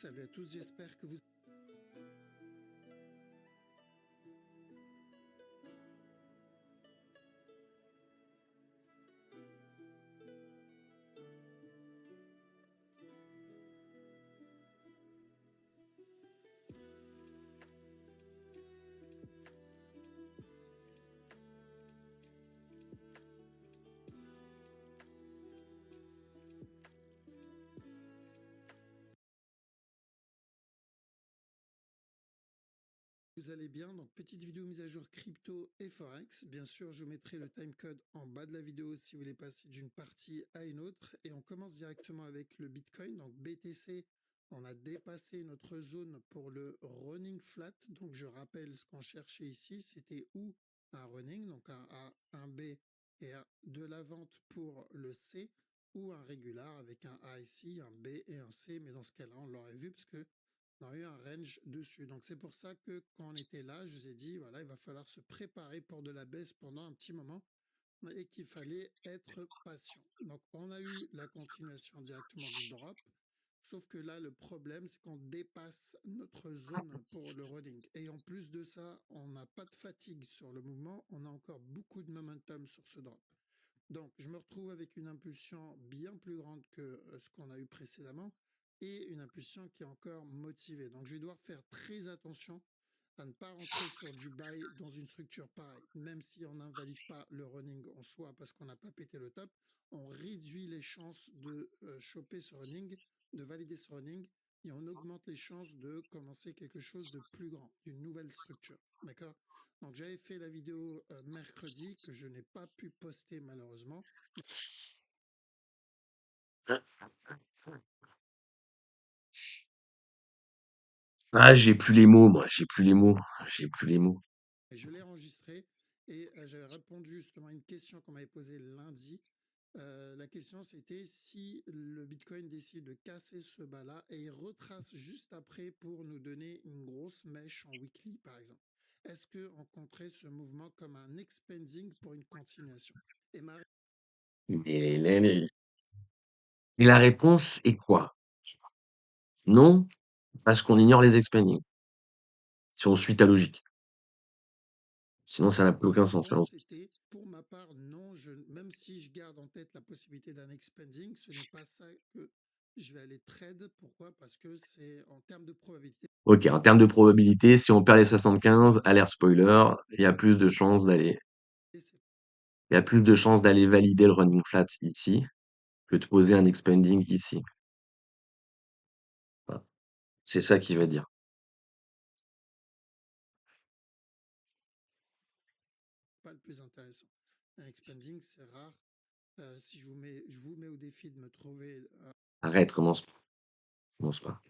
Salut à tous, j'espère que vous allez bien. Donc, petite vidéo mise à jour crypto et Forex. Bien sûr, je vous mettrai le timecode en bas de la vidéo si vous voulez passer d'une partie à une autre. Et on commence directement avec le Bitcoin. Donc, BTC, on a dépassé notre zone pour le running flat. Donc, je rappelle ce qu'on cherchait ici. C'était où un running, donc un A, un B et de la vente pour le C, ou un régular avec un A ici, un B et un C. Mais dans ce cas-là, on l'aurait vu parce que on a eu un range dessus. Donc c'est pour ça que quand on était là, je vous ai dit, voilà, il va falloir se préparer pour de la baisse pendant un petit moment et qu'il fallait être patient. Donc on a eu la continuation directement du drop. Sauf que là, le problème, c'est qu'on dépasse notre zone pour le running. Et en plus de ça, on n'a pas de fatigue sur le mouvement. On a encore beaucoup de momentum sur ce drop. Donc, je me retrouve avec une impulsion bien plus grande que ce qu'on a eu précédemment et une impulsion qui est encore motivée. Donc, je vais devoir faire très attention à ne pas rentrer sur du buy dans une structure pareille. Même si on n'invalide pas le running en soi parce qu'on n'a pas pété le top, on réduit les chances de choper ce running, de valider ce running, et on augmente les chances de commencer quelque chose de plus grand, d'une nouvelle structure. D'accord? Donc j'avais fait la vidéo mercredi que je n'ai pas pu poster malheureusement. Ah, j'ai plus les mots, moi, j'ai plus les mots, j'ai plus les mots. Et je l'ai enregistré et j'avais répondu justement à une question qu'on m'avait posée lundi. La question c'était si le Bitcoin décide de casser ce bas-là et il retrace juste après pour nous donner une grosse mèche en weekly par exemple. Est-ce qu'on compterait ce mouvement comme un expanding pour une continuation? Et ma Mais et la réponse est quoi? Non, parce qu'on ignore les expanding, si on suit ta logique. Sinon, ça n'a plus aucun sens. réponse c'était pour ma part non, même si je garde en tête la possibilité d'un expanding, ce n'est pas ça que je vais aller trade. Pourquoi? Parce que c'est en termes de probabilité. Ok, en termes de probabilité, si on perd les 75, alerte spoiler, il y a plus de chances d'aller, il y a plus de chances d'aller valider le running flat ici que de poser un expanding ici. Voilà. C'est ça qui va dire. Pas le plus intéressant. Un expanding, c'est rare. Si je vous mets au défi de me trouver Arrête, commence pas. Commence pas.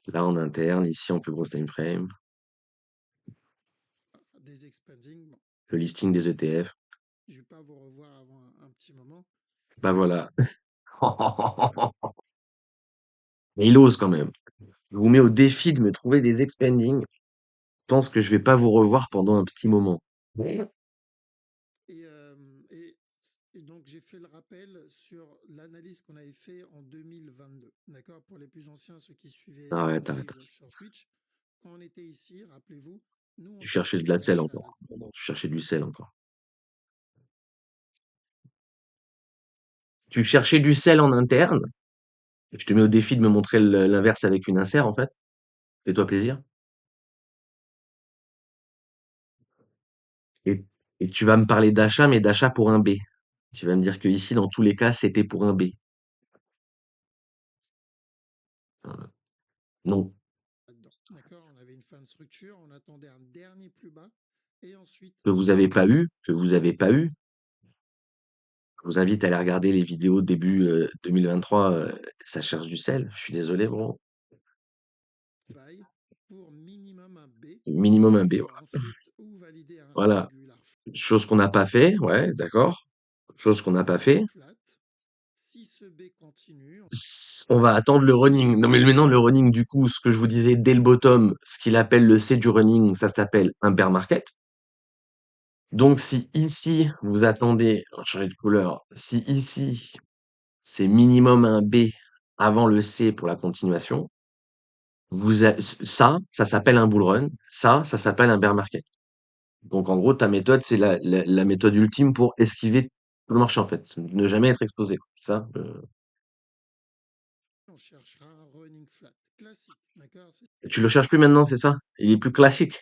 Là, en interne, ici, en plus grosse time frame, des expanding, bon, le listing des ETF. je vais pas vous revoir avant un petit moment. Bah voilà. Mais il ose quand même. Je vous mets au défi de me trouver des expanding. Je pense que je vais pas vous revoir pendant un petit moment. Et, euh, et, et donc, j'ai fait le rappel sur l'analyse qu'on avait fait en 2022. D'accord? Pour les plus anciens, ceux qui suivaient le Arrête, arrête. live sur Twitch. Quand on était ici, rappelez-vous, nous, on Tu cherchais cherchait de la un selle achat. encore. Tu cherchais du sel encore. Tu cherchais du sel en interne. Je te mets au défi de me montrer l'inverse avec une insert, en fait. Fais-toi plaisir. Et, et tu vas me parler d'achat, mais d'achat pour un B. Tu vas me dire que ici, dans tous les cas, c'était pour un B. Euh, Non. Là-dedans. D'accord? On avait une fin de structure, on attendait un dernier plus bas et ensuite Que un vous avez deuxième. pas eu, que vous avez pas eu. Je vous invite à aller regarder les vidéos début 2023. Ça cherche du sel. Je suis désolé, bro. Buy pour minimum un B Minimum un B, pour voilà. ensuite ou valider un Voilà. régular Chose qu'on n'a pas fait, ouais, d'accord. Chose qu'on n'a pas fait. flat. Si ce B continue, On va attendre le running. Non, mais maintenant, le running, du coup, ce que je vous disais dès le bottom, ce qu'il appelle le C du running, ça s'appelle un bear market. Donc, si ici, vous attendez, on va changer de couleur, si ici, c'est minimum un B avant le C pour la continuation, Ça s'appelle un bull run. Ça s'appelle un bear market. Donc, en gros, ta méthode, c'est la méthode ultime pour esquiver tout le marché, en fait. Ne jamais être exposé. Ça, On cherchera un running flat classique, d'accord? tu le cherches plus maintenant, c'est ça? Il est plus classique.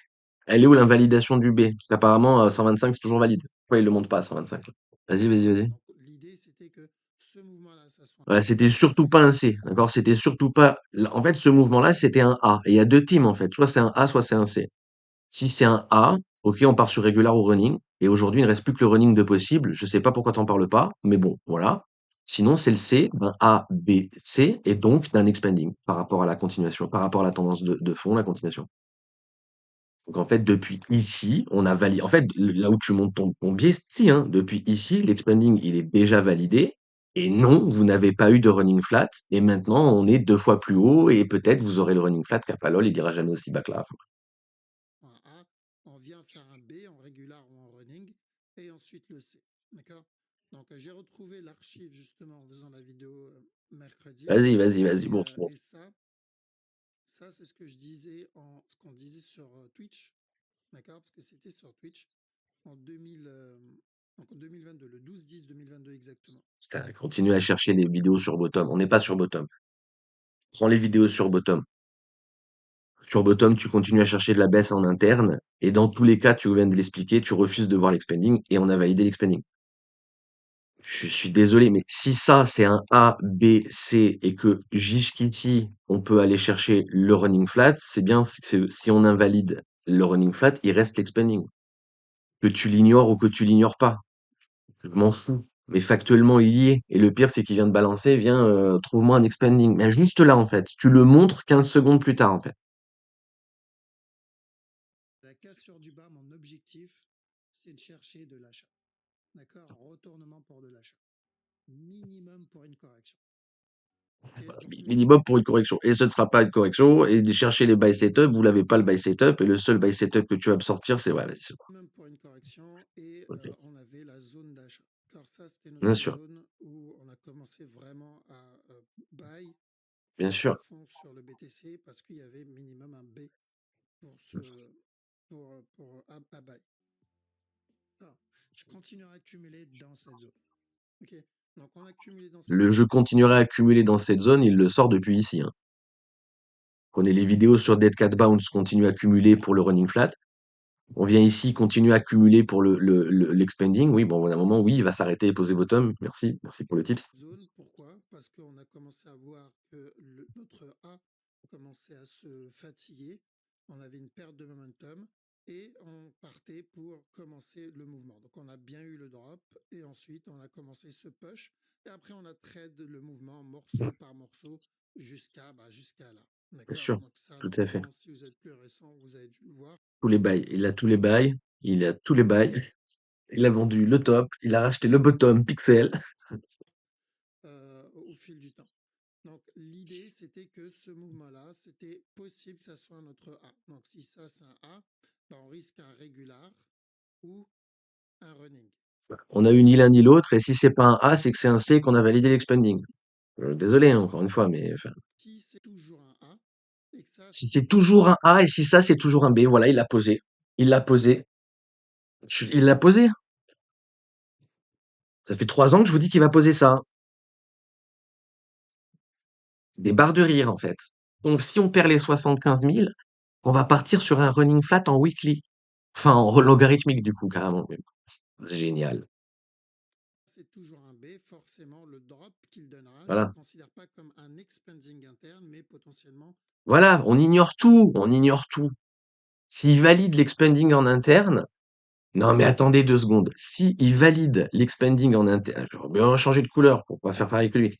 Elle est où l'invalidation du B? Parce qu'apparemment, 125, c'est toujours valide. Pourquoi il le monte pas à 125, là? Vas-y, vas-y, vas-y. Donc, l'idée, c'était que ce mouvement-là, ça soit Voilà, c'était surtout pas un C, d'accord? C'était surtout pas. En fait, ce mouvement-là, c'était un A. Et il y a deux teams, en fait. Soit c'est un A, soit c'est un C. Si c'est un A, ok, on part sur régular ou running. Et aujourd'hui, il ne reste plus que le running de possible. Je sais pas pourquoi t'en parles pas, mais bon, voilà. Sinon, c'est le C, ben A, B, C, et donc d'un expanding par rapport à la continuation, par rapport à la tendance de fond, la continuation. Donc en fait, depuis ici, on a validé. En fait, là où tu montes ton biais, si, hein, depuis ici, l'expanding, il est déjà validé. Et non, vous n'avez pas eu de running flat. Et maintenant, on est deux fois plus haut. Et peut-être vous aurez le running flat, car pas lol, il ira jamais aussi bas que là. un A, on vient faire un B en régular ou en running, et ensuite le C, d'accord? Donc, j'ai retrouvé l'archive justement en faisant la vidéo mercredi, Vas-y, vas-y, vas-y. Bon, bon. et ça c'est ce que je disais ce qu'on disait sur Twitch, d'accord? Parce que c'était sur Twitch en 2000, donc en 2022, le 12-10-2022 exactement. Putain, continue à chercher les vidéos sur Bottom. On n'est pas sur Bottom. Prends les vidéos sur Bottom. Sur Bottom, tu continues à chercher de la baisse en interne. Et dans tous les cas, tu viens de l'expliquer, tu refuses de voir l'expanding. Et on a validé l'expanding. Je suis désolé, mais si ça, c'est un A, B, C, et que jusqu'ici, on peut aller chercher le running flat, c'est bien, si on invalide le running flat, il reste l'expanding. Que tu l'ignores ou que tu l'ignores pas. Je m'en fous. Mais factuellement, il y est. Et le pire, c'est qu'il vient de balancer, viens, trouve-moi un expanding. Mais juste là, en fait. Tu le montres 15 secondes plus tard, en fait. La cassure du bas, mon objectif, c'est de chercher de l'achat, d'accord? Retournement pour de l'achat, minimum pour une correction. Ok, donc Minimum pour une correction. Et ce ne sera pas une correction. Et de chercher les buy setup, vous l'avez pas le buy setup. Et le seul buy setup que tu vas me sortir, c'est, ouais, vas-y, c'est bon. minimum pour une correction, et Ok. on avait la zone d'achat. Car ça, c'était Bien notre sûr. zone où on a commencé vraiment à buy Bien à sûr. fond sur le BTC parce qu'il y avait minimum un B pour à buy. Alors, je continuerai à accumuler dans cette zone. Ok, donc on a accumulé dans cette Le zone. jeu continuerait à accumuler dans cette zone, il le sort depuis ici, hein. Prenez les vidéos sur Dead Cat Bounce, continue à accumuler pour le running flat. On vient ici, continue à accumuler pour l'expanding. Oui, bon, à un moment, oui, il va s'arrêter et poser bottom. Merci, merci pour le tips. Zone, pourquoi? Parce qu'on a commencé à voir que notre A commençait à se fatiguer, on avait une perte de momentum et on partait pour commencer le mouvement. Donc on a bien eu le drop et ensuite on a commencé ce push et après on a trade le mouvement morceau par morceau jusqu'à là. Bien D'accord? sûr, Donc ça, tout à fait. normalement, si vous êtes plus récent, vous avez dû le voir Tous les bails. Il a tous les bails. Il a tous les bails. Il a vendu le top. Il a racheté le bottom pixel. au fil du temps. Donc l'idée, c'était que ce mouvement-là, c'était possible que ça soit notre A. Donc si ça, c'est un A, ben, on risque un régular ou un running. On a eu ni l'un ni l'autre. Et si c'est pas un A, c'est que c'est un C qu'on a validé l'expanding. Désolé, hein, encore une fois, mais enfin, Si c'est toujours un A, et que ça, si c'est toujours un A et si ça, c'est toujours un B, voilà, il l'a posé. Il l'a posé. Il l'a posé. Ça fait 3 ans que je vous dis qu'il va poser ça. Des barres de rire, en fait. Donc, si on perd les 75 000, on va partir sur un running flat en weekly. Enfin, en logarithmique, du coup, carrément. Mais bon, c'est génial. c'est toujours un B, forcément, le drop qu'il donnera, je ne le Voilà. considère pas comme un expanding interne, mais potentiellement Voilà, on ignore tout. On ignore tout. S'il valide l'expanding en interne, non, mais attendez 2 secondes. S'il valide l'expanding en interne, j'aurais bien changé de couleur pour pas faire pareil que lui.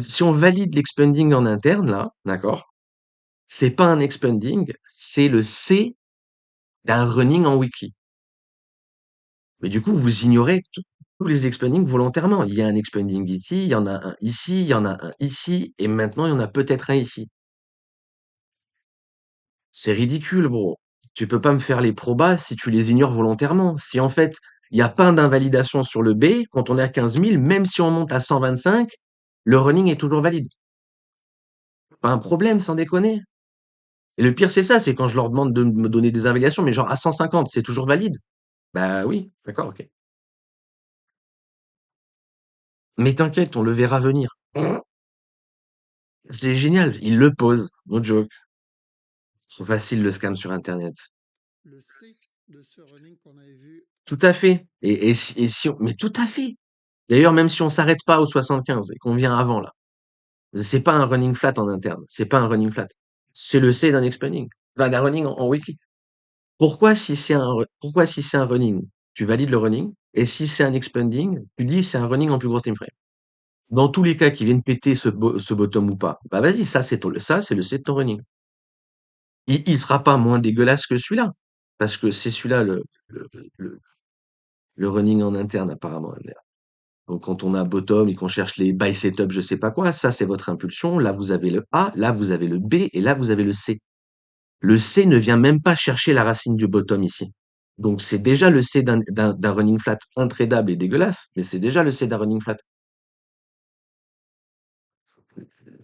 Si on valide l'expanding en interne, là, d'accord, c'est pas un expanding, c'est le C d'un running en weekly. Mais du coup, vous ignorez tous les expandings volontairement. Il y a un expanding ici, il y en a un ici, il y en a un ici, et maintenant il y en a peut-être un ici. C'est ridicule, bro. Tu peux pas me faire les probas si tu les ignores volontairement. Si en fait, il n'y a pas d'invalidation sur le B, quand on est à 15 000, même si on monte à 125, le running est toujours valide. Pas un problème, sans déconner. Et le pire, c'est ça, c'est quand je leur demande de me donner des invalidations, mais genre à 150, c'est toujours valide? Bah oui, d'accord, ok. Mais t'inquiète, on le verra venir. C'est génial, il le pose, no joke. Trop facile le scam sur Internet. Le C de ce running qu'on avait vu. Tout à fait. Mais tout à fait. D'ailleurs, même si on s'arrête pas au 75 et qu'on vient avant là, c'est pas un running flat en interne. C'est pas un running flat. C'est le C d'un expanding. Enfin, d'un running en weekly. Pourquoi si c'est un running, tu valides le running, et si c'est un expanding, tu dis c'est un running en plus grosse time frame. Dans tous les cas qui viennent péter ce bottom ou pas, bah vas-y, ça, c'est le C de ton running. Il sera pas moins dégueulasse que celui-là. Parce que c'est celui-là le, le, le running en interne, apparemment. Donc, quand on a bottom et qu'on cherche les buy setup, je sais pas quoi, ça, c'est votre impulsion. Là, vous avez le A, là, vous avez le B, et là, vous avez le C. Le C ne vient même pas chercher la racine du bottom ici. Donc, c'est déjà le C d'un running flat intradable et dégueulasse, mais c'est déjà le C d'un running flat.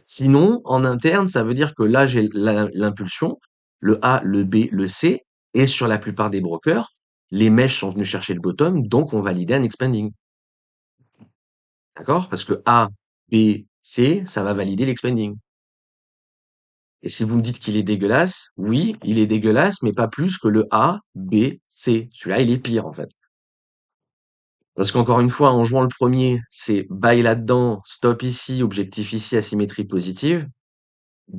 Sinon, en interne, ça veut dire que là, j'ai l'impulsion, le A, le B, le C, et sur la plupart des brokers, les mèches sont venus chercher le bottom, donc on validait un expanding. D'accord? Parce que A, B, C, ça va valider l'expanding. Et si vous me dites qu'il est dégueulasse, oui, il est dégueulasse, mais pas plus que le A, B, C. Celui-là, il est pire, en fait. Parce qu'encore une fois, en jouant le premier, c'est buy là-dedans, stop ici, objectif ici, asymétrie positive.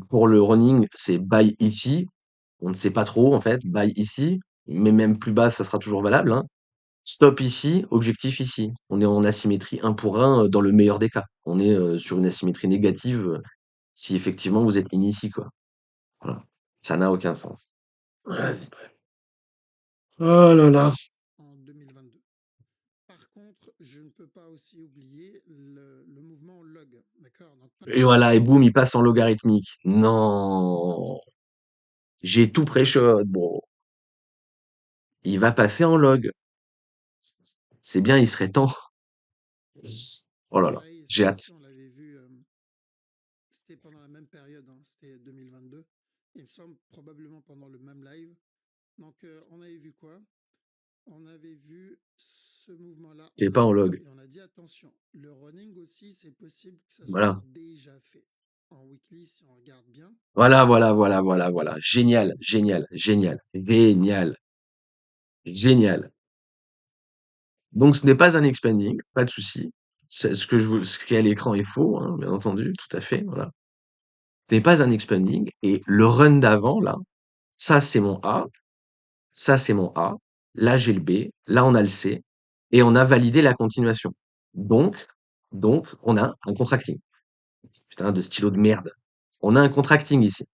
Pour le running, c'est buy ici. On ne sait pas trop, en fait, buy ici. Mais même plus bas, ça sera toujours valable, hein. Stop ici, objectif ici. On est en asymétrie 1 pour 1 dans le meilleur des cas. On est sur une asymétrie négative si effectivement vous êtes in ici, quoi. Voilà. Ça n'a aucun sens. Vas-y, bref. Oh là là. En 2022. Par contre, je ne peux pas aussi oublier le mouvement log. D'accord. Donc, Et voilà, et boum, il passe en logarithmique. Non. J'ai tout pré-shot, bro. Il va passer en log. C'est bien, il serait temps. Oh là là. pareil, J'ai ça hâte. aussi, on l'avait vu. C'était pendant la même période. Hein, c'était 2022. Il me semble probablement pendant le même live. Donc, on avait vu quoi? On avait vu ce mouvement-là Il en est pas en log log. et on a dit attention, le running aussi, c'est possible que ça soit Voilà. déjà fait. En weekly, si on regarde bien, Voilà, voilà, voilà, voilà, voilà. Génial, génial, génial, génial, génial. Donc ce n'est pas un expanding, pas de souci. Ce qui est à l'écran est faux, hein, bien entendu, tout à fait, voilà. Ce n'est pas un expanding. Et le run d'avant, là, ça c'est mon A, ça c'est mon A, là j'ai le B, là on a le C, et on a validé la continuation. Donc, donc, on a un contracting. Putain, de stylo de merde. On a un contracting ici.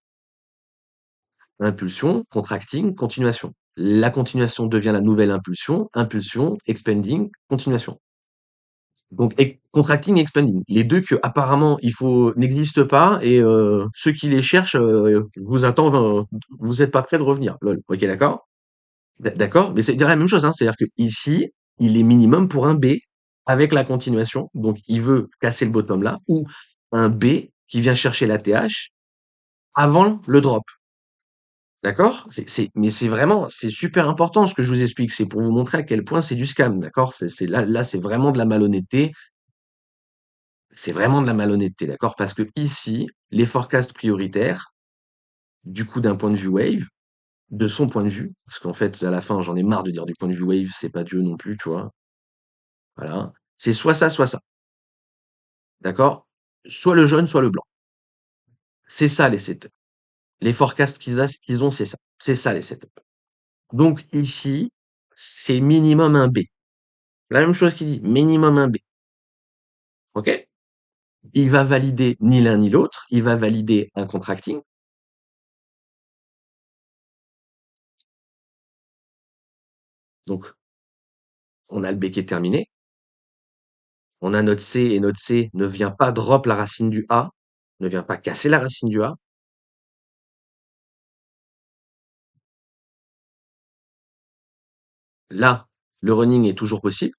Impulsion, contracting, continuation. La continuation devient la nouvelle impulsion, impulsion, expanding, continuation. Donc contracting et expanding, les deux que apparemment il faut n'existent pas et ceux qui les cherchent, vous attendent, vous êtes pas prêts de revenir. Lol. Ok, d'accord? D'accord, mais c'est la même chose, hein. C'est-à-dire que ici, il est minimum pour un B avec la continuation, donc il veut casser le bottom là, ou un B qui vient chercher la TH avant le drop. D'accord? Mais c'est vraiment, c'est super important ce que je vous explique. C'est pour vous montrer à quel point c'est du scam. D'accord? Là, c'est vraiment de la malhonnêteté. C'est vraiment de la malhonnêteté. D'accord? Parce que ici, les forecasts prioritaires, du coup, d'un point de vue wave, de son point de vue, parce qu'en fait, à la fin, j'en ai marre de dire du point de vue wave, c'est pas Dieu non plus, tu vois. Voilà. C'est soit ça, soit ça. D'accord? Soit le jaune, soit le blanc. C'est ça, les setups. Les forecasts qu'ils ont, c'est ça. C'est ça, les setups. Donc, ici, c'est minimum un B. La même chose qu'il dit, minimum un B. OK? Il va valider ni l'un ni l'autre, il va valider un contracting. Donc, on a le B qui est terminé. On a notre C et notre C ne vient pas drop la racine du A, ne vient pas casser la racine du A. Là, le running est toujours possible.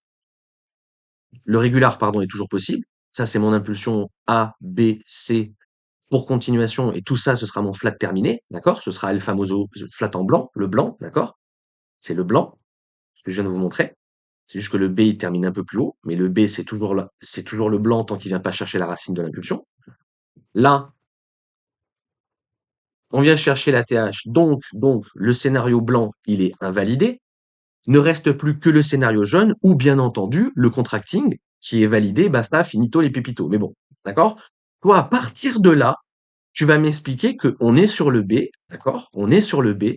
Le régular, pardon, est toujours possible. Ça, c'est mon impulsion A, B, C. pour continuation, et tout ça, ce sera mon flat terminé, d'accord? Ce sera el famoso flat en blanc, le blanc, d'accord? C'est le blanc que je viens de vous montrer. C'est juste que le B, il termine un peu plus haut, mais le B, c'est toujours là, c'est toujours le blanc tant qu'il vient pas chercher la racine de l'impulsion. Là, on vient chercher la TH, donc, le scénario blanc, il est invalidé. Ne reste plus que le scénario jaune, ou bien entendu, le contracting, qui est validé, basta, finito les pépitos. Mais bon, d'accord? Toi, à partir de là, tu vas m'expliquer qu'on est sur le B, d'accord? On est sur le B,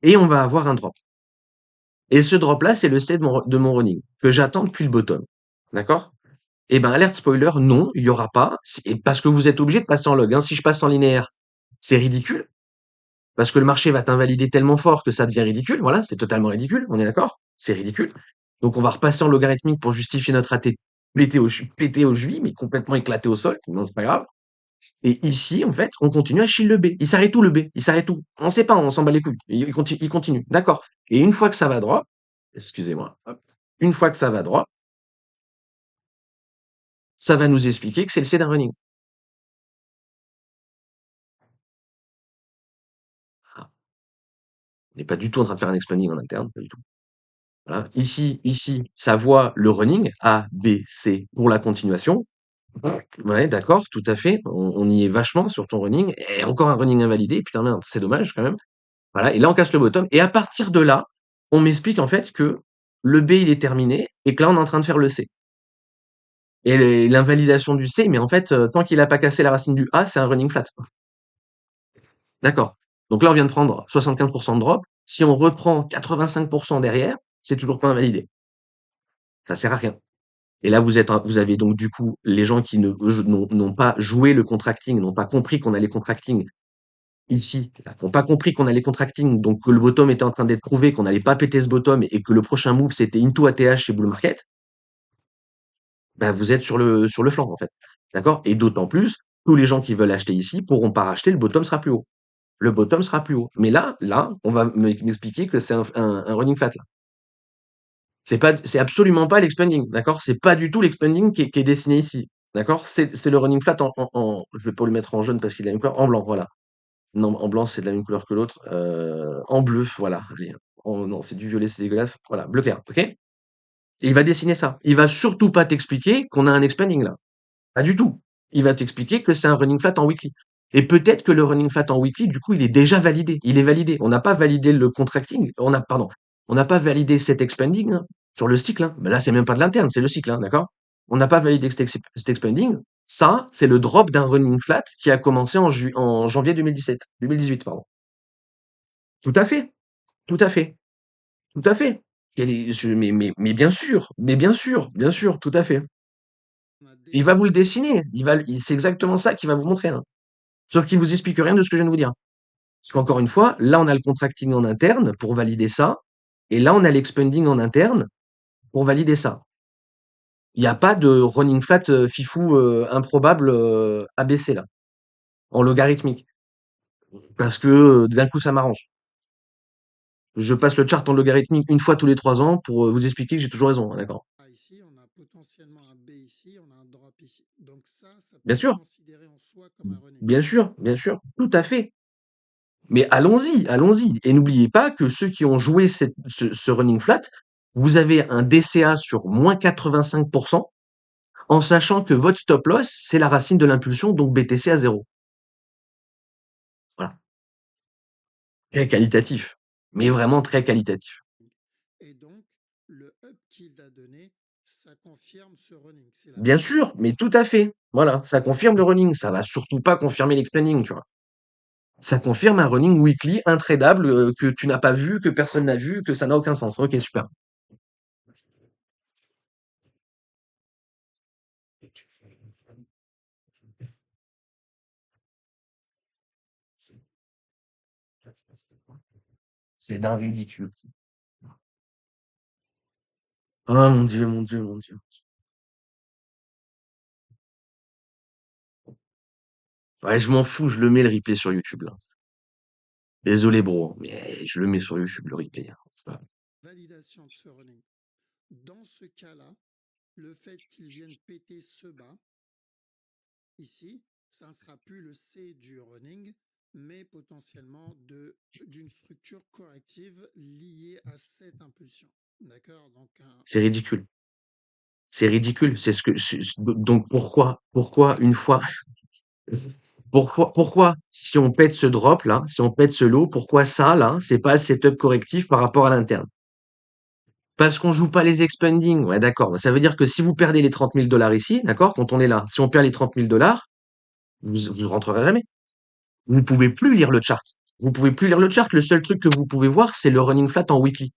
et on va avoir un drop. Et ce drop-là, c'est le C de mon running, que j'attends depuis le bottom. D'accord? Eh ben, alerte spoiler, non, il y aura pas, parce que vous êtes obligé de passer en log, hein. Si je passe en linéaire, c'est ridicule, parce que le marché va t'invalider tellement fort que ça devient ridicule. Voilà, c'est totalement ridicule, on est d'accord? C'est ridicule. Donc on va repasser en logarithmique pour justifier notre AT pété au juif, mais complètement éclaté au sol. Non, c'est pas grave. Et ici, en fait, on continue à chill le B. Il s'arrête tout le B. Il s'arrête tout. On sait pas, on s'en bat les couilles. Il continue. D'accord. Et une fois que ça va droit, excusez-moi, hop. Une fois que ça va droit, ça va nous expliquer que c'est le C d'un running. Ah, on n'est pas du tout en train de faire un expanding en interne, pas du tout. Voilà. Ici, ça voit le running, A, B, C pour la continuation. Ouais, d'accord, tout à fait. On y est vachement sur ton running. Et encore un running invalidé. Putain, merde, c'est dommage quand même. Voilà. Et là, on casse le bottom. Et à partir de là, on m'explique en fait que le B, il est terminé et que là, on est en train de faire le C. Et l'invalidation du C, mais en fait, tant qu'il a pas cassé la racine du A, c'est un running flat. D'accord. Donc là, on vient de prendre 75% de drop. Si on reprend 85% derrière, c'est toujours pas invalidé. Ça sert à rien. Et là, vous avez donc du coup les gens qui n'ont pas joué le contracting, n'ont pas compris qu'on allait contracting ici, qui n'ont pas compris qu'on allait contracting, donc que le bottom était en train d'être prouvé, qu'on n'allait pas péter ce bottom et que le prochain move c'était into ATH chez bull market. Bah, vous êtes sur le flanc en fait, d'accord? Et d'autant plus, tous les gens qui veulent acheter ici pourront pas racheter, le bottom sera plus haut. Le bottom sera plus haut. Mais là, on va m'expliquer que c'est un running flat là. C'est absolument pas l'expanding, d'accord? C'est pas du tout l'expanding qui est dessiné ici, d'accord? C'est le running flat je vais pas le mettre en jaune parce qu'il a une couleur, en blanc, voilà. Non, en blanc, c'est de la même couleur que l'autre. En bleu, voilà. Allez, non, c'est du violet, c'est dégueulasse. Voilà, bleu clair, ok? Et il va dessiner ça. Il va surtout pas t'expliquer qu'on a un expanding là. Pas du tout. Il va t'expliquer que c'est un running flat en weekly. Et peut-être que le running flat en weekly, du coup, il est déjà validé. Il est validé. On n'a pas validé le contracting. Pardon. On n'a pas validé cet expanding hein, sur le cycle. Hein. Ben là, c'est même pas de l'interne, c'est le cycle, hein, d'accord? On n'a pas validé cet expanding. Ça, c'est le drop d'un running flat qui a commencé en janvier 2018, pardon. Tout à fait. Tout à fait. Tout à fait. Mais bien sûr, tout à fait. On a Il déjà va vous le expliqué. dessiner. C'est exactement ça qu'il va vous montrer. Hein. Sauf qu'il vous explique rien de ce que je viens de vous dire. Parce qu'encore une fois, là, on a le contracting en interne pour valider ça. Et là, on a l'expanding en interne pour valider ça. Il n'y a pas de running flat fifou improbable ABC là, en logarithmique. Parce que d'un coup, ça m'arrange. Je passe le chart en logarithmique une fois tous les 3 ans pour vous expliquer que j'ai toujours raison. Hein, d'accord? Ah, ici, on a potentiellement un B ici, on a un drop ici. Donc ça peut Bien être sûr, considéré en soi comme un running. bien sûr, tout à fait. Mais allons-y, allons-y. Et n'oubliez pas que ceux qui ont joué ce running flat, vous avez un DCA sur moins 85%, en sachant que votre stop loss, c'est la racine de l'impulsion, donc BTC à 0. Voilà. Très qualitatif. Mais vraiment très qualitatif. Et donc, le up qu'il a donné, ça confirme ce running. C'est la Bien validation. sûr, mais tout à fait. Voilà, ça confirme le running. Ça va surtout pas confirmer l'expanding, tu vois. Ça confirme un running weekly intradable que tu n'as pas vu, que personne n'a vu, que ça n'a aucun sens. Ok, super. C'est d'un ridicule. Oh mon Dieu, mon Dieu, mon Dieu. Ouais, je m'en fous, je le mets le replay sur YouTube là. Désolé bro, mais je le mets sur YouTube le replay. Hein, c'est pas... Validation de ce running. Dans ce cas-là, le fait qu'il vienne péter ce bas, ici, ça ne sera plus le C du running, mais potentiellement d'une structure corrective liée à cette impulsion. D'accord? Donc, C'est ridicule. C'est ridicule. C'est ce que, donc pourquoi une fois, pourquoi si on pète ce drop là, si on pète ce lot, pourquoi ça là, c'est pas le setup correctif par rapport à l'interne? Parce qu'on joue pas les expanding. Ouais, d'accord. Ça veut dire que si vous perdez les 30 000 dollars ici, d'accord, quand on est là, si on perd les 30 000 dollars, vous ne rentrerez jamais. Vous ne pouvez plus lire le chart. Vous pouvez plus lire le chart. Le seul truc que vous pouvez voir, c'est le running flat en weekly.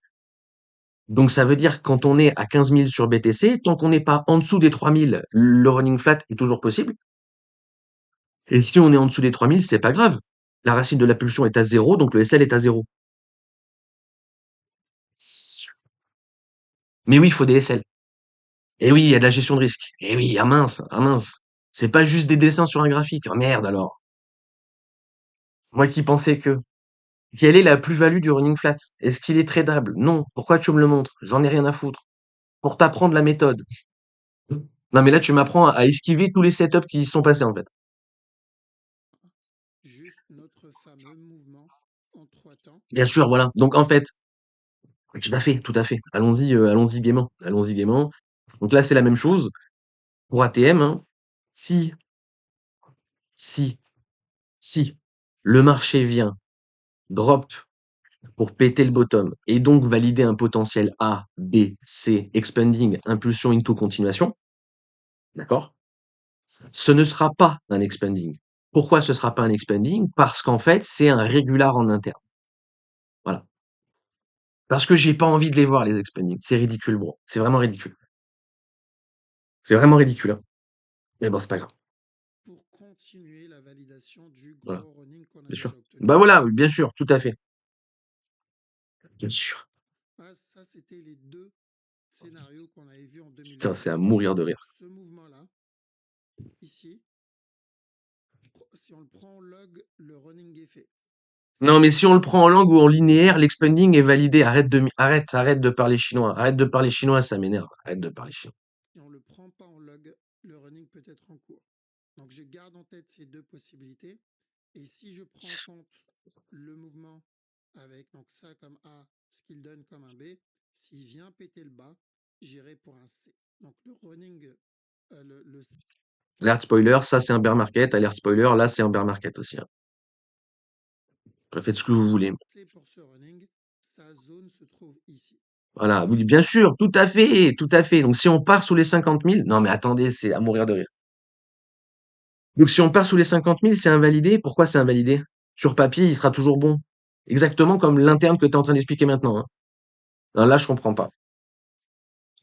Donc, ça veut dire que quand on est à 15 000 sur BTC, tant qu'on n'est pas en dessous des 3 000, le running flat est toujours possible. Et si on est en dessous des 3 000, c'est pas grave. La racine de la pulsion est à 0, donc le SL est à 0. Mais oui, il faut des SL. Et oui, il y a de la gestion de risque. Et oui, ah mince, ah mince. C'est pas juste des dessins sur un graphique. Ah merde alors. Moi qui pensais que. Quelle est la plus-value du running flat? Est-ce qu'il est tradable? Non. Pourquoi tu me le montres? J'en ai rien à foutre. Pour t'apprendre la méthode. Non mais là tu m'apprends à esquiver tous les setups qui y sont passés en fait. juste notre fameux mouvement en 3 temps. Bien sûr, voilà. Donc en fait, tout à fait, tout à fait. Allons-y, allons-y gaiement. Allons-y gaiement. Donc là c'est la même chose. Pour ATM, hein. Si, si, si le marché vient, drop pour péter le bottom et donc valider un potentiel A, B, C, expanding, impulsion into continuation, d'accord? Ce ne sera pas un expanding. Pourquoi ce sera pas un expanding? Parce qu'en fait, c'est un régular en interne. Voilà. Parce que j'ai pas envie de les voir, les expandings. C'est ridicule, bro. C'est vraiment ridicule. C'est vraiment ridicule, hein. Mais bon, c'est pas grave. Pour continuer la validation du Voilà. gros running qu'on a Bien sûr. déjà obtenu. Bah voilà, bien sûr, tout à fait. Bien sûr. Ah, ça, c'était les deux scénarios qu'on avait vus en Putain, c'est à 2022. mourir de Donc, rire. ce mouvement-là, ici, si on le prend en log, le running est fait. Non, Si mais on si on le prend, prend en langue ou en linéaire, l'expanding est validé. Arrête de parler chinois. Arrête de parler chinois, ça m'énerve. Arrête de parler chinois. si on le prend pas en log, le running peut être en cours. Donc, je garde en tête ces deux possibilités. Et si je prends en compte le mouvement avec donc ça comme A, ce qu'il donne comme un B, s'il vient péter le bas, j'irai pour un C. Donc le running, le C Alert spoiler, ça c'est un bear market. Alert spoiler, là c'est un bear market aussi, hein. Après, faites ce que vous voulez. pour ce running, sa zone se trouve ici. Voilà, D'accord? oui, bien sûr, tout à fait, tout à fait. Donc si on part sous les 50 000, non mais attendez, c'est à mourir de rire. Donc si on part sous les 50 000, c'est invalidé. Pourquoi c'est invalidé? Sur papier, il sera toujours bon. Exactement comme l'interne que tu es en train d'expliquer maintenant, hein. Non, là, je comprends pas.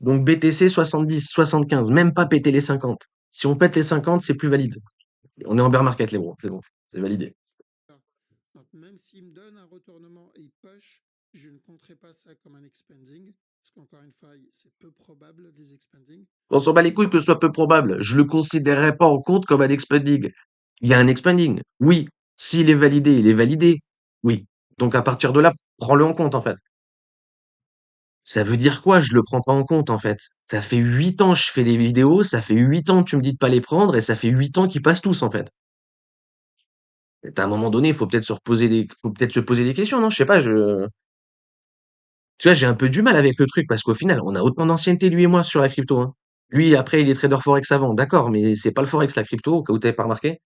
Donc BTC 70, 75, même pas péter les 50. Si on pète les 50, c'est plus valide. On est en bear market, les bros. C'est bon, c'est validé. Donc même s'il me donne un retournement et il push, je ne compterai pas ça comme un expanding, parce qu'encore une fois, c'est peu probable des expanding. On s'en bat les couilles que ce soit peu probable. Je le considérerais pas en compte comme un expanding. Il y a un expanding. Oui. S'il est validé, il est validé. Oui. Donc à partir de là, prends-le en compte, en fait. Ça veut dire quoi? Je le prends pas en compte, en fait. Ça fait 8 ans que je fais des vidéos, ça fait 8 ans que tu me dis de pas les prendre, et ça fait 8 ans qu'ils passent tous, en fait. Et à un moment donné, il faut peut-être se poser des questions, non? Je sais pas, tu vois, j'ai un peu du mal avec le truc, parce qu'au final, on a autant d'ancienneté, lui et moi, sur la crypto, hein. Lui, après, il est trader forex avant. D'accord, mais c'est pas le forex, la crypto, au cas où t'avais pas remarqué.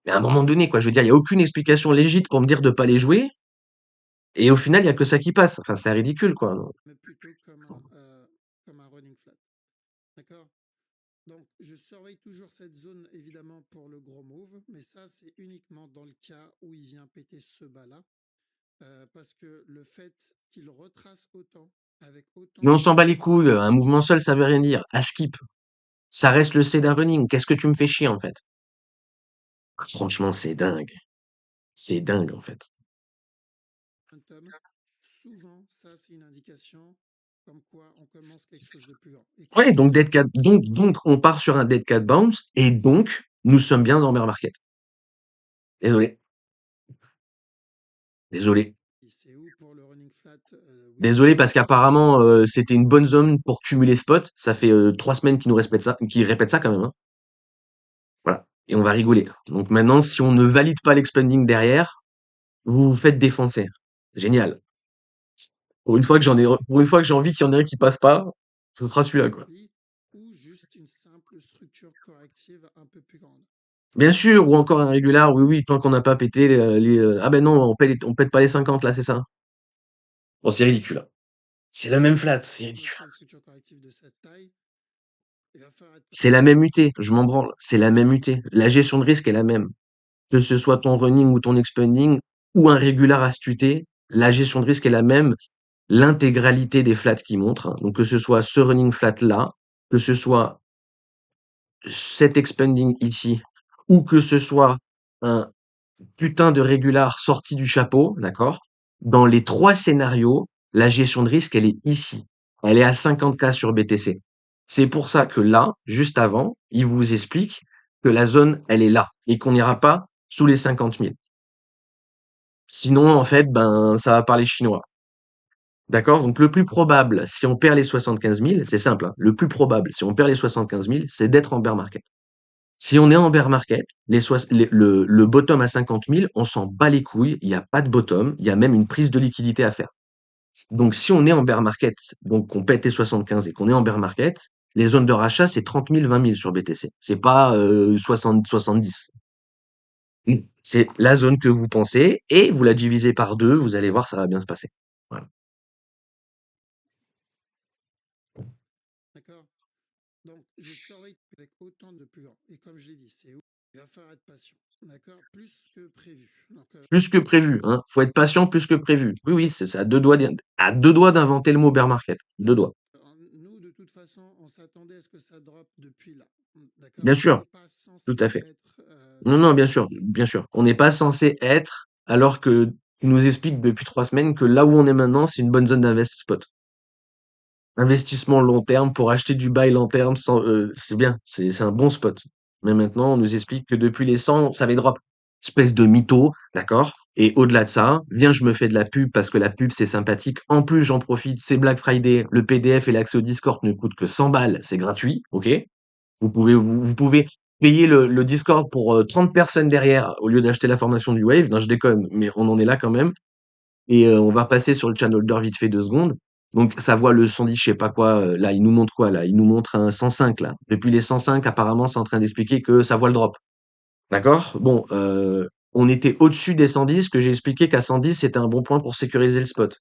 Mais à un moment donné, quoi, je veux dire, il y a aucune explication légite pour me dire de pas les jouer, et au final, il y a que ça qui passe. Enfin, c'est ridicule, quoi. Mais plutôt comme un running flat. D'accord? Donc, je surveille toujours cette zone, évidemment, pour le gros move, mais ça, c'est uniquement dans le cas où il vient péter ce bas-là, parce que le fait qu'il retrace autant, avec autant Mais on de s'en bat mouvements, les couilles, un mouvement seul, ça veut rien dire. À skip, ça reste le C d'un running. Qu'est-ce que tu me fais chier, en fait? Franchement, c'est dingue. C'est dingue, en fait. momentum, souvent, ça, c'est une indication comme quoi on commence quelque chose de plus grand. Et quand Ouais, je donc dis dead cat, donc on part sur un dead cat bounce, et donc, nous sommes bien dans bear market. Désolé. Désolé. c'est où pour le running flat, oui, Désolé parce qu'apparemment, c'était une bonne zone pour cumuler spot. Ça fait 3 semaines qu'ils nous répètent ça, qu'ils répètent ça quand même, hein. Voilà. et on va rigoler. Donc maintenant, si on ne valide pas l'expanding derrière, vous vous faites défoncer. Génial. Pour une fois que j'ai envie qu'il y en ait un qui passe pas, ce sera celui-là, quoi. Pli, ou juste une simple structure corrective un peu plus grande. Bien sûr, ou Donc encore c'est un régular, oui, oui, tant qu'on n'a pas pété ah ben non, on pète pas les 50 là, c'est ça. Bon, c'est ridicule, hein. C'est la même flat, c'est n'importe ridicule. quelle structure corrective de cette taille, il va falloir être C'est la même UT, je m'en branle, c'est la même UT. La gestion de risque est la même. Que ce soit ton running ou ton expanding, ou un régular astuté, la gestion de risque est la même. L'intégralité des flats qui montrent, hein. Donc que ce soit ce running flat là, que ce soit cet expanding ici, ou que ce soit un putain de régular sorti du chapeau, d'accord? Dans les trois scénarios, la gestion de risque, elle est ici. Elle est à 50K sur BTC. C'est pour ça que là, juste avant, il vous explique que la zone, elle est là et qu'on n'ira pas sous les 50 000. Sinon, en fait, ben, ça va parler chinois. D'accord? Donc, le plus probable, si on perd les 75 000, c'est simple, hein, le plus probable, si on perd les 75 000, c'est d'être en bear market. Si on est en bear market, le bottom à 50 000, on s'en bat les couilles, il n'y a pas de bottom, il y a même une prise de liquidité à faire. Donc, si on est en bear market, donc qu'on pète les 75 et qu'on est en bear market, les zones de rachat, c'est 30 000, 20 000 sur BTC. C'est pas 60, 70. C'est la zone que vous pensez et vous la divisez par deux, vous allez voir, ça va bien se passer. Voilà. d'accord. Donc je saurai avec autant de plus grand. Et comme je l'ai dit, c'est où il va falloir être patient. D'accord? Plus que prévu. Donc Plus que prévu, hein. Faut être patient plus que prévu. Oui, oui, c'est à deux doigts d'inventer le mot bear market. Deux doigts. nous, de toute façon, on s'attendait à ce que ça drop depuis là. D'accord? Bien On sûr, n'est pas tout censé à fait. être Non, dans non, le bien rouge. sûr, bien sûr. On n'est pas censé être, alors que tu nous expliques depuis 3 semaines que là où on est maintenant, c'est une bonne zone d'invest spot. Investissement long terme pour acheter du buy long terme, c'est bien, c'est un bon spot. Mais maintenant, on nous explique que depuis les 100, ça va drop. Espèce de mytho, d'accord? Et au-delà de ça, viens, je me fais de la pub parce que la pub, c'est sympathique. En plus, j'en profite, c'est Black Friday. Le PDF et l'accès au Discord ne coûtent que 100 balles. C'est gratuit, ok? Vous pouvez payer le Discord pour 30 personnes derrière au lieu d'acheter la formation du Wave. Non, je déconne, mais on en est là quand même. Et on va passer sur le channel d'or vite fait 2 secondes. Donc ça voit le 110, je sais pas quoi. Là, il nous montre quoi là? Il nous montre un 105 là. Depuis les 105, apparemment, c'est en train d'expliquer que ça voit le drop. D'accord? Bon, on était au-dessus des 110, que j'ai expliqué qu'à 110, c'était un bon point pour sécuriser le spot.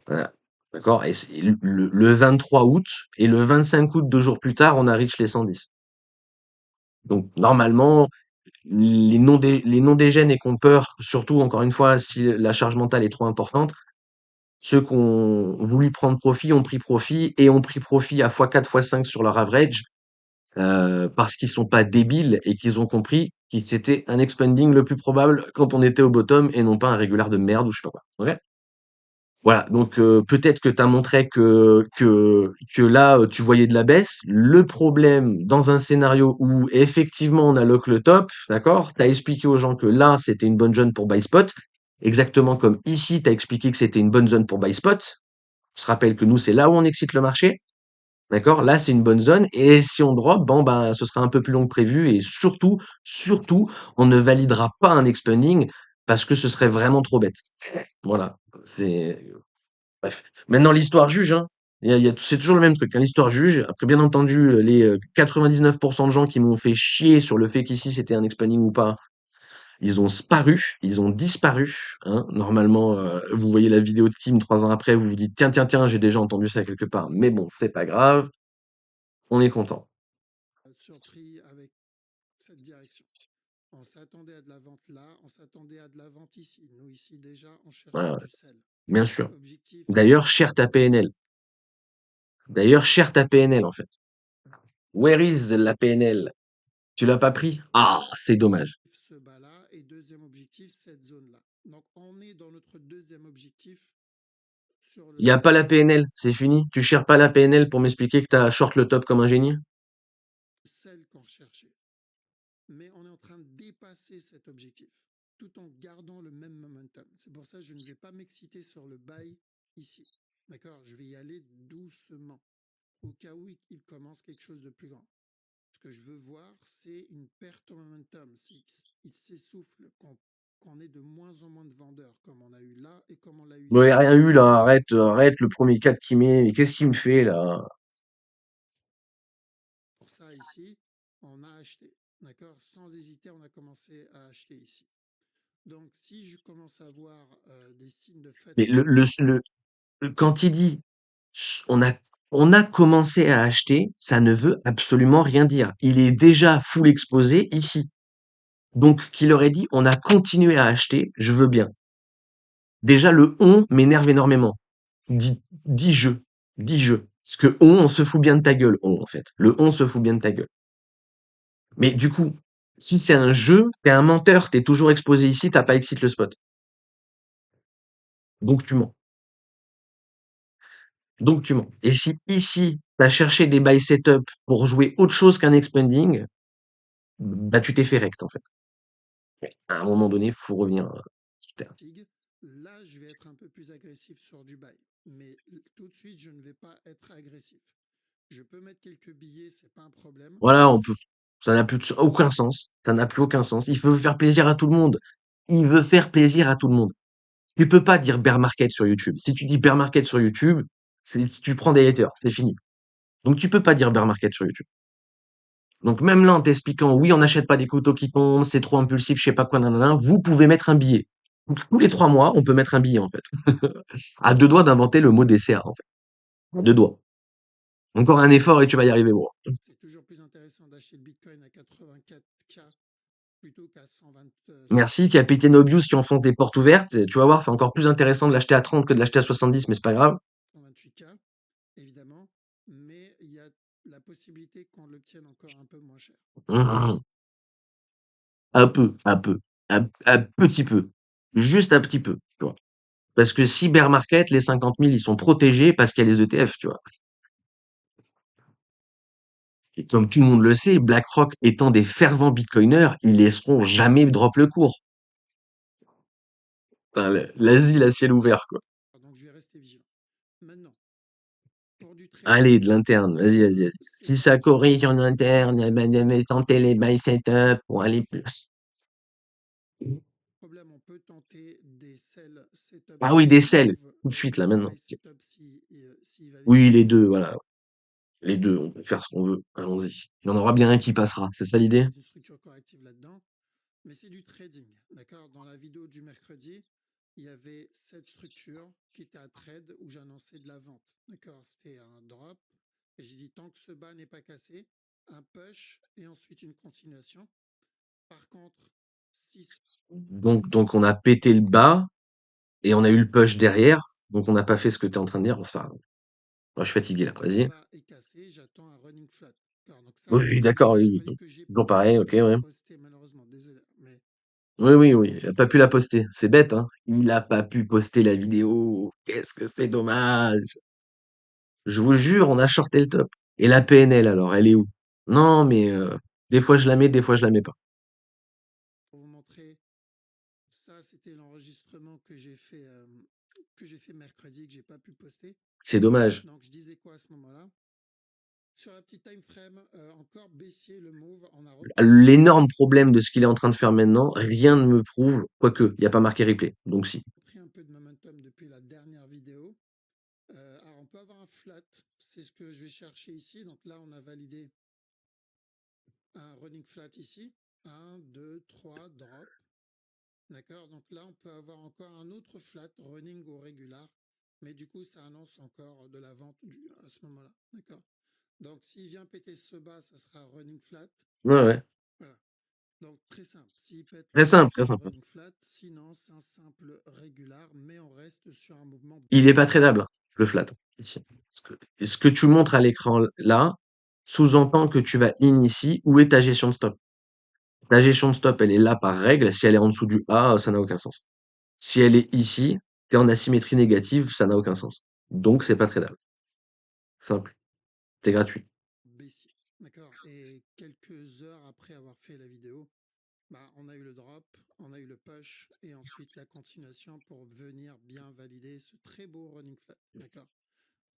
Voilà. D'accord? Et le 23 août et le 25 août, 2 jours plus tard, on a reach les 110. Donc normalement, les non-dégènes et qu'on peur, surtout encore une fois, si la charge mentale est trop importante, ceux qui ont voulu prendre profit ont pris profit et ont pris profit à x4, x5 sur leur average, parce qu'ils sont pas débiles et qu'ils ont compris que c'était un expanding le plus probable quand on était au bottom et non pas un régular de merde ou je sais pas quoi. Ok. Voilà, donc peut-être que tu as montré que là, tu voyais de la baisse. Le problème, dans un scénario où effectivement on a lock le top, d'accord? Tu as expliqué aux gens que là, c'était une bonne zone pour buy spot, exactement comme ici, tu as expliqué que c'était une bonne zone pour buy spot. On se rappelle que nous, c'est là où on excite le marché, d'accord? Là, c'est une bonne zone et si on drop, bon, ben, ce sera un peu plus long que prévu et surtout, on ne validera pas un expanding parce que ce serait vraiment trop bête. Voilà, c'est bref. Maintenant, l'histoire juge, hein. C'est toujours le même truc, hein, l'histoire juge. Après, bien entendu, les 99% de gens qui m'ont fait chier sur le fait qu'ici c'était un expanding ou pas, ils ont sparu, ils ont disparu, hein. Normalement, vous voyez la vidéo de Kim 3 ans après, vous vous dites, tiens, tiens, tiens, j'ai déjà entendu ça quelque part. Mais bon, c'est pas grave, on est content. Surpris avec cette direction. On s'attendait à de la vente là, on s'attendait à de la vente ici. Nous, ici, déjà, on Ouais, cherchait ouais, du sel. bien sûr. Objectif, D'ailleurs, cher ta PNL. D'ailleurs, cher ta PNL, en fait. Where is la PNL? Tu l'as pas pris? Ah, c'est dommage. ce bas-là. Et deuxième objectif, cette zone-là. Donc, on est dans notre deuxième objectif sur Il y a le pas la PNL, c'est fini. Tu cherches pas la PNL pour m'expliquer que t'as short le top comme un génie? celle qu'on recherchait. Mais on est en train de dépasser cet objectif tout en gardant le même momentum. C'est pour ça que je ne vais pas m'exciter sur le buy ici. D'accord? Je vais y aller doucement au cas où il commence quelque chose de plus grand. que je veux voir, c'est une perte au momentum. Il s'essouffle, qu'on ait de moins en moins de vendeurs, comme on a eu là et comme on l'a eu Ouais, ici. rien eu là, arrête, arrête le premier 4 qui met. Mais qu'est-ce qu'il me fait là? Pour ça, ici, on a acheté. D'accord? Sans hésiter, on a commencé à acheter ici. Donc, si je commence à voir des signes de Mais fatigue, quand il dit on a, on a commencé à acheter, ça ne veut absolument rien dire. Il est déjà full exposé ici. Donc, qu'il aurait dit on a continué à acheter, je veux bien. Déjà, le on m'énerve énormément. Dis je. Dis je. Parce que on se fout bien de ta gueule, on, en fait. Le on se fout bien de ta gueule. Mais du coup, si c'est un jeu, t'es un menteur, t'es toujours exposé ici, t'as pas excite le spot. Donc tu mens. Donc tu mens. Et si ici, t'as cherché des buy setup pour jouer autre chose qu'un expanding, bah tu t'es fait rect, en fait. À un moment donné, faut revenir sur terre. là, je vais être un peu plus agressif sur du buy. Mais tout de suite, je ne vais pas être agressif. Je peux mettre quelques billets, c'est pas un problème. Voilà, on peut. Ça n'a plus aucun sens. Ça n'a plus aucun sens. Il veut faire plaisir à tout le monde. Il veut faire plaisir à tout le monde. Tu peux pas dire bear market sur YouTube. Si tu dis bear market sur YouTube, tu prends des haters, c'est fini. Donc tu peux pas dire bear market sur YouTube. Donc même là, en t'expliquant, oui, on n'achète pas des couteaux qui tombent, c'est trop impulsif, je sais pas quoi, nanana, vous pouvez mettre un billet. Tous les 3 mois, on peut mettre un billet, en fait. À 2 doigts d'inventer le mot DCA, en fait. À 2 doigts. Encore un effort et tu vas y arriver, bro. C'est toujours plus intéressant d'acheter le Bitcoin à 84K plutôt qu'à 120, Merci, 130K, Capitaine Obvious qui enfonce des portes ouvertes. Tu vas voir, c'est encore plus intéressant de l'acheter à 30 que de l'acheter à 70, mais c'est pas grave. 128K, évidemment. Mais il y a la possibilité qu'on l'obtienne encore un peu moins cher. Un peu, un peu, un petit peu. Juste un petit peu, tu vois. Parce que si bear market, les 50 000, ils sont protégés parce qu'il y a les ETF, tu vois. Et comme tout le monde le sait, BlackRock étant des fervents bitcoiners, ils laisseront jamais drop le cours. Enfin, l'Asie, la ciel ouvert, quoi. Donc je vais rester vigilant. Maintenant, pour du Allez, trading, de l'interne, vas-y, vas-y, vas-y. c'est Si pas un ça problème. corrige en interne, eh ben, tenter les buy setup pour aller plus. On peut tenter des sell setup Ah sur oui, des ce sels, move tout de suite, et là, des maintenant. buy setup si valide. Oui, les deux, voilà. Les deux, on peut faire ce qu'on veut. Allons-y. Il y en aura bien un qui passera. C'est ça l'idée? Une structure corrective là-dedans. Mais c'est du trading, d'accord? Dans la vidéo du mercredi, il y avait cette structure qui était à trade où j'annonçais de la vente, d'accord? C'était un drop et j'ai dit tant que ce bas n'est pas cassé, un push et ensuite une continuation. Par contre, si Donc on a pété le bas et on a eu le push derrière. Donc on n'a pas fait ce que tu es en train de dire. Bon, c'est pas grave. Moi, je suis fatigué là. ce Vas-y. bas est cassé, j'attends un running flat. D'accord, donc ça, Oui, c'était oui, la vidéo d'accord. du Oui, mercredi oui. que j'ai Toujours pas pareil. pu Ok, ouais. poster malheureusement. Désolé, mais Oui, j'ai oui, fait oui. faute Il de a pas pu la calcul. poster. C'est bête, hein. Il a pas pu poster la vidéo. Qu'est-ce que c'est dommage. Je vous jure, on a shorté le top. Et la PNL alors, elle est où? Non, mais des fois je la mets, des fois je la mets pas. Pour vous montrer, ça, c'était l'enregistrement que j'ai fait mercredi, que j'ai pas pu poster. C'est dommage. Donc, je disais quoi à ce moment-là? Sur la petite time frame, encore baissier le move, on a repris L'énorme problème de ce qu'il est en train de faire maintenant, rien ne me prouve, quoique, il n'y a pas marqué replay. Donc si. un peu de momentum depuis la dernière vidéo. Alors, on peut avoir un flat, c'est ce que je vais chercher ici. Donc là, on a validé un running flat ici. 1, 2, 3, drop. D'accord? Donc là, on peut avoir encore un autre flat, running au régular. Mais du coup, ça annonce encore de la vente à ce moment-là. D'accord? Donc, s'il vient péter ce bas, ça sera running flat. Ouais, ouais. Voilà. Donc, très simple. S'il pète Très le bas, simple, très c'est un simple. running flat. Sinon, c'est un simple régular, mais on reste sur un mouvement. Il est pas tradable, hein, le flat. Ici. Ce que tu montres à l'écran là, sous-entend que tu vas in ici. Où est ta gestion de stop? Ta gestion de stop, elle est là par règle. Si elle est en dessous du A, ça n'a aucun sens. Si elle est ici, tu es en asymétrie négative, ça n'a aucun sens. Donc, c'est pas tradable. Simple. C'est gratuit. Baissier. D'accord? Et quelques heures après avoir fait la vidéo, bah, on a eu le drop, on a eu le push et ensuite la continuation pour venir bien valider ce très beau running flat. D'accord?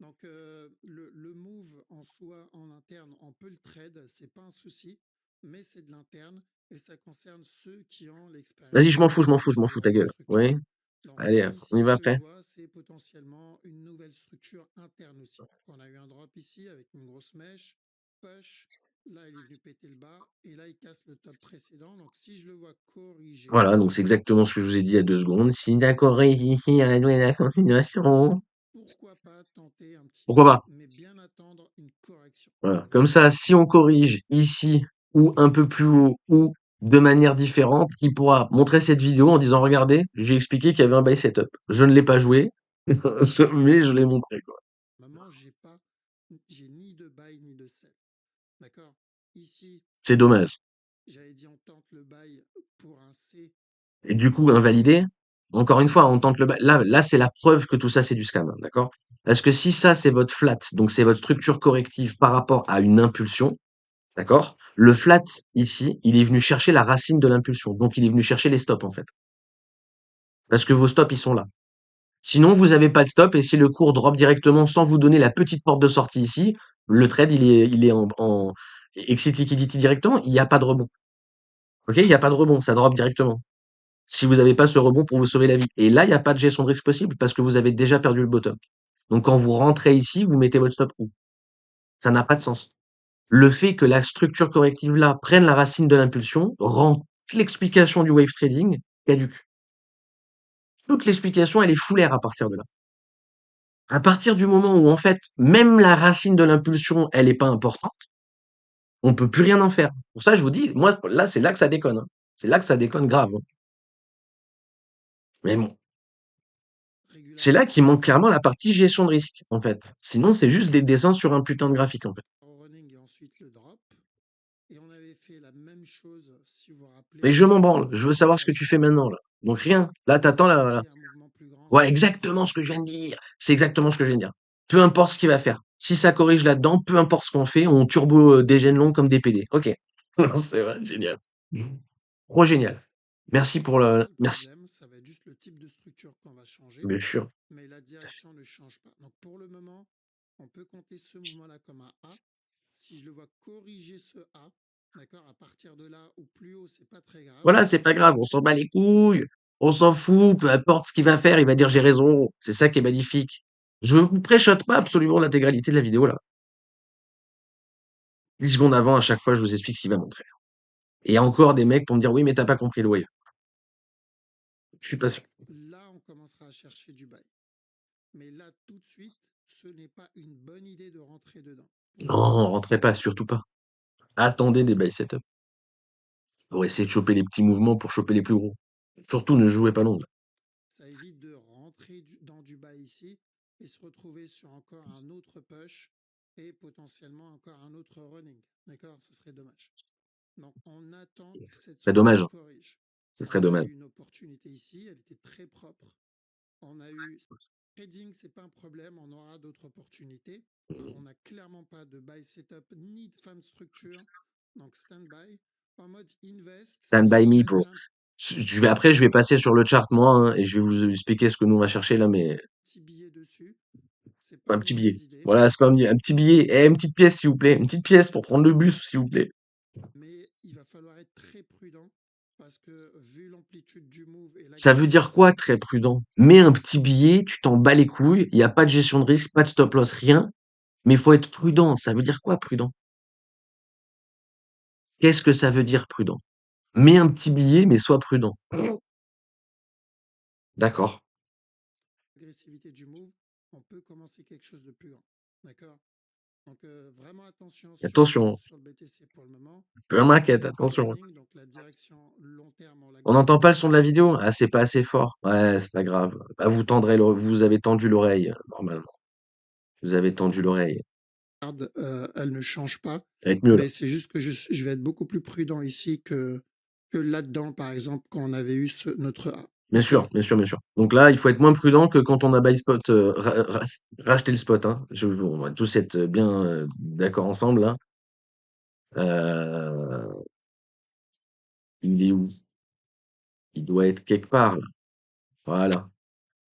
Donc, le move en soi, en interne, on peut le trade, c'est pas un souci, mais c'est de l'interne et ça concerne ceux qui ont Vas-y, l'expérience de je m'en fous, structurer ta une gueule. structure. Oui. Donc, Allez, on y ici, ce va que je après. vois, c'est potentiellement une nouvelle structure interne aussi. Donc, on a eu un drop ici avec une grosse mèche, push. Là, il est venu péter le bas et là, il casse le top précédent. Donc, si je le vois corriger, Voilà, donc c'est exactement ce que je vous ai dit il y a 2 secondes. Si d'accord, ici, à la continuation. pourquoi pas tenter un petit Pourquoi peu, pas? mais bien attendre une correction. Voilà. Donc, Comme ça, si on corrige ici ou un peu plus haut ou de manière différente, il pourra montrer cette vidéo en disant: «Regardez, j'ai expliqué qu'il y avait un buy setup». Je ne l'ai pas joué, mais je l'ai montré, quoi. moment, j'ai ni de buy ni de sell. D'accord. Ici, C'est dommage. j'avais dit on tente le buy pour un C. Et du coup, invalidé, encore une fois, on tente le là, c'est la preuve que tout ça, c'est du scam, hein, d'accord? Parce que si ça, c'est votre flat, donc c'est votre structure corrective par rapport à une impulsion, d'accord? Le flat, ici, il est venu chercher la racine de l'impulsion. Donc, il est venu chercher les stops, en fait. Parce que vos stops, ils sont là. Sinon, vous avez pas de stop et si le cours drop directement sans vous donner la petite porte de sortie ici, le trade, il est en exit liquidity directement, il n'y a pas de rebond. OK? Il n'y a pas de rebond, ça drop directement. Si vous n'avez pas ce rebond pour vous sauver la vie. Et là, il n'y a pas de gestion de risque possible parce que vous avez déjà perdu le bottom. Donc, quand vous rentrez ici, vous mettez votre stop où? Ça n'a pas de sens. Le fait que la structure corrective là prenne la racine de l'impulsion rend toute l'explication du wave trading caduque. Toute l'explication, elle est foulaire à partir de là. À partir du moment où, en fait, même la racine de l'impulsion, elle est pas importante, on peut plus rien en faire. Pour ça, je vous dis, moi, là, c'est là que ça déconne, hein. C'est là que ça déconne grave, hein. Mais bon, c'est là Régulièrement, qu'il manque clairement la partie gestion de risque, en fait. Sinon, c'est juste des dessins sur un putain de graphique, en fait. au running et ensuite le drop. Et on avait fait la même chose, si vous vous Mais rappelez, je m'en branle. pour Je veux le savoir ce que passage tu fais ici. maintenant, là. Donc rien. Là, Donc, t'attends là. viser un mouvement plus grand Ouais, sur le drop. exactement ce que je viens de dire. C'est exactement ce que je viens de dire. Peu importe ce qu'il va faire. Si ça corrige là-dedans, peu importe ce qu'on fait, on turbo dégène long comme des PD. Ok. C'est vrai, génial. Trop génial. Merci pour Donc, il n'y a le. pas de Merci. problème, ça va être juste le type de structure qu'on va changer, Bien sûr. mais la direction ne change pas. Donc, pour le moment, on peut compter ce mouvement-là comme un A. Si je le vois corriger ce A, d'accord, à partir de là ou plus haut, c'est pas très grave. Voilà, c'est pas grave. On s'en bat les couilles. On s'en fout. Peu importe ce qu'il va faire, il va dire j'ai raison. C'est ça qui est magnifique. Je vous préchote pas absolument l'intégralité de la vidéo là. 10 secondes avant, à chaque fois, je vous explique ce qu'il va montrer. Et il y a encore des mecs pour me dire oui, mais t'as pas compris le wave. Je suis pas sûr. Là, on commencera à chercher du buy. Mais là, tout de suite, ce n'est pas une bonne idée de rentrer dedans, pour Non, le moment. rentrez pas, surtout pas. Attendez des buy setup. Pour essayer de choper les petits mouvements pour choper les plus gros. Surtout, ne jouez pas long. Ça évite de rentrer dans du buy ici et se retrouver sur encore un autre push et potentiellement encore un autre running. D'accord. Ce serait dommage. Donc, on attend que cette C'est dommage, structure hein. corrige. Ce serait On a dommage. eu une opportunité ici, elle était très propre. On a eu trading, c'est pas un problème, on aura d'autres opportunités. On n'a clairement pas de buy setup ni de fin de structure. Donc, stand by. En mode invest, Stand si by me, jamais bro. il y a un Après, je vais passer sur le chart, moi, hein, et je vais vous expliquer ce que nous on va chercher là, mais petit billet dessus, c'est pas un une petit billet. mauvaise idée. Voilà, c'est pas un petit billet. Et une petite pièce, s'il vous plaît. Une petite pièce pour prendre le bus, s'il vous plaît. Mais il va falloir être très prudent parce que vu l'amplitude du move et Ça veut dire l'accélération, quoi, très prudent? Mets un petit billet, tu t'en bats les couilles, il n'y a pas de gestion de risque, pas de stop loss, rien. Mais il faut être prudent. Ça veut dire quoi, prudent? Qu'est-ce que ça veut dire, prudent? Mets un petit billet, mais sois prudent. D'accord. l'agressivité du move, on peut commencer quelque chose de plus grand. D'accord. Donc vraiment attention Attention, sur le BTC pour le moment. peu On a m'inquiète, eu un attention. running, donc la direction long terme, on la On garde n'entend pas le ouverte. son de la vidéo? Ah, c'est pas assez fort. Ouais, c'est pas grave. Ah, vous avez tendu l'oreille, normalement. Vous avez tendu l'oreille. Elle ne change pas, Ça va être mieux, là. mais c'est juste que je vais être beaucoup plus prudent ici que là-dedans, par exemple, quand on avait eu notre A. Bien sûr, D'accord. bien sûr, bien sûr. Donc là, il faut être moins prudent que quand on a buy spot, racheté le spot, hein. On va tous être bien d'accord ensemble, là. Euh, il est où? Il doit être quelque part, là. Voilà.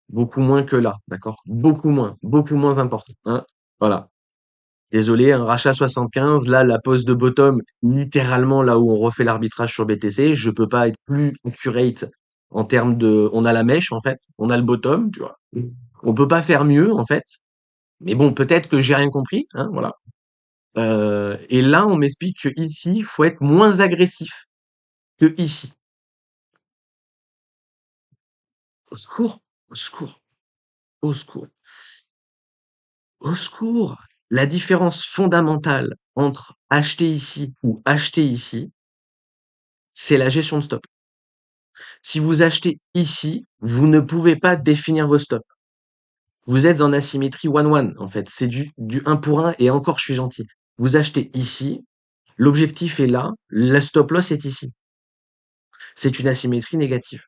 Beaucoup moins que là, d'accord? Beaucoup moins important, hein? Voilà. Désolé, un rachat 75, là, la pose de bottom, littéralement là où on refait l'arbitrage sur BTC, je peux pas être plus accurate en termes de, on a la mèche, en fait, on a le bottom, tu vois. On peut pas faire mieux, en fait. Mais bon, peut-être que j'ai rien compris, hein, voilà. Et là, on m'explique que ici, il faut être moins agressif que ici. Au secours, au secours, au secours, au secours. La différence fondamentale entre acheter ici ou acheter ici, c'est la gestion de stop. Si vous achetez ici, vous ne pouvez pas définir vos stops. Vous êtes en asymétrie one-one, en fait. C'est du 1 pour 1 et encore, je suis gentil. Vous achetez ici, l'objectif est là, la stop loss est ici. C'est une asymétrie négative.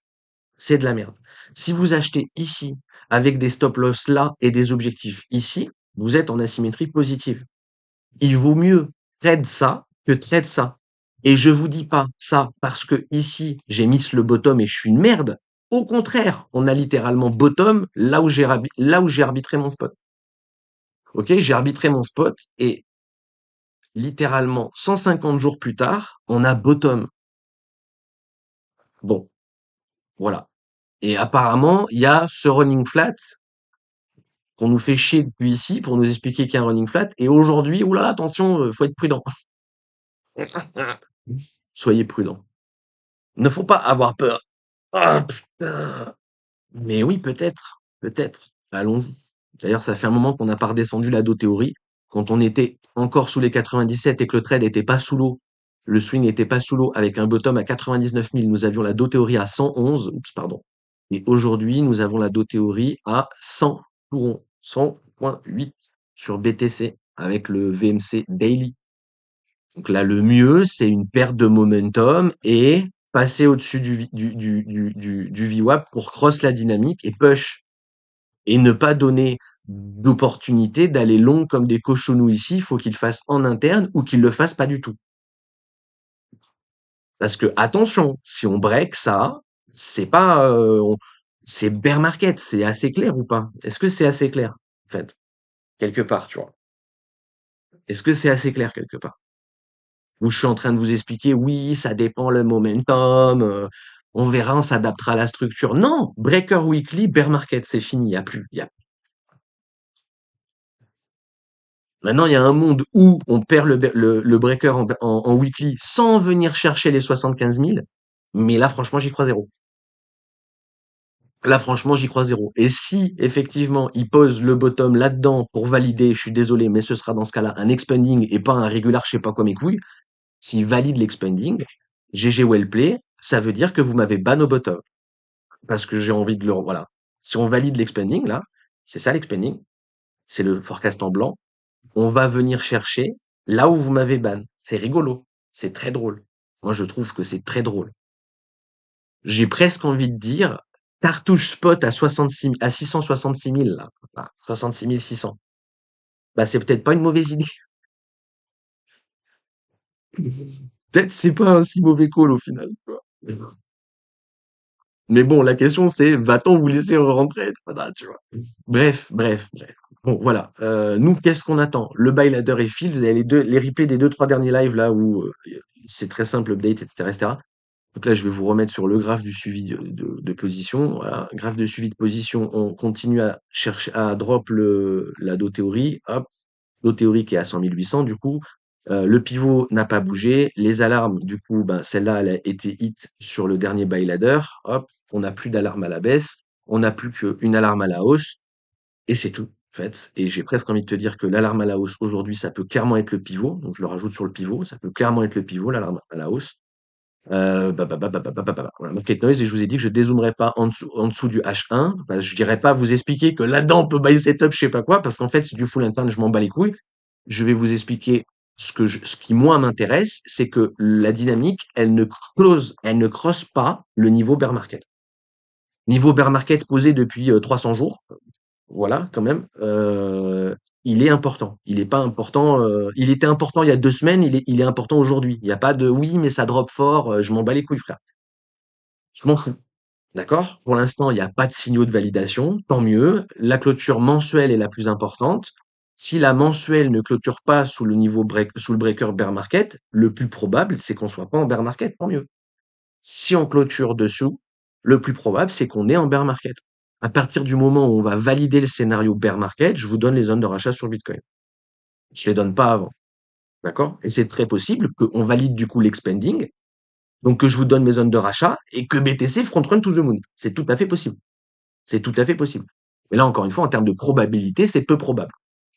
C'est de la merde. Si vous achetez ici, avec des stop loss là et des objectifs ici, vous êtes en asymétrie positive. Il vaut mieux trade ça que trade ça. Et je vous dis pas ça parce que ici, j'ai mis le bottom et je suis une merde. Au contraire, on a littéralement bottom là où j'ai arbitré mon spot. Ok, j'ai arbitré mon spot et littéralement 150 jours plus tard, on a bottom. Bon, voilà. Et apparemment, il y a ce running flat qu'on nous fait chier depuis ici pour nous expliquer qu'il y a un running flat. Et aujourd'hui, oula, attention, faut être prudent. Soyez prudent. Ne faut pas avoir peur. Ah, putain. Mais oui, peut-être, peut-être. Allons-y. D'ailleurs, ça fait un moment qu'on n'a pas redescendu la théorie. Quand on était encore sous les 97 et que le trade n'était pas sous l'eau, le swing n'était pas sous l'eau avec un bottom à 99 000, nous avions la théorie à 111, oups, pardon. Et aujourd'hui, nous avons la théorie à 100 pour rond, 100.8 sur BTC avec le VMC Daily. Donc là, le mieux, c'est une perte de momentum et passer au-dessus du VWAP pour cross la dynamique et push. Et ne pas donner d'opportunité d'aller long comme des cochonnous ici. Il faut qu'ils le fassent en interne ou qu'ils le fassent pas du tout. Parce que attention, si on break ça, c'est pas, c'est bear market. C'est assez clair ou pas? Est-ce que c'est assez clair, en fait, quelque part, tu vois? Est-ce que c'est assez clair quelque part? Où je suis en train de vous expliquer, oui, ça dépend le momentum, on verra, on s'adaptera à la structure. Non, breaker weekly, bear market, c'est fini, il y a plus. Maintenant, il y a un monde où on perd le breaker en weekly sans venir chercher les 75 000. Mais là, franchement, j'y crois zéro. Là, franchement, j'y crois zéro. Et si, effectivement, il pose le bottom là-dedans pour valider, je suis désolé, mais ce sera dans ce cas-là un expanding et pas un régular, je sais pas quoi mes couilles. S'il valide l'expanding, GG well play, ça veut dire que vous m'avez ban au bottom. Parce que j'ai envie de le, voilà. Si on valide l'expanding, là, c'est ça l'expanding. C'est le forecast en blanc. On va venir chercher là où vous m'avez ban. C'est rigolo. C'est très drôle. Moi, je trouve que c'est très drôle. J'ai presque envie de dire, cartouche spot à 66, à 666 000, là. Enfin, 66 600. Bah, c'est peut-être pas une mauvaise idée. Peut-être c'est pas un si mauvais call au final, tu vois. Mais bon, la question c'est, va-t-on vous laisser rentrer? Voilà, tu vois. Bref. Bon, voilà. Nous, qu'est-ce qu'on attend? Le buy ladder est fill. Vous avez les replays des 2-3 derniers lives là où c'est très simple, update, etc., etc. Donc là, je vais vous remettre sur le graphe du suivi de position. Voilà, graphe de suivi de position. On continue à chercher à drop la do théorie. Hop, do théorie qui est à 100 800 du coup. Le pivot n'a pas bougé. Les alarmes, du coup, ben, celle-là, elle a été hit sur le dernier buy ladder. Hop, on n'a plus d'alarme à la baisse. On n'a plus qu'une alarme à la hausse. Et c'est tout, en fait. Et j'ai presque envie de te dire que l'alarme à la hausse, aujourd'hui, ça peut clairement être le pivot. Donc, je le rajoute sur le pivot. Ça peut clairement être le pivot, l'alarme à la hausse. Voilà, market noise, et je vous ai dit que je dézoomerai pas en dessous du H1. Bah, je dirais pas vous expliquer que là-dedans, on peut buy setup, je sais pas quoi, parce qu'en fait, c'est du full interne, je m'en bats les couilles. Je vais vous expliquer ce qui, moi, m'intéresse, c'est que la dynamique, elle ne crosse pas le niveau bear market. Niveau bear market posé depuis 300 jours, voilà, quand même, il est important. Il est pas important, il était important il y a 2 semaines, il est important aujourd'hui. Il y a pas de: «Oui, mais ça drop fort», je m'en bats les couilles frère. Je m'en fous. D'accord? Pour l'instant, il n'y a pas de signaux de validation, tant mieux. La clôture mensuelle est la plus importante. Si la mensuelle ne clôture pas sous le breaker bear market, le plus probable, c'est qu'on soit pas en bear market, tant mieux. Si on clôture dessous, le plus probable, c'est qu'on est en bear market. À partir du moment où on va valider le scénario bear market, je vous donne les zones de rachat sur Bitcoin. Je les donne pas avant. D'accord? Et c'est très possible qu'on valide du coup l'expanding, donc que je vous donne mes zones de rachat et que BTC front run to the moon. C'est tout à fait possible. C'est tout à fait possible. Mais là, encore une fois, en termes de probabilité, c'est peu probable.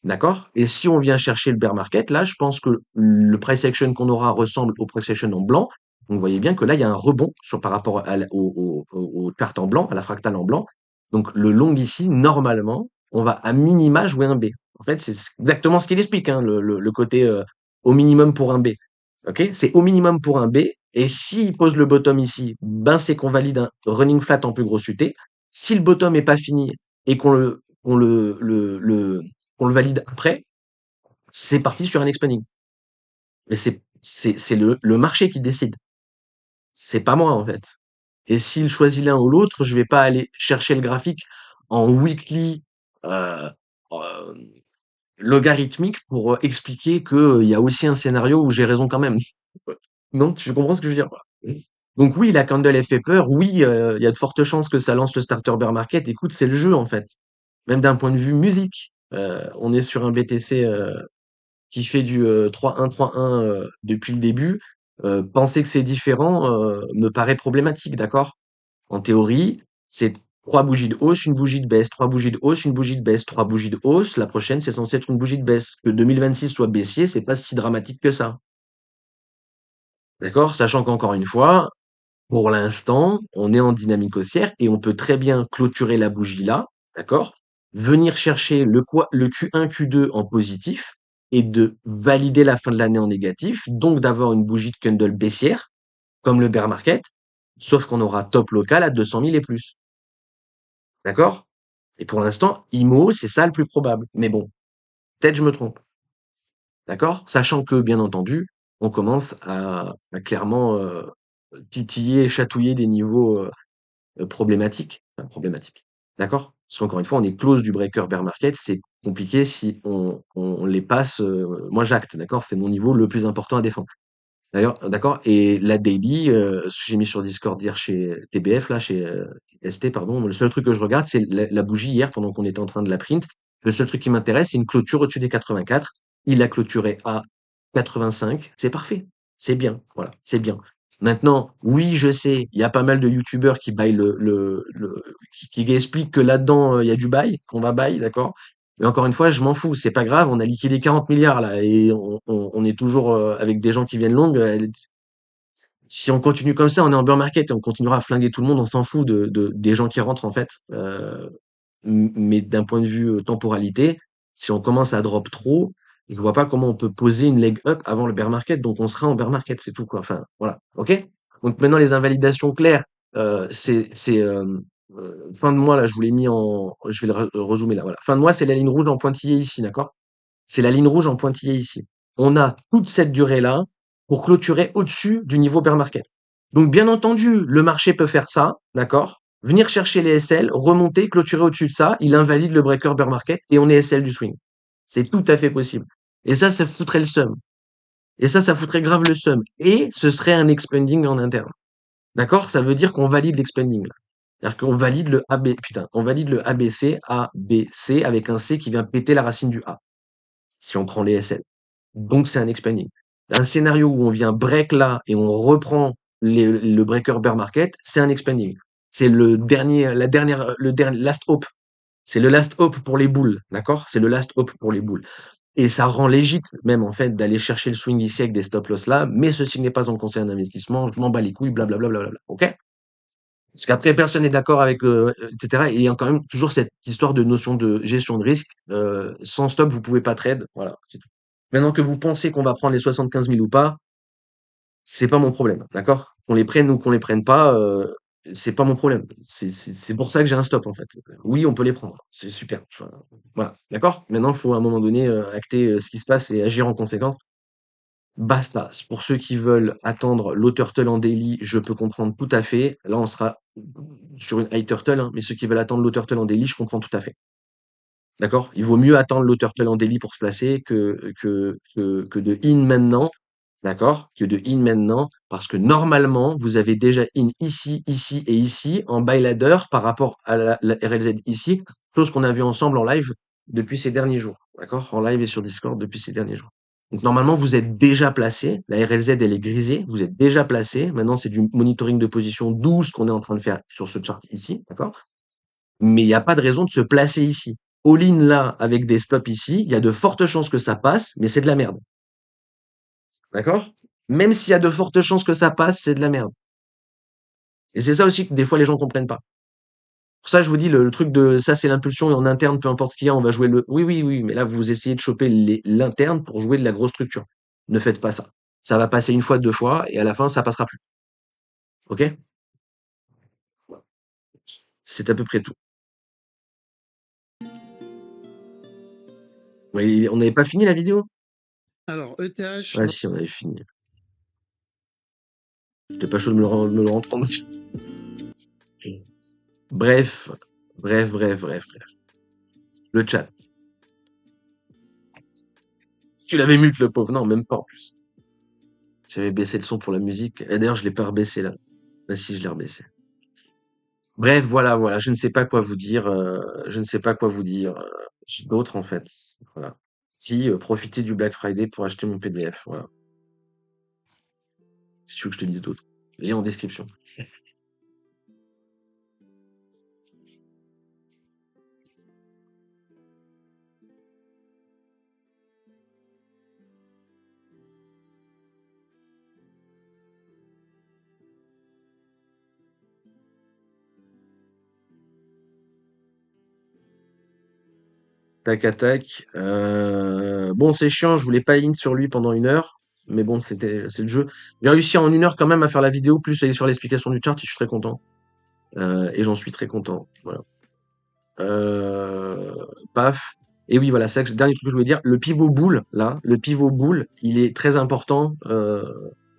D'accord? Et si on vient chercher le bear market, là, je pense que le price action qu'on aura ressemble au price action en blanc. Donc, vous voyez bien que là, il y a un rebond par rapport aux cartes en blanc, à la fractale en blanc. Donc, le long ici, normalement, on va à minima jouer un B. En fait, c'est exactement ce qu'il explique, hein, le côté au minimum pour un B. Ok? C'est au minimum pour un B. Et s'il pose le bottom ici, ben c'est qu'on valide un running flat en plus grosse UT. Si le bottom est pas fini et qu'on le valide après, c'est parti sur un expanding. Mais c'est le marché qui décide. C'est pas moi, en fait. Et s'il choisit l'un ou l'autre, je vais pas aller chercher le graphique en weekly, euh, euh, logarithmique pour expliquer qu'il y a aussi un scénario où j'ai raison quand même. Non, tu comprends ce que je veux dire? Donc oui, la candle elle fait peur. Oui, il y a de fortes chances que ça lance le starter bear market. Écoute, c'est le jeu en fait. Même d'un point de vue musique, on est sur un BTC qui fait du 3-1-3-1 depuis le début. Penser que c'est différent me paraît problématique, d'accord? En théorie, c'est trois bougies de hausse, une bougie de baisse, trois bougies de hausse, une bougie de baisse, trois bougies de hausse. La prochaine, c'est censé être une bougie de baisse. Que 2026 soit baissier, c'est pas si dramatique que ça. D'accord? Sachant qu'encore une fois, pour l'instant, on est en dynamique haussière et on peut très bien clôturer la bougie là, d'accord? Venir chercher le Q1, Q2 en positif et de valider la fin de l'année en négatif, donc d'avoir une bougie de candle baissière, comme le bear market, sauf qu'on aura top local à 200 000 et plus. D'accord? Et pour l'instant, IMO, c'est ça le plus probable. Mais bon, peut-être je me trompe. D'accord? Sachant que, bien entendu, on commence à clairement titiller et chatouiller des niveaux problématique, enfin, problématique. D'accord? Parce qu'encore une fois, on est close du breaker bear market, c'est compliqué si on les passe. Moi, j'acte, d'accord? C'est mon niveau le plus important à défendre. D'ailleurs, d'accord? Et la daily, j'ai mis sur Discord hier chez TBF, là, chez ST, pardon. Le seul truc que je regarde, c'est la bougie hier pendant qu'on était en train de la print. Le seul truc qui m'intéresse, c'est une clôture au-dessus des 84. Il a clôturé à 85. C'est parfait. C'est bien. Voilà. C'est bien. Maintenant, oui, je sais, il y a pas mal de youtubeurs qui baillent qui expliquent que là-dedans, il y a du bail, qu'on va bail, d'accord? Mais encore une fois, je m'en fous, c'est pas grave, on a liquidé 40 milliards là et on est toujours avec des gens qui viennent longues. Si on continue comme ça, on est en bear market et on continuera à flinguer tout le monde, on s'en fout des gens qui rentrent en fait. Mais d'un point de vue temporalité, si on commence à drop trop, je vois pas comment on peut poser une leg up avant le bear market, donc on sera en bear market, c'est tout quoi. Enfin voilà, ok? Donc maintenant les invalidations claires, fin de mois là, je vous l'ai mis je vais le rezoomer là, voilà. Fin de mois, c'est la ligne rouge en pointillé ici, d'accord? C'est la ligne rouge en pointillé ici. On a toute cette durée-là pour clôturer au-dessus du niveau bear market. Donc, bien entendu, le marché peut faire ça, d'accord? Venir chercher les SL, remonter, clôturer au-dessus de ça, il invalide le breaker bear market et on est SL du swing. C'est tout à fait possible. Et ça foutrait le seum. Et ça foutrait grave le seum. Et ce serait un expanding en interne. D'accord? Ça veut dire qu'on valide l'expanding, là. C'est-à-dire qu'on valide le AB, putain, on valide le ABC, ABC avec un C qui vient péter la racine du A. Si on prend les SL. Donc c'est un expanding. Un scénario où on vient break là et on reprend le breaker bear market, c'est un expanding. C'est le dernier last hope. C'est le last hope pour les boules, d'accord? C'est le last hope pour les boules. Et ça rend légit même en fait d'aller chercher le swing ici avec des stop loss là, mais ceci n'est pas en conseil d'investissement, je m'en bats les couilles, blablabla, blablabla, ok? Parce qu'après personne n'est d'accord avec, etc. Et il y a quand même toujours cette histoire de notion de gestion de risque. Sans stop, vous pouvez pas trade, voilà, c'est tout. Maintenant que vous pensez qu'on va prendre les 75 000 ou pas, c'est pas mon problème, d'accord? Qu'on les prenne ou qu'on les prenne pas, c'est pas mon problème. C'est pour ça que j'ai un stop, en fait. Oui, on peut les prendre, c'est super. Enfin, voilà, d'accord? Maintenant, il faut à un moment donné acter ce qui se passe et agir en conséquence. Basta. Pour ceux qui veulent attendre l'auteur turtle en daily, je peux comprendre tout à fait. Là, on sera sur une high turtle, hein, mais ceux qui veulent attendre low turtle en daily, je comprends tout à fait. D'accord? Il vaut mieux attendre low turtle en daily pour se placer que de in maintenant. D'accord? Que de in maintenant, parce que normalement, vous avez déjà in ici, ici et ici en buy ladder par rapport à la RLZ ici, chose qu'on a vu ensemble en live depuis ces derniers jours. D'accord? En live et sur Discord depuis ces derniers jours. Donc normalement, vous êtes déjà placé. La RLZ, elle est grisée. Vous êtes déjà placé. Maintenant, c'est du monitoring de position 12 qu'on est en train de faire sur ce chart ici. D'accord? Mais il n'y a pas de raison de se placer ici. All-in là, avec des stops ici, il y a de fortes chances que ça passe, mais c'est de la merde. D'accord? Même s'il y a de fortes chances que ça passe, c'est de la merde. Et c'est ça aussi que des fois les gens comprennent pas. Pour ça, je vous dis, le truc de ça, c'est l'impulsion et en interne, peu importe ce qu'il y a, on va jouer le. Oui, oui, oui, mais là, vous essayez de choper l'interne pour jouer de la grosse structure. Ne faites pas ça. Ça va passer une fois, deux fois, et à la fin, ça passera plus. Ok? C'est à peu près tout. Oui, on n'avait pas fini la vidéo? Alors, ETH, Ah si, on avait fini. J'étais pas chaud de me le reprendre. Bref, bref. Le chat. Tu l'avais mute, le pauvre. Non, même pas en plus. J'avais baissé le son pour la musique. Et d'ailleurs, je l'ai pas rebaissé là. Bah si, je l'ai rebaissé. Bref, voilà. Je ne sais pas quoi vous dire. Je ne sais pas quoi vous dire. J'ai d'autres en fait. Voilà. Si, profitez du Black Friday pour acheter mon PDF. Voilà. Si tu veux que je te dise d'autres. Lien en description. Tac à tac. Bon, c'est chiant. Je voulais pas in sur lui pendant 1 heure. Mais bon, c'est le jeu. J'ai réussi en 1 heure quand même à faire la vidéo, plus aller sur l'explication du chart. Je suis très content. Et j'en suis très content. Voilà. Euh, Paf. Et oui, voilà, c'est ça dernier truc que je voulais dire. Le pivot boule, là, le pivot boule, il est très important.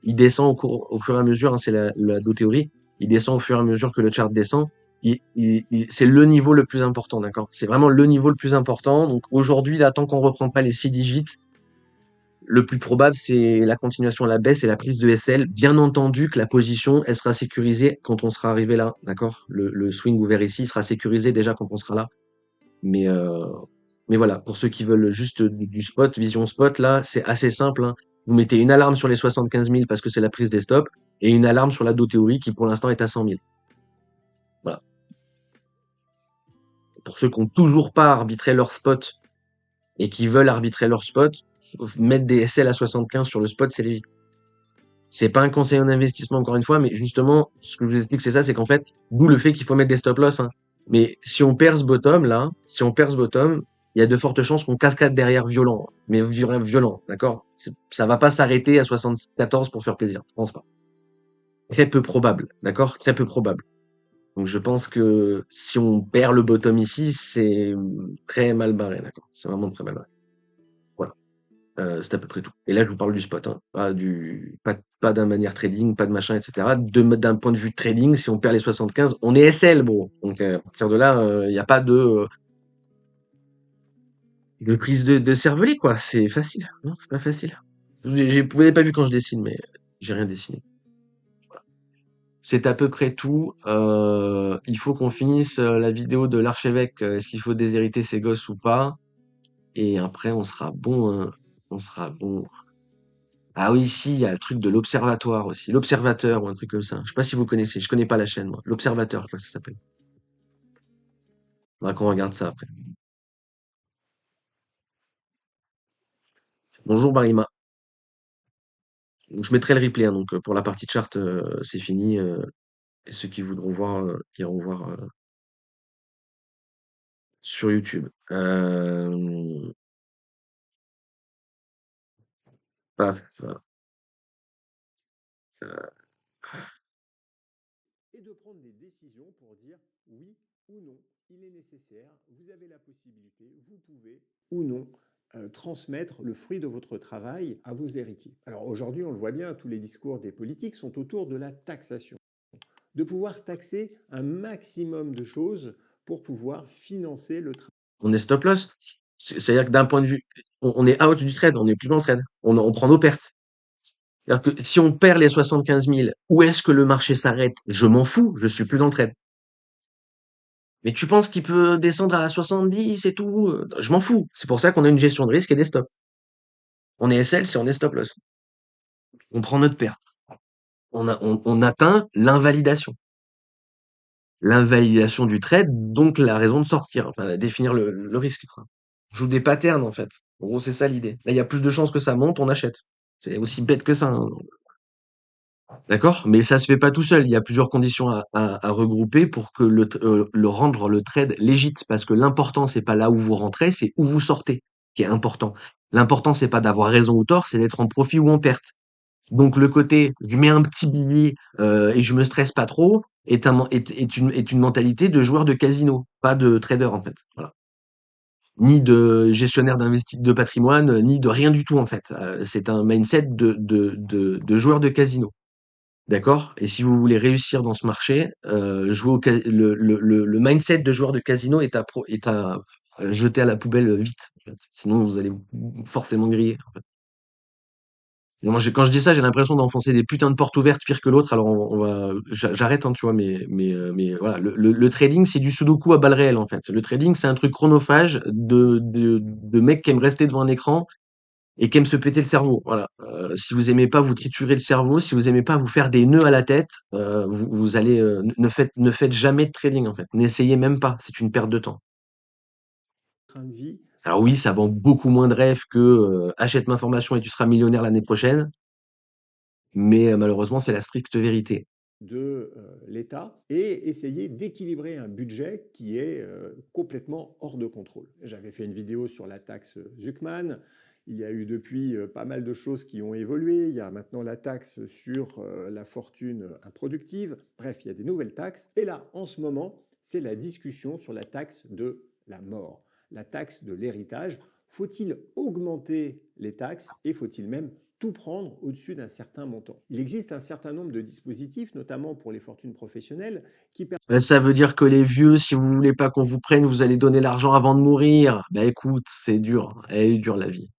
Il descend au fur et à mesure, hein, c'est la théorie. Il descend au fur et à mesure que le chart descend. C'est le niveau le plus important, d'accord? C'est vraiment le niveau le plus important. Donc aujourd'hui, là, tant qu'on reprend pas les 6 digits, le plus probable, c'est la continuation à la baisse et la prise de SL. Bien entendu que la position, elle sera sécurisée quand on sera arrivé là, d'accord? Le swing ouvert ici sera sécurisé déjà quand on sera là. Mais, euh, mais voilà, pour ceux qui veulent juste du spot, vision spot, là, c'est assez simple, hein. Vous mettez une alarme sur les 75 000 parce que c'est la prise des stops et une alarme sur la théorie qui pour l'instant est à 100 000. Voilà. Pour ceux qui n'ont toujours pas arbitré leur spot et qui veulent arbitrer leur spot, mettre des SL à 75 sur le spot, c'est légitime. C'est pas un conseil en investissement encore une fois, mais justement, ce que je vous explique, c'est ça, c'est qu'en fait, d'où le fait qu'il faut mettre des stop loss, hein. Mais si on perd ce bottom là, si on perd ce bottom, il y a de fortes chances qu'on cascade derrière violent, mais violent, d'accord? Ça va pas s'arrêter à 74 pour faire plaisir, je pense pas. Très peu probable, d'accord? Très peu probable. Donc je pense que si on perd le bottom ici, c'est très mal barré, d'accord? C'est vraiment très mal barré. Voilà. C'est à peu près tout. Et là, je vous parle du spot, hein, pas d'un manière trading, pas de machin, etc. D'un point de vue trading, si on perd les 75, on est SL, bro. Donc à partir de là, il n'y a pas de prise de cervelet, quoi. C'est facile. Non, c'est pas facile. Vous l'avez pas vu quand je dessine, mais j'ai rien dessiné. C'est à peu près tout. Il faut qu'on finisse la vidéo de l'archevêque. Est-ce qu'il faut déshériter ses gosses ou pas? Et après, on sera bon, hein. On sera bon. Ah oui, si, il y a le truc de l'observatoire aussi. L'observateur ou un truc comme ça. Je sais pas si vous connaissez. Je connais pas la chaîne, moi. L'observateur, je crois que ça s'appelle. Faudra qu'on regarde ça après. Bonjour Barima. Donc, je mettrai le replay, hein, donc pour la partie chart, c'est fini. Et ceux qui voudront voir, iront voir sur YouTube. Paf, Et de prendre des décisions pour dire oui ou non, il est nécessaire, vous avez la possibilité, vous pouvez ou non transmettre le fruit de votre travail à vos héritiers. Alors aujourd'hui, on le voit bien, tous les discours des politiques sont autour de la taxation. de pouvoir taxer un maximum de choses pour pouvoir financer le travail. On est stop loss. C'est-à-dire que d'un point de vue, on est out du trade, on n'est plus dans le trade. On prend nos pertes. C'est-à-dire que si on perd les 75 000, où est-ce que le marché s'arrête? Je m'en fous, je suis plus dans le trade. Mais tu penses qu'il peut descendre à 70 et tout? Je m'en fous. C'est pour ça qu'on a une gestion de risque et des stops. On est SL, c'est on est stop loss. On prend notre perte. On atteint l'invalidation. L'invalidation du trade, donc la raison de sortir, enfin définir le risque, quoi. On joue des patterns en fait. En gros, c'est ça l'idée. Là, il y a plus de chances que ça monte, on achète. C'est aussi bête que ça, hein. D'accord? Mais ça se fait pas tout seul. Il y a plusieurs conditions à regrouper pour que le rendre le trade légit. Parce que l'important, c'est pas là où vous rentrez, c'est où vous sortez, qui est important. L'important, c'est pas d'avoir raison ou tort, c'est d'être en profit ou en perte. Donc le côté je mets un petit billet et je me stresse pas trop est une mentalité de joueur de casino, pas de trader en fait. Voilà. Ni de gestionnaire de patrimoine, ni de rien du tout en fait. C'est un mindset de joueur de casino. D'accord? Et si vous voulez réussir dans ce marché, jouer le mindset de joueur de casino est à jeter à la poubelle vite. En fait. Sinon vous allez forcément griller. Et moi, quand je dis ça, j'ai l'impression d'enfoncer des putains de portes ouvertes pire que l'autre. Alors, j'arrête, hein, tu vois, mais voilà. Le trading, c'est du sudoku à balles réelles, en fait. Le trading, c'est un truc chronophage de mecs qui aiment rester devant un écran et qui aiment se péter le cerveau. Voilà. Si vous aimez pas vous triturer le cerveau, si vous aimez pas vous faire des nœuds à la tête, vous allez, ne faites jamais de trading, en fait. N'essayez même pas. C'est une perte de temps. Train de vie Alors oui, ça vend beaucoup moins de rêves que, achète ma formation et tu seras millionnaire l'année prochaine. Mais malheureusement, c'est la stricte vérité. de l'État et essayer d'équilibrer un budget qui est complètement hors de contrôle. J'avais fait une vidéo sur la taxe Zuckman. Il y a eu depuis pas mal de choses qui ont évolué. Il y a maintenant la taxe sur la fortune improductive. Bref, il y a des nouvelles taxes. Et là, en ce moment, c'est la discussion sur la taxe de la mort, la taxe de l'héritage. Faut-il augmenter les taxes et faut-il même tout prendre au-dessus d'un certain montant? Il existe un certain nombre de dispositifs, notamment pour les fortunes professionnelles, qui Ça veut dire que les vieux, si vous voulez pas qu'on vous prenne, vous allez donner l'argent avant de mourir. Bah écoute, c'est dur. Elle est dure la vie.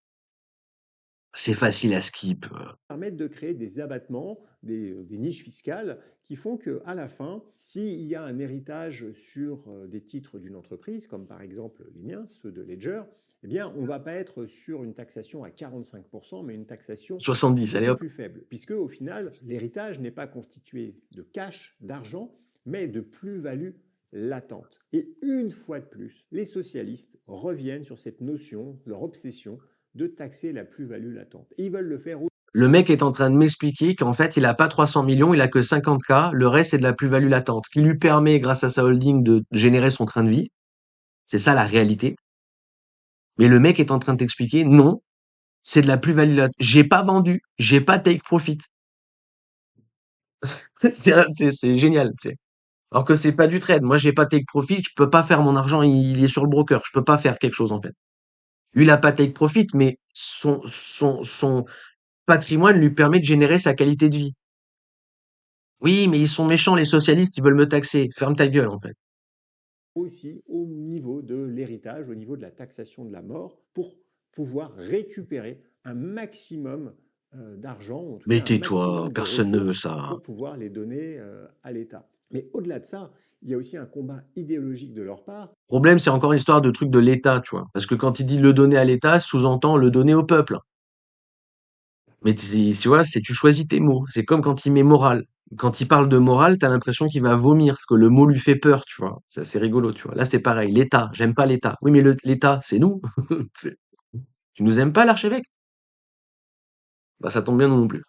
C'est facile à skip. permettent de créer des abattements, des niches fiscales qui font qu'à la fin, s'il y a un héritage sur des titres d'une entreprise, comme par exemple les miens, ceux de Ledger, eh bien, on ne va pas être sur une taxation à 45%, mais une taxation 70, allez beaucoup hop. plus faible, puisque au final, l'héritage n'est pas constitué de cash, d'argent, mais de plus-value latente. Et une fois de plus, les socialistes reviennent sur cette notion, leur obsession, de taxer la plus-value latente. Et ils veulent le faire. Le mec est en train de m'expliquer qu'en fait, il a pas 300 millions, il a que 50K. Le reste, c'est de la plus-value latente qui lui permet, grâce à sa holding, de générer son train de vie. C'est ça la réalité. Mais le mec est en train de t'expliquer, non, c'est de la plus-value latente. J'ai pas vendu, j'ai pas take profit. C'est génial, tu sais. Alors que c'est pas du trade. Moi, j'ai pas take profit, je peux pas faire mon argent, il est sur le broker. Je peux pas faire quelque chose, en fait. Lui, il a pas take profit, mais son patrimoine lui permet de générer sa qualité de vie. Oui, mais ils sont méchants, les socialistes, ils veulent me taxer. Ferme ta gueule, en fait. Aussi au niveau de l'héritage, au niveau de la taxation de la mort, pour pouvoir récupérer un maximum d'argent, ou en tout Mais cas un tais-toi, maximum de personne ne veut ressources ça. pour pouvoir les donner à l'État. Mais au-delà de ça, il y a aussi un combat idéologique de leur part. Le problème, c'est encore une histoire de truc de l'État, tu vois. Parce que quand il dit le donner à l'État, sous-entend le donner au peuple. Mais tu vois, tu choisis tes mots. C'est comme quand il met morale. Quand il parle de morale, t'as l'impression qu'il va vomir, parce que le mot lui fait peur, tu vois. C'est rigolo, tu vois. Là, c'est pareil. L'État, j'aime pas l'État. Oui, mais l'État, c'est nous. Tu nous aimes pas, l'archevêque? Bah, ça tombe bien, nous non plus.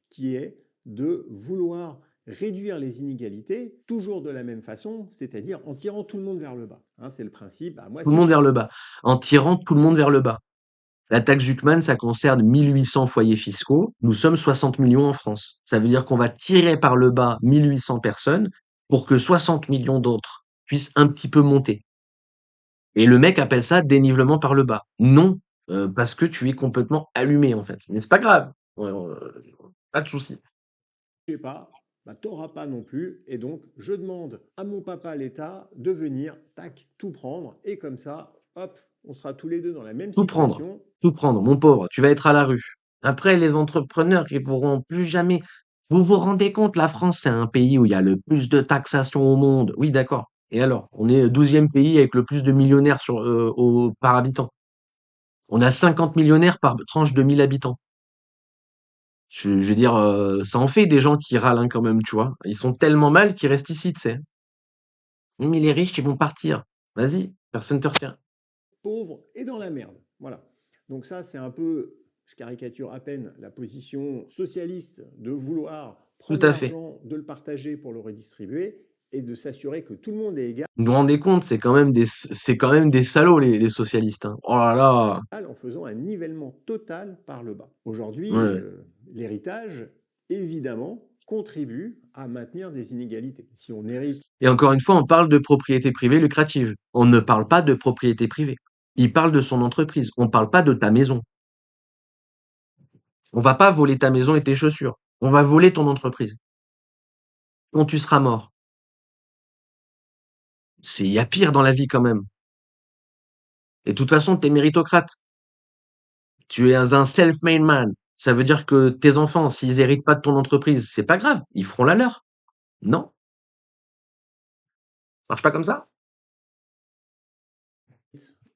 Qui est de vouloir réduire les inégalités toujours de la même façon, c'est-à-dire en tirant tout le monde vers le bas. Hein, c'est le principe. Bah, moi, Tout le si monde je... vers le bas. En tirant tout le monde vers le bas. La taxe Zuckman, ça concerne 1800 foyers fiscaux. Nous sommes 60 millions en France. Ça veut dire qu'on va tirer par le bas 1800 personnes pour que 60 millions d'autres puissent un petit peu monter. Et le mec appelle ça dénivellement par le bas. Non, parce que tu es complètement allumé en fait. Mais c'est pas grave. Ouais, pas de souci. Je sais pas, bah, t'auras pas non plus. Et donc, je demande à mon papa l'État de venir, tac, tout prendre. Et comme ça, hop, on sera tous les deux dans la même Tout prendre, situation. tout prendre, mon pauvre, tu vas être à la rue. Après, les entrepreneurs, ils pourront plus jamais. Vous vous rendez compte, la France, c'est un pays où il y a le plus de taxation au monde. Oui, d'accord. Et alors, on est 12e pays avec le plus de millionnaires par habitant. On a 50 millionnaires par tranche de 1000 habitants. Je veux dire, ça en fait des gens qui râlent hein, quand même, tu vois. Ils sont tellement mal qu'ils restent ici, tu sais. Oui, mais les riches, ils vont partir. Vas-y, personne te retient. Pauvre et dans la merde. Voilà. Donc ça, c'est un peu, je caricature à peine, la position socialiste de vouloir Tout prendre à fait. l'argent, de le partager pour le redistribuer et de s'assurer que tout le monde est égal Vous vous rendez compte, c'est quand même des salauds, les socialistes, hein. Oh là là. en faisant un nivellement total par le bas. Aujourd'hui, Ouais. l'héritage, évidemment, contribue à maintenir des inégalités. Si on hérite Et encore une fois, on parle de propriété privée lucrative. On ne parle pas de propriété privée. Il parle de son entreprise. On ne parle pas de ta maison. On va pas voler ta maison et tes chaussures. On va voler ton entreprise. Quand tu seras mort. Il y a pire dans la vie quand même. Et de toute façon, t'es méritocrate. Tu es un self-made man. Ça veut dire que tes enfants, s'ils héritent pas de ton entreprise, c'est pas grave. Ils feront la leur. Non. Ça marche pas comme ça.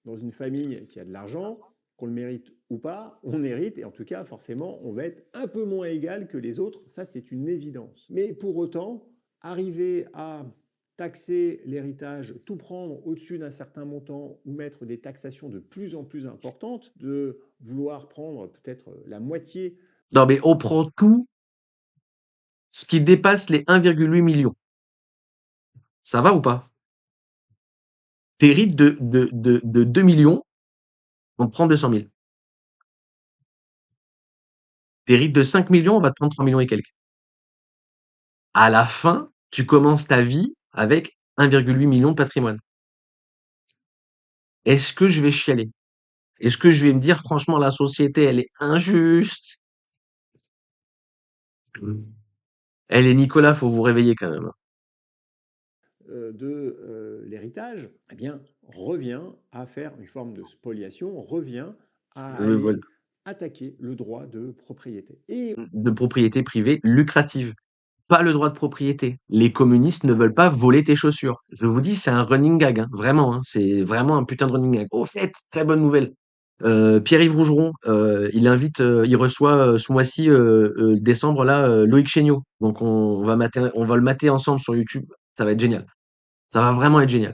dans une famille qui a de l'argent, qu'on le mérite ou pas, on hérite, et en tout cas, forcément, on va être un peu moins égal que les autres, ça c'est une évidence. Mais pour autant, arriver à taxer l'héritage, tout prendre au-dessus d'un certain montant ou mettre des taxations de plus en plus importantes, de vouloir prendre peut-être la moitié. Non, mais on prend tout ce qui dépasse les 1,8 million. Ça va ou pas? T'hérites de 2 millions, on te prend 200 000. T'hérites de 5 millions, on va te prendre 3 millions et quelques. À la fin, tu commences ta vie avec 1,8 million de patrimoine. Est-ce que je vais chialer? Est-ce que je vais me dire, franchement, la société, elle est injuste? Elle est Nicolas, faut vous réveiller quand même. De l'héritage, eh bien, revient à faire une forme de spoliation, revient à Voilà. aller attaquer le droit de propriété. Et De propriété privée lucrative. Pas le droit de propriété. Les communistes ne veulent pas voler tes chaussures. Je vous dis, c'est un running gag, hein, vraiment. Hein, c'est vraiment un putain de running gag. Au fait, très bonne nouvelle. Pierre-Yves Rougeron, il reçoit ce mois-ci, décembre là, Loïc Chéniaud. Donc on va le mater ensemble sur YouTube. Ça va être génial. Ça va vraiment être génial.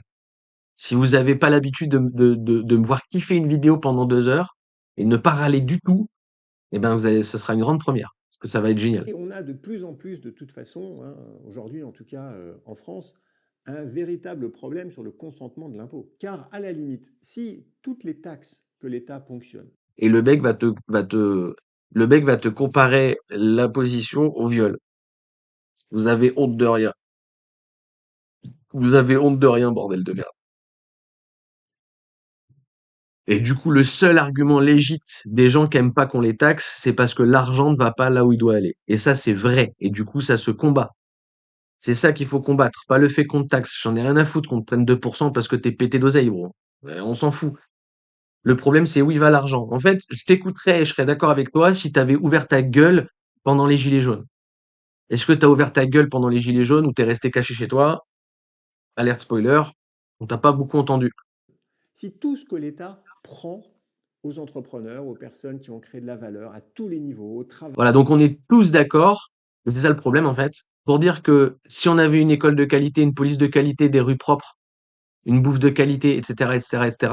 Si vous n'avez pas l'habitude de me voir kiffer une vidéo pendant 2 heures et ne pas râler du tout, eh ben ce sera une grande première parce que ça va être génial. Et on a de plus en plus, de toute façon, hein, aujourd'hui en tout cas en France, un véritable problème sur le consentement de l'impôt. Car à la limite, si toutes les taxes que l'État ponctionne, Et le mec va te comparer la position au viol. Vous avez honte de rien. Vous avez honte de rien, bordel de merde. Et du coup, le seul argument légit des gens qui aiment pas qu'on les taxe, c'est parce que l'argent ne va pas là où il doit aller. Et ça, c'est vrai. Et du coup, ça se combat. C'est ça qu'il faut combattre, pas le fait qu'on te taxe. J'en ai rien à foutre qu'on te prenne 2% parce que t'es pété d'oseille, bro. On s'en fout. Le problème, c'est où il va l'argent. En fait, je t'écouterais et je serais d'accord avec toi si t'avais ouvert ta gueule pendant les gilets jaunes. Est-ce que t'as ouvert ta gueule pendant les gilets jaunes ou t'es resté caché chez toi? Alerte spoiler. On t'a pas beaucoup entendu. si tout ce que l'État prend aux entrepreneurs, aux personnes qui ont créé de la valeur à tous les niveaux, au travail, Voilà. Donc, on est tous d'accord. Et c'est ça le problème, en fait. Pour dire que si on avait une école de qualité, une police de qualité, des rues propres, une bouffe de qualité, etc., etc., etc.,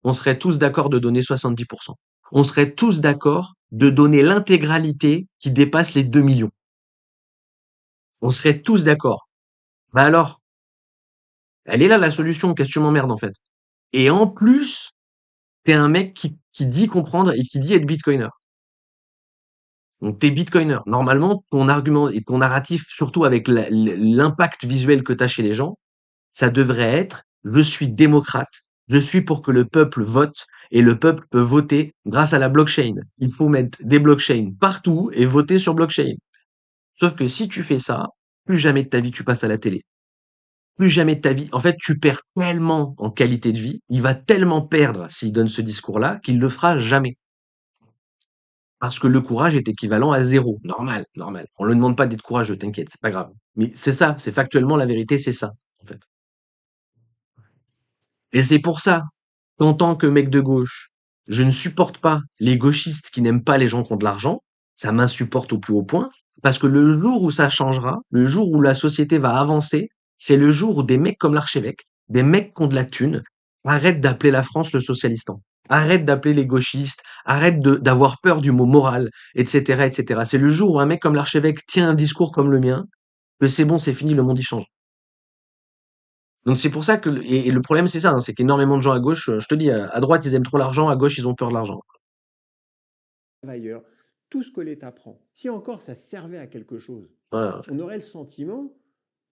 on serait tous d'accord de donner 70%. On serait tous d'accord de donner l'intégralité qui dépasse les 2 millions. On serait tous d'accord. Bah alors, elle est là la solution, qu'est-ce que tu m'emmerdes en fait? Et en plus, t'es un mec qui dit comprendre et qui dit être bitcoiner. Donc t'es bitcoiner. Normalement, ton argument et ton narratif, surtout avec l'impact visuel que t'as chez les gens, ça devrait être je suis démocrate, je suis pour que le peuple vote et le peuple peut voter grâce à la blockchain. Il faut mettre des blockchains partout et voter sur blockchain. Sauf que si tu fais ça, plus jamais de ta vie tu passes à la télé. Plus jamais de ta vie. En fait, tu perds tellement en qualité de vie. Il va tellement perdre s'il donne ce discours-là qu'il le fera jamais. Parce que le courage est équivalent à 0. Normal, normal. On ne le demande pas d'être courageux, t'inquiète, c'est pas grave. Mais c'est ça, c'est factuellement la vérité, c'est ça, en fait. Et c'est pour ça qu'en tant que mec de gauche, je ne supporte pas les gauchistes qui n'aiment pas les gens qui ont de l'argent. Ça m'insupporte au plus haut point. Parce que le jour où ça changera, le jour où la société va avancer, c'est le jour où des mecs comme l'archevêque, des mecs qui ont de la thune, arrêtent d'appeler la France le socialistan. Arrête d'appeler les gauchistes, arrête d'avoir peur du mot moral, etc., etc. C'est le jour où un mec comme l'archevêque tient un discours comme le mien, que c'est bon, c'est fini, le monde y change. Donc c'est pour ça que et le problème c'est ça, hein, c'est qu'énormément de gens à gauche, je te dis, à droite ils aiment trop l'argent, à gauche ils ont peur de l'argent. Travailleurs, tout ce que l'État prend, si encore ça servait à quelque chose, Voilà, on aurait le sentiment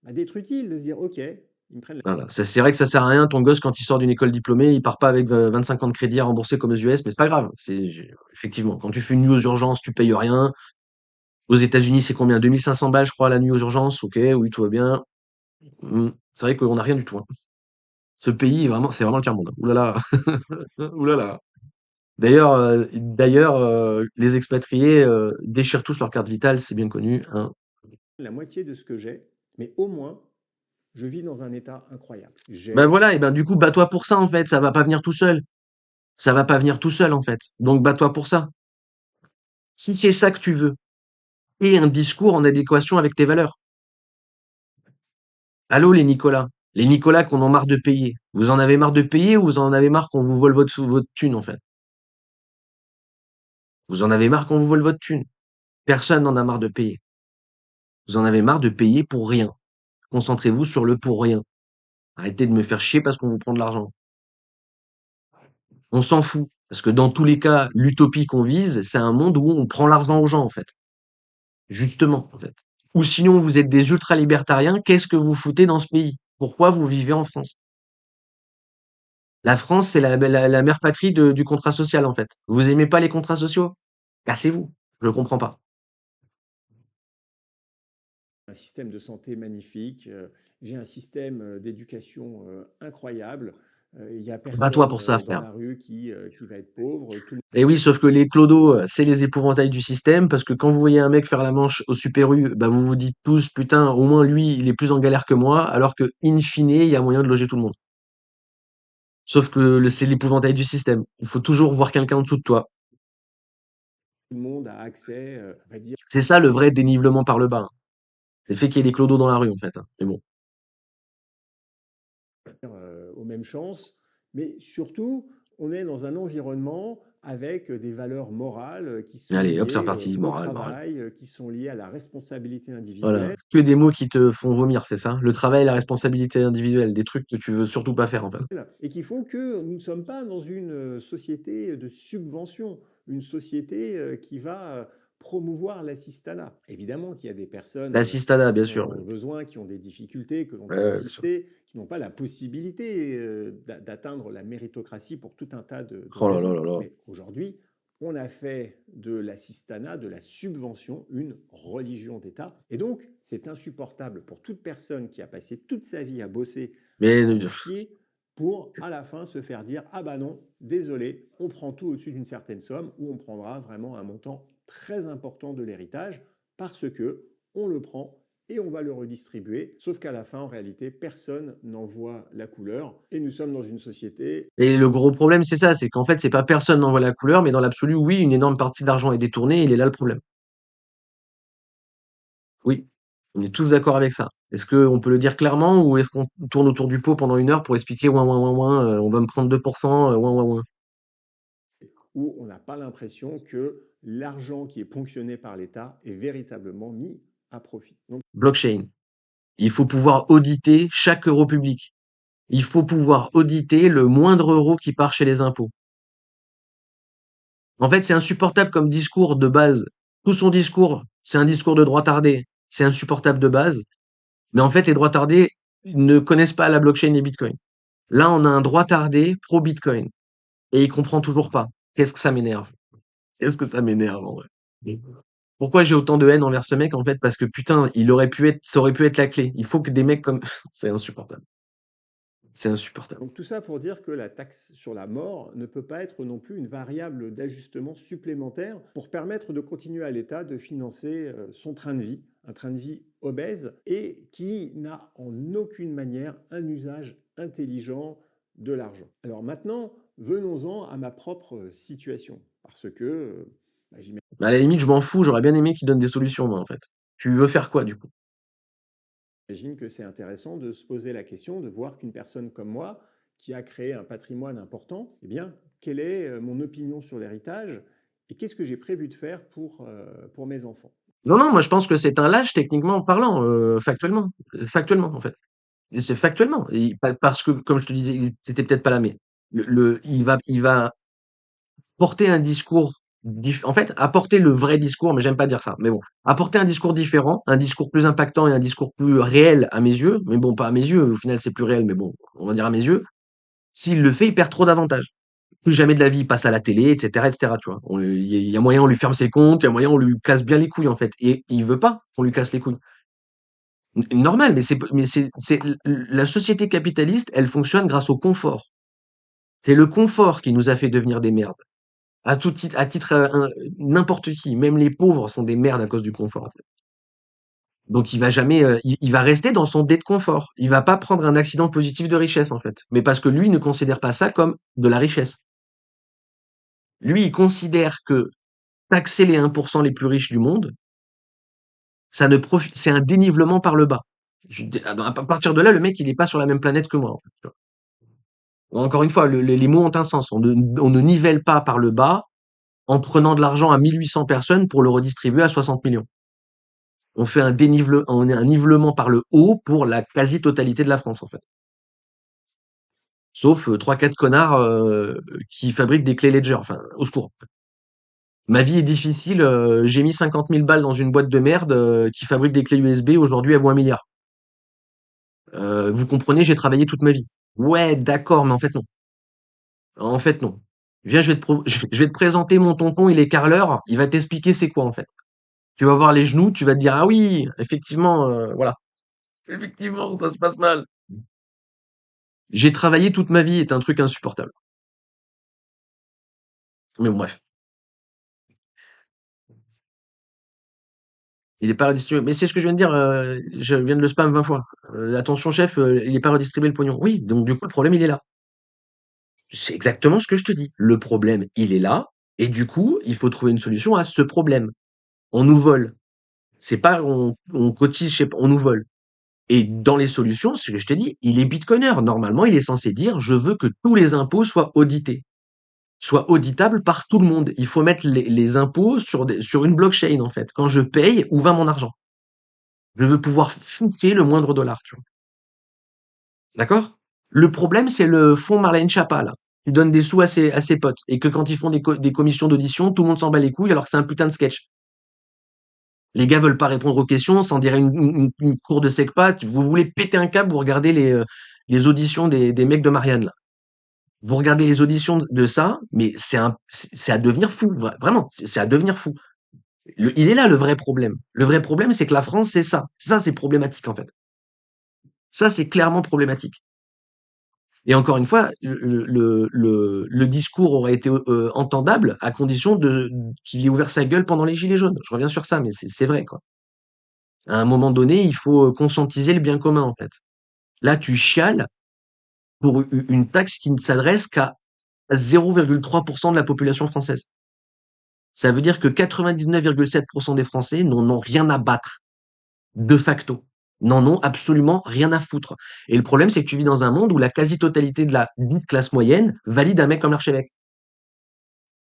d'être utile, de se dire, OK, ils me prennent voilà. C'est vrai que ça sert à rien, ton gosse quand il sort d'une école diplômée, il part pas avec 25 ans de crédit à rembourser comme aux US, mais c'est pas grave. Effectivement, quand tu fais une nuit aux urgences, tu payes rien. Aux États-Unis, c'est combien? 2500 balles, je crois, la nuit aux urgences. Ok, oui, tout va bien. C'est vrai qu'on n'a rien du tout, hein. Ce pays, vraiment, c'est vraiment le tiers-monde. Ouh là là. Ouh là là. D'ailleurs, les expatriés déchirent tous leur carte vitale, c'est bien connu, hein. la moitié de ce que j'ai, mais au moins, je vis dans un état incroyable. Ben J'ai voilà, et ben du coup, bats-toi pour ça en fait, ça va pas venir tout seul. Ça va pas venir tout seul en fait. Donc bats-toi pour ça. Si c'est ça que tu veux, et un discours en adéquation avec tes valeurs. Allô les Nicolas? Les Nicolas qu'on en marre de payer. Vous en avez marre de payer ou vous en avez marre qu'on vous vole votre thune en fait? Vous en avez marre qu'on vous vole votre thune. Personne n'en a marre de payer. Vous en avez marre de payer pour rien. Concentrez-vous sur le pour rien. Arrêtez de me faire chier parce qu'on vous prend de l'argent. On s'en fout. Parce que dans tous les cas, l'utopie qu'on vise, c'est un monde où on prend l'argent aux gens, en fait. Justement, en fait. Ou sinon, vous êtes des ultra-libertariens, qu'est-ce que vous foutez dans ce pays? Pourquoi vous vivez en France? La France, c'est la mère patrie du contrat social, en fait. Vous aimez pas les contrats sociaux? Cassez-vous. Je comprends pas. un système de santé magnifique, j'ai un système d'éducation incroyable. Il n'y a Bats-toi personne pour ça, dans frère. la rue qui va être pauvre. Tout le Et oui, sauf que les clodos, c'est les épouvantails du système, parce que quand vous voyez un mec faire la manche au Super U, bah vous vous dites tous, putain, au moins lui, il est plus en galère que moi, alors que, in fine, il y a moyen de loger tout le monde. Sauf que c'est l'épouvantail du système. Il faut toujours voir quelqu'un en dessous de toi. monde a accès, on va dire, C'est ça le vrai dénivellement par le bas, hein. C'est le fait qu'il y ait des clodos dans la rue, en fait, hein. Mais bon. aux mêmes chances. Mais surtout, on est dans un environnement avec des valeurs morales qui sont Allez, hop, c'est liées reparti. au Morale, morale. travail, qui sont liées à la responsabilité Voilà. individuelle. Que des mots qui te font vomir, c'est ça? Le travail, la responsabilité individuelle, des trucs que tu veux surtout pas faire, en fait. Et qui font que nous ne sommes pas dans une société de subvention, une société qui va promouvoir l'assistanat. Évidemment qu'il y a des personnes L'assistanat, bien qui en sûr. ont besoin, qui ont des difficultés, que l'on Ouais, doit ouais, bien sûr. assister, qui n'ont pas la possibilité d'atteindre la méritocratie pour tout un tas de Oh là là raisons. là là. Mais aujourd'hui, on a fait de l'assistanat, de la subvention, une religion d'État. Et donc, c'est insupportable pour toute personne qui a passé toute sa vie à bosser Mais comme un chier pour à la fin se faire dire ah bah non, désolé, on prend tout au-dessus d'une certaine somme ou on prendra vraiment un montant très important de l'héritage parce que on le prend et on va le redistribuer. Sauf qu'à la fin, en réalité, personne n'en voit la couleur et nous sommes dans une société. et le gros problème, c'est ça, c'est qu'en fait, c'est pas personne n'en voit la couleur, mais dans l'absolu, oui, une énorme partie de l'argent est détournée, il est là le problème. Oui, on est tous d'accord avec ça. Est-ce qu'on peut le dire clairement ou est-ce qu'on tourne autour du pot pendant 1 heure pour expliquer ouin ouin ouin ouin, on va me prendre 2%, ouin ouin ouin. Où on n'a pas l'impression que l'argent qui est ponctionné par l'État est véritablement mis à profit. Donc, Blockchain. Il faut pouvoir auditer chaque euro public. Il faut pouvoir auditer le moindre euro qui part chez les impôts. En fait, c'est insupportable comme discours de base. Tout son discours, c'est un discours de droit tardé. C'est insupportable de base. Mais en fait, les droits tardés ne connaissent pas la blockchain et Bitcoin. Là, on a un droit tardé pro Bitcoin. Et il comprend toujours pas. Qu'est-ce que ça m'énerve? Qu'est-ce que ça m'énerve, en vrai. Pourquoi j'ai autant de haine envers ce mec, en fait? Parce que putain, ça aurait pu être la clé. Il faut que des mecs comme c'est insupportable. C'est insupportable. Donc tout ça pour dire que la taxe sur la mort ne peut pas être non plus une variable d'ajustement supplémentaire pour permettre de continuer à l'État de financer son train de vie, un train de vie obèse et qui n'a en aucune manière un usage intelligent de l'argent. Alors maintenant, venons-en à ma propre situation, parce que j'imagine À la limite, je m'en fous, j'aurais bien aimé qu'il donne des solutions, moi, en fait. Tu veux faire quoi, du coup? que c'est intéressant de se poser la question, de voir qu'une personne comme moi, qui a créé un patrimoine important, eh bien, quelle est mon opinion sur l'héritage et qu'est-ce que j'ai prévu de faire pour mes enfants. Non, non, moi, je pense que c'est un lâche, techniquement parlant, factuellement. Factuellement, en fait. Et c'est factuellement. Parce que, comme je te disais, c'était peut-être pas là, mais il va porter un discours en fait, apporter le vrai discours, mais j'aime pas dire ça, mais bon, apporter un discours différent, un discours plus impactant et un discours plus réel à mes yeux, mais bon, pas à mes yeux, au final, c'est plus réel, mais bon, on va dire à mes yeux. S'il le fait, il perd trop d'avantages. Plus jamais de la vie, il passe à la télé, etc., etc., tu vois. Il y a moyen, on lui ferme ses comptes, il y a moyen, on lui casse bien les couilles, en fait. Et il veut pas qu'on lui casse les couilles. Normal, c'est, la société capitaliste, elle fonctionne grâce au confort. C'est le confort qui nous a fait devenir des merdes. À titre, n'importe qui, même les pauvres sont des merdes à cause du confort, en fait. Donc il va jamais, il va rester dans son dé de confort. Il va pas prendre un accident positif de richesse, en fait. Mais parce que lui ne considère pas ça comme de la richesse. Lui, il considère que taxer les 1% les plus riches du monde, c'est un dénivellement par le bas. À partir de là, le mec, il est pas sur la même planète que moi, en fait, tu vois. Encore une fois, les mots ont un sens. On ne nivelle pas par le bas en prenant de l'argent à 1800 personnes pour le redistribuer à 60 millions. On fait un nivellement par le haut pour la quasi-totalité de la France, en fait. Sauf 3-4 connards qui fabriquent des clés Ledger. Enfin, au secours. Ma vie est difficile. J'ai mis 50 000 balles dans une boîte de merde qui fabrique des clés USB. Aujourd'hui, elle vaut 1 milliard. Vous comprenez, j'ai travaillé toute ma vie. Ouais, d'accord, mais en fait, non. En fait, non. Viens, je vais te présenter mon tonton, il est carreleur. Il va t'expliquer c'est quoi, en fait. Tu vas voir les genoux, tu vas te dire, ah oui, effectivement, voilà. Effectivement, ça se passe mal. J'ai travaillé toute ma vie est un truc insupportable. Mais bon, bref. Il est pas redistribué. Mais c'est ce que je viens de dire, je viens de le spam 20 fois. Attention chef, il est pas redistribué le pognon. Oui, donc du coup, le problème, il est là. C'est exactement ce que je te dis. Le problème, il est là. Et du coup, il faut trouver une solution à ce problème. On nous vole. C'est pas, on cotise, on nous vole. Et dans les solutions, ce que je te dis, il est bitcoiner. Normalement, il est censé dire, je veux que tous les impôts soient audités. Soit auditable par tout le monde. Il faut mettre les impôts sur une blockchain, en fait. Quand je paye, où va mon argent? Je veux pouvoir fouiller le moindre dollar, tu vois. D'accord? Le problème, c'est le fonds Marlène Schiappa, là. Qui donne des sous à ses potes. Et que quand ils font des commissions d'audition, tout le monde s'en bat les couilles alors que c'est un putain de sketch. Les gars veulent pas répondre aux questions, sans dire une cour de SECPA. Vous voulez péter un câble, vous regardez les auditions des mecs de Marianne, là. Vous regardez les auditions de ça, mais c'est à devenir fou, vraiment, c'est à devenir fou. Il est là le vrai problème. Le vrai problème, c'est que la France, c'est ça. Ça, c'est problématique, en fait. Ça, c'est clairement problématique. Et encore une fois, le discours aurait été entendable à condition qu'il ait ouvert sa gueule pendant les Gilets jaunes. Je reviens sur ça, mais c'est vrai, quoi. À un moment donné, il faut conscientiser le bien commun, en fait. Là, tu chiales pour une taxe qui ne s'adresse qu'à 0,3% de la population française. Ça veut dire que 99,7% des Français n'en ont rien à battre, de facto. N'en ont absolument rien à foutre. Et le problème, c'est que tu vis dans un monde où la quasi-totalité de la dite classe moyenne valide un mec comme l'archevêque.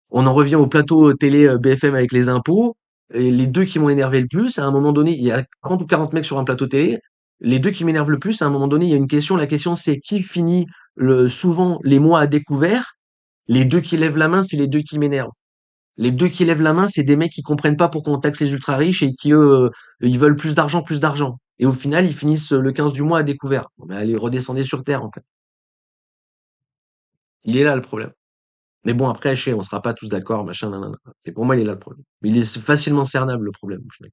On en revient au plateau télé BFM avec les impôts. Et les deux qui m'ont énervé le plus, à un moment donné, il y a 30 ou 40 mecs sur un plateau télé. Les deux qui m'énervent le plus, à un moment donné, il y a une question. La question, c'est qui finit souvent les mois à découvert. Les deux qui lèvent la main, c'est les deux qui m'énervent. Les deux qui lèvent la main, c'est des mecs qui comprennent pas pourquoi on taxe les ultra riches et qui, eux, ils veulent plus d'argent, plus d'argent. Et au final, ils finissent le 15 du mois à découvert. Bon, ben, allez, redescendez sur Terre, en fait. Il est là, le problème. Mais bon, après, je sais, on sera pas tous d'accord, machin, nanana. Et pour moi, il est là le problème. Mais il est facilement cernable, le problème, au final.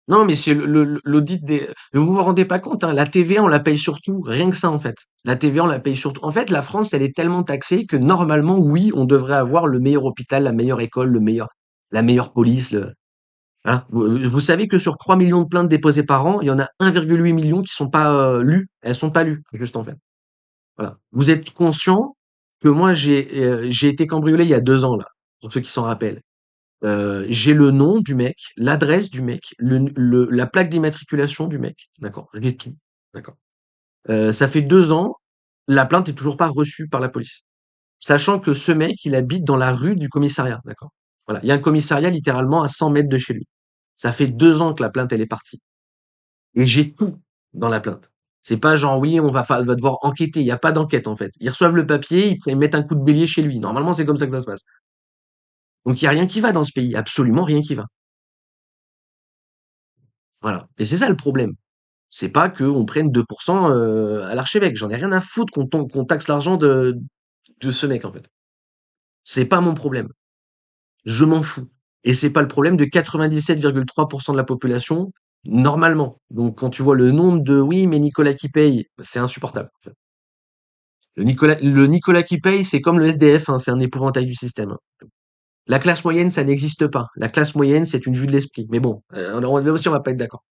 Non, mais c'est l'audit des. Mais vous vous rendez pas compte, hein, la TVA, on la paye surtout, rien que ça, en fait. La TVA, on la paye surtout. En fait, la France, elle est tellement taxée que normalement, oui, on devrait avoir le meilleur hôpital, la meilleure école, la meilleure police. Voilà. Vous savez que sur 3 millions de plaintes déposées par an, il y en a 1,8 million qui sont pas lues. Elles sont pas lues, juste en fait. Voilà. Vous êtes conscient que moi, j'ai été cambriolé il y a 2 ans, là, pour ceux qui s'en rappellent. J'ai le nom du mec, l'adresse du mec, la plaque d'immatriculation du mec. D'accord. J'ai tout. D'accord. Ça fait 2 ans, la plainte est toujours pas reçue par la police. Sachant que ce mec, il habite dans la rue du commissariat. D'accord. Voilà. Il y a un commissariat littéralement à 100 mètres de chez lui. Ça fait 2 ans que la plainte, elle est partie. Et j'ai tout dans la plainte. C'est pas genre, oui, va devoir enquêter. Il n'y a pas d'enquête, en fait. Ils reçoivent le papier, ils mettent un coup de bélier chez lui. Normalement, c'est comme ça que ça se passe. Donc, il n'y a rien qui va dans ce pays. Absolument rien qui va. Voilà. Et c'est ça le problème. C'est pas qu'on prenne 2% à l'archevêque. J'en ai rien à foutre qu'on taxe l'argent de ce mec, en fait. C'est pas mon problème. Je m'en fous. Et c'est pas le problème de 97,3% de la population, normalement. Donc, quand tu vois le nombre de oui, mais Nicolas qui paye, c'est insupportable, en fait. Le Nicolas qui paye, c'est comme le SDF, hein, c'est un épouvantail du système, hein. La classe moyenne, ça n'existe pas. La classe moyenne, c'est une vue de l'esprit. Mais bon, là aussi, on va pas être d'accord.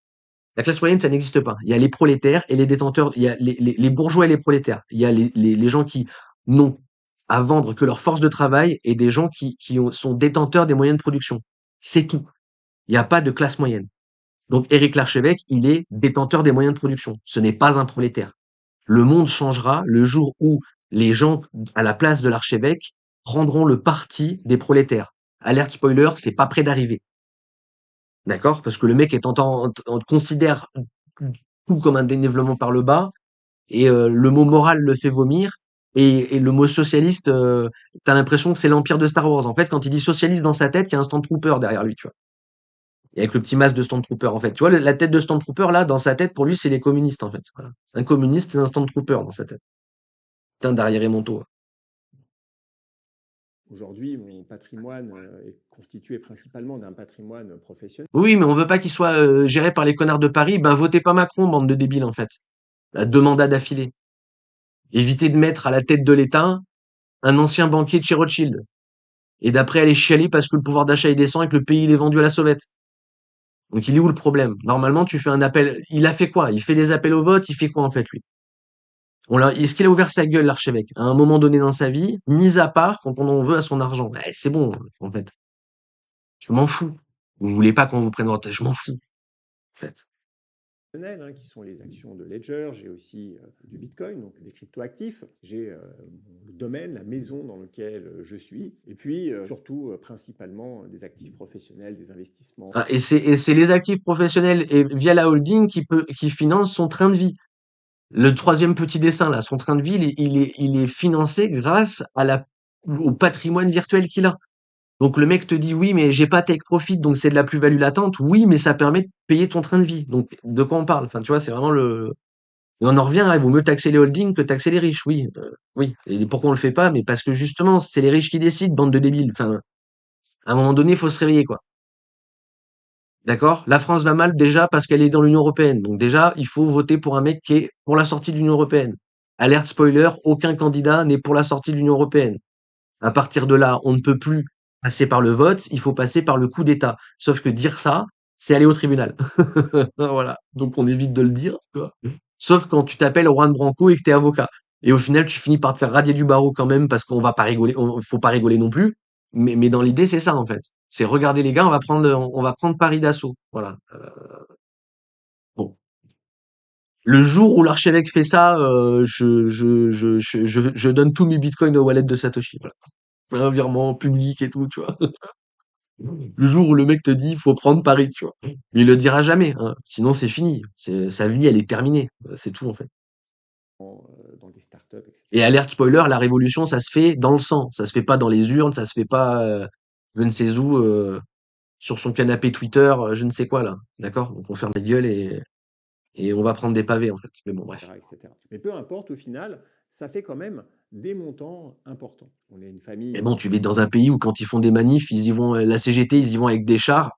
La classe moyenne, ça n'existe pas. Il y a les prolétaires et les détenteurs, il y a les bourgeois et les prolétaires. Il y a les gens qui n'ont à vendre que leur force de travail et des gens sont détenteurs des moyens de production. C'est tout. Il n'y a pas de classe moyenne. Donc Éric Larchevêque, il est détenteur des moyens de production. Ce n'est pas un prolétaire. Le monde changera le jour où les gens à la place de l'archevêque prendront le parti des prolétaires. Alerte spoiler, c'est pas près d'arriver. D'accord? Parce que le mec considère tout comme un dénivellement par le bas, et le mot moral le fait vomir, et le mot socialiste, t'as l'impression que c'est l'empire de Star Wars. En fait, quand il dit socialiste dans sa tête, il y a un Stormtrooper derrière lui, tu vois. Et avec le petit masque de Stormtrooper, en fait. Tu vois, la tête de Stormtrooper, là, dans sa tête, pour lui, c'est les communistes, en fait. Voilà. Un communiste, c'est un Stormtrooper dans sa tête. Putain d'arrière-émanteau. Aujourd'hui, mon patrimoine est constitué principalement d'un patrimoine professionnel. Oui, mais on veut pas qu'il soit géré par les connards de Paris. Ben, votez pas Macron, bande de débiles, en fait. À 2 mandats d'affilée. Évitez de mettre à la tête de l'État un ancien banquier de chez Rothschild. Et d'après aller chialer parce que le pouvoir d'achat il descend et que le pays il est vendu à la sauvette. Donc il est où le problème? Normalement, tu fais un appel. Il a fait quoi? Il fait des appels au vote, il fait quoi en fait, lui? Est-ce qu'il a ouvert sa gueule, l'archevêque, à un moment donné dans sa vie, mis à part quand on en veut à son argent? C'est bon, en fait. Je m'en fous. Vous voulez pas qu'on vous prenne votre tête, je m'en fous, en fait. Qui sont les actions de Ledger. J'ai aussi du Bitcoin, donc des cryptoactifs. J'ai le domaine, la maison dans laquelle je suis. Et puis, surtout, principalement, des actifs professionnels, des investissements. Ah, et c'est les actifs professionnels et via la holding qui finance son train de vie. Le troisième petit dessin, là, son train de vie, il est financé grâce au patrimoine virtuel qu'il a. Donc le mec te dit oui, mais j'ai pas take profit, donc c'est de la plus-value latente. Oui, mais ça permet de payer ton train de vie. Donc de quoi on parle? Enfin, tu vois, c'est vraiment le. Et on en revient, il vaut mieux taxer les holdings que taxer les riches. Oui, oui. Et pourquoi on le fait pas? Mais parce que justement, c'est les riches qui décident, bande de débiles. Enfin, à un moment donné, il faut se réveiller, quoi. D'accord? La France va mal déjà parce qu'elle est dans l'Union européenne. Donc déjà, il faut voter pour un mec qui est pour la sortie de l'Union européenne. Alerte spoiler, aucun candidat n'est pour la sortie de l'Union européenne. À partir de là, on ne peut plus passer par le vote, il faut passer par le coup d'État. Sauf que dire ça, c'est aller au tribunal. Voilà. Donc on évite de le dire, tu vois. Sauf quand tu t'appelles Juan Branco et que t'es avocat. Et au final, tu finis par te faire radier du barreau quand même parce qu'on va pas rigoler, faut pas rigoler non plus. Mais dans l'idée, c'est ça, en fait. C'est regarder les gars, on va prendre Paris d'assaut. Voilà. Bon. Le jour où l'archevêque fait ça, je donne tous mes bitcoins au wallet de Satoshi. Voilà. Un virement public et tout, tu vois. Le jour où le mec te dit, faut prendre Paris, tu vois. Mais il le dira jamais, hein. Sinon, c'est fini. Sa vie, elle est terminée. C'est tout, en fait. Dans des startups, etc. Et alerte spoiler, la révolution, ça se fait dans le sang. Ça se fait pas dans les urnes, ça se fait pas, je ne sais où, sur son canapé Twitter, je ne sais quoi, là. D'accord? Donc, on ferme la gueule et on va prendre des pavés, en fait. Mais bon, bref. etc. Mais peu importe, au final, ça fait quand même des montants importants. On est une Mais famille, bon, tu vis dans un pays où quand ils font des manifs, ils y vont, la CGT, ils y vont avec des chars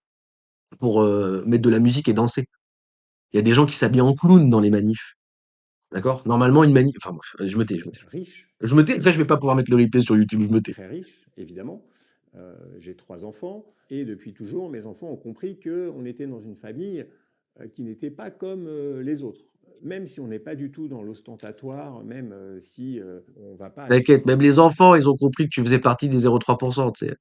pour mettre de la musique et danser. Il y a des gens qui s'habillent en clown dans les manifs. D'accord? Normalement, une manif. Enfin, bref, je me tais, je me tais. riche, Je me tais, après, je vais pas pouvoir mettre le replay sur YouTube, je me tais. très riche, évidemment. J'ai 3 enfants et depuis toujours, mes enfants ont compris qu'on était dans une famille qui n'était pas comme les autres. Même si on n'est pas du tout dans l'ostentatoire, même si on va pas acheter. T'inquiète, même les enfants, ils ont compris que tu faisais partie des 0,3%, tu sais.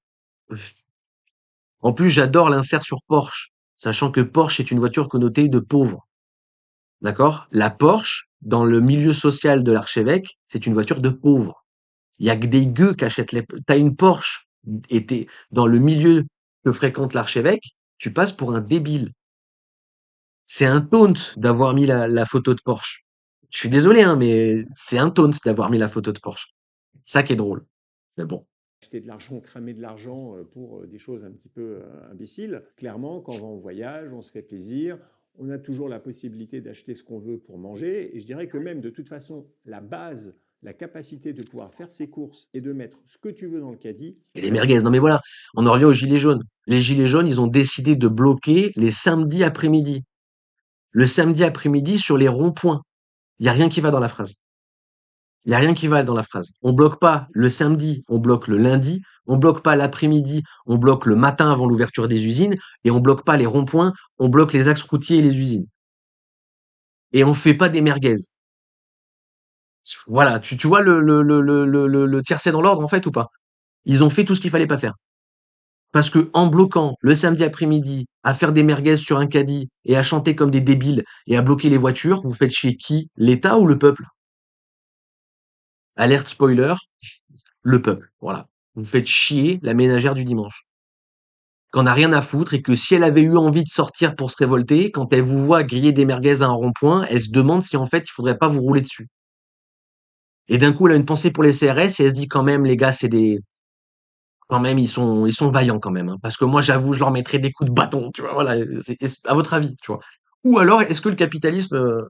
En plus, j'adore l'insert sur Porsche, sachant que Porsche est une voiture connotée de pauvre. D'accord? La Porsche, dans le milieu social de l'archevêque, c'est une voiture de pauvre. Il y a que des gueux qui achètent les. T'as une Porsche et t'es dans le milieu que fréquente l'archevêque, tu passes pour un débile. C'est un taunt d'avoir mis la photo de Porsche. Je suis désolé, hein, mais c'est un taunt d'avoir mis la photo de Porsche. Ça qui est drôle. Mais bon. Acheter de l'argent, cramer de l'argent pour des choses un petit peu imbéciles. Clairement, quand on va en voyage, on se fait plaisir. On a toujours la possibilité d'acheter ce qu'on veut pour manger. Et je dirais que même de toute façon, la base, la capacité de pouvoir faire ses courses et de mettre ce que tu veux dans le caddie, Et les merguez. Non mais voilà, on en revient aux gilets jaunes. Les gilets jaunes, ils ont décidé de bloquer les samedis après-midi. Le samedi après-midi sur les ronds-points. Il y a rien qui va dans la phrase. Il y a rien qui va dans la phrase. On bloque pas le samedi, on bloque le lundi, on bloque pas l'après-midi, on bloque le matin avant l'ouverture des usines, et on bloque pas les ronds-points, on bloque les axes routiers et les usines. Et on fait pas des merguez. Voilà, tu vois le tiercé dans l'ordre en fait ou pas? Ils ont fait tout ce qu'il fallait pas faire. Parce que en bloquant le samedi après-midi à faire des merguez sur un caddie et à chanter comme des débiles et à bloquer les voitures, vous faites chier qui? L'État ou le peuple? Alerte spoiler, le peuple. Voilà. Vous faites chier la ménagère du dimanche. Qu'on a rien à foutre et que si elle avait eu envie de sortir pour se révolter, quand elle vous voit griller des merguez à un rond-point, elle se demande si en fait il faudrait pas vous rouler dessus. Et d'un coup, elle a une pensée pour les CRS et elle se dit quand même, les gars, c'est des, quand même, ils sont vaillants quand même, hein. Parce que moi, j'avoue, je leur mettrais des coups de bâton, tu vois. Voilà, à votre avis, tu vois. Ou alors, est-ce que le capitalisme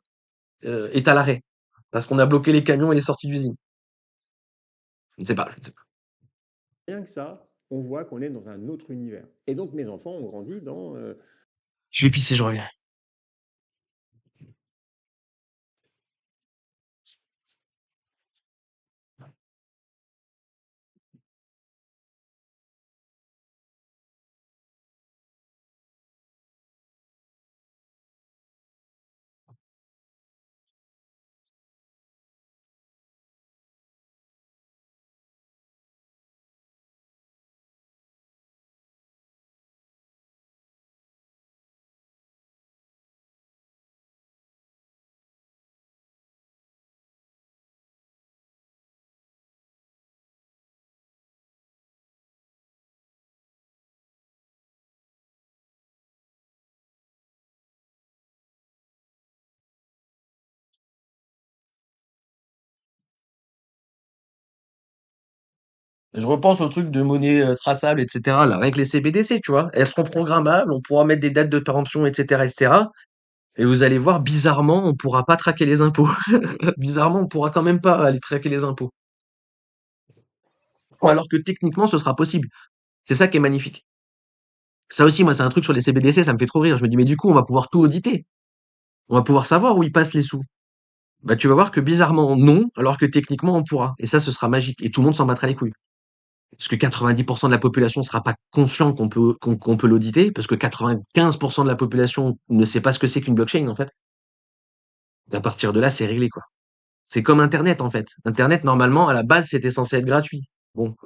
est à l'arrêt parce qu'on a bloqué les camions et les sorties d'usine? Je ne sais pas, je ne sais pas. rien que ça, on voit qu'on est dans un autre univers. Et donc mes enfants ont grandi dans Je vais pisser, je reviens. Je repense au truc de monnaie traçable, etc. Là, rien que les CBDC, tu vois, elles seront programmables, on pourra mettre des dates de péremption, etc., etc. Et vous allez voir, bizarrement, on pourra pas traquer les impôts. Bizarrement, on pourra quand même pas aller traquer les impôts. Alors que techniquement, ce sera possible. C'est ça qui est magnifique. Ça aussi, moi, c'est un truc sur les CBDC, ça me fait trop rire. Je me dis, mais du coup, on va pouvoir tout auditer. On va pouvoir savoir où ils passent les sous. Bah, tu vas voir que bizarrement, non, alors que techniquement, on pourra. Et ça, ce sera magique. Et tout le monde s'en battra les couilles. Parce que 90% de la population sera pas conscient qu'on peut l'auditer, parce que 95% de la population ne sait pas ce que c'est qu'une blockchain, en fait. Et à partir de là, c'est réglé, quoi. C'est comme Internet, en fait. Internet, normalement, à la base, c'était censé être gratuit. Bon.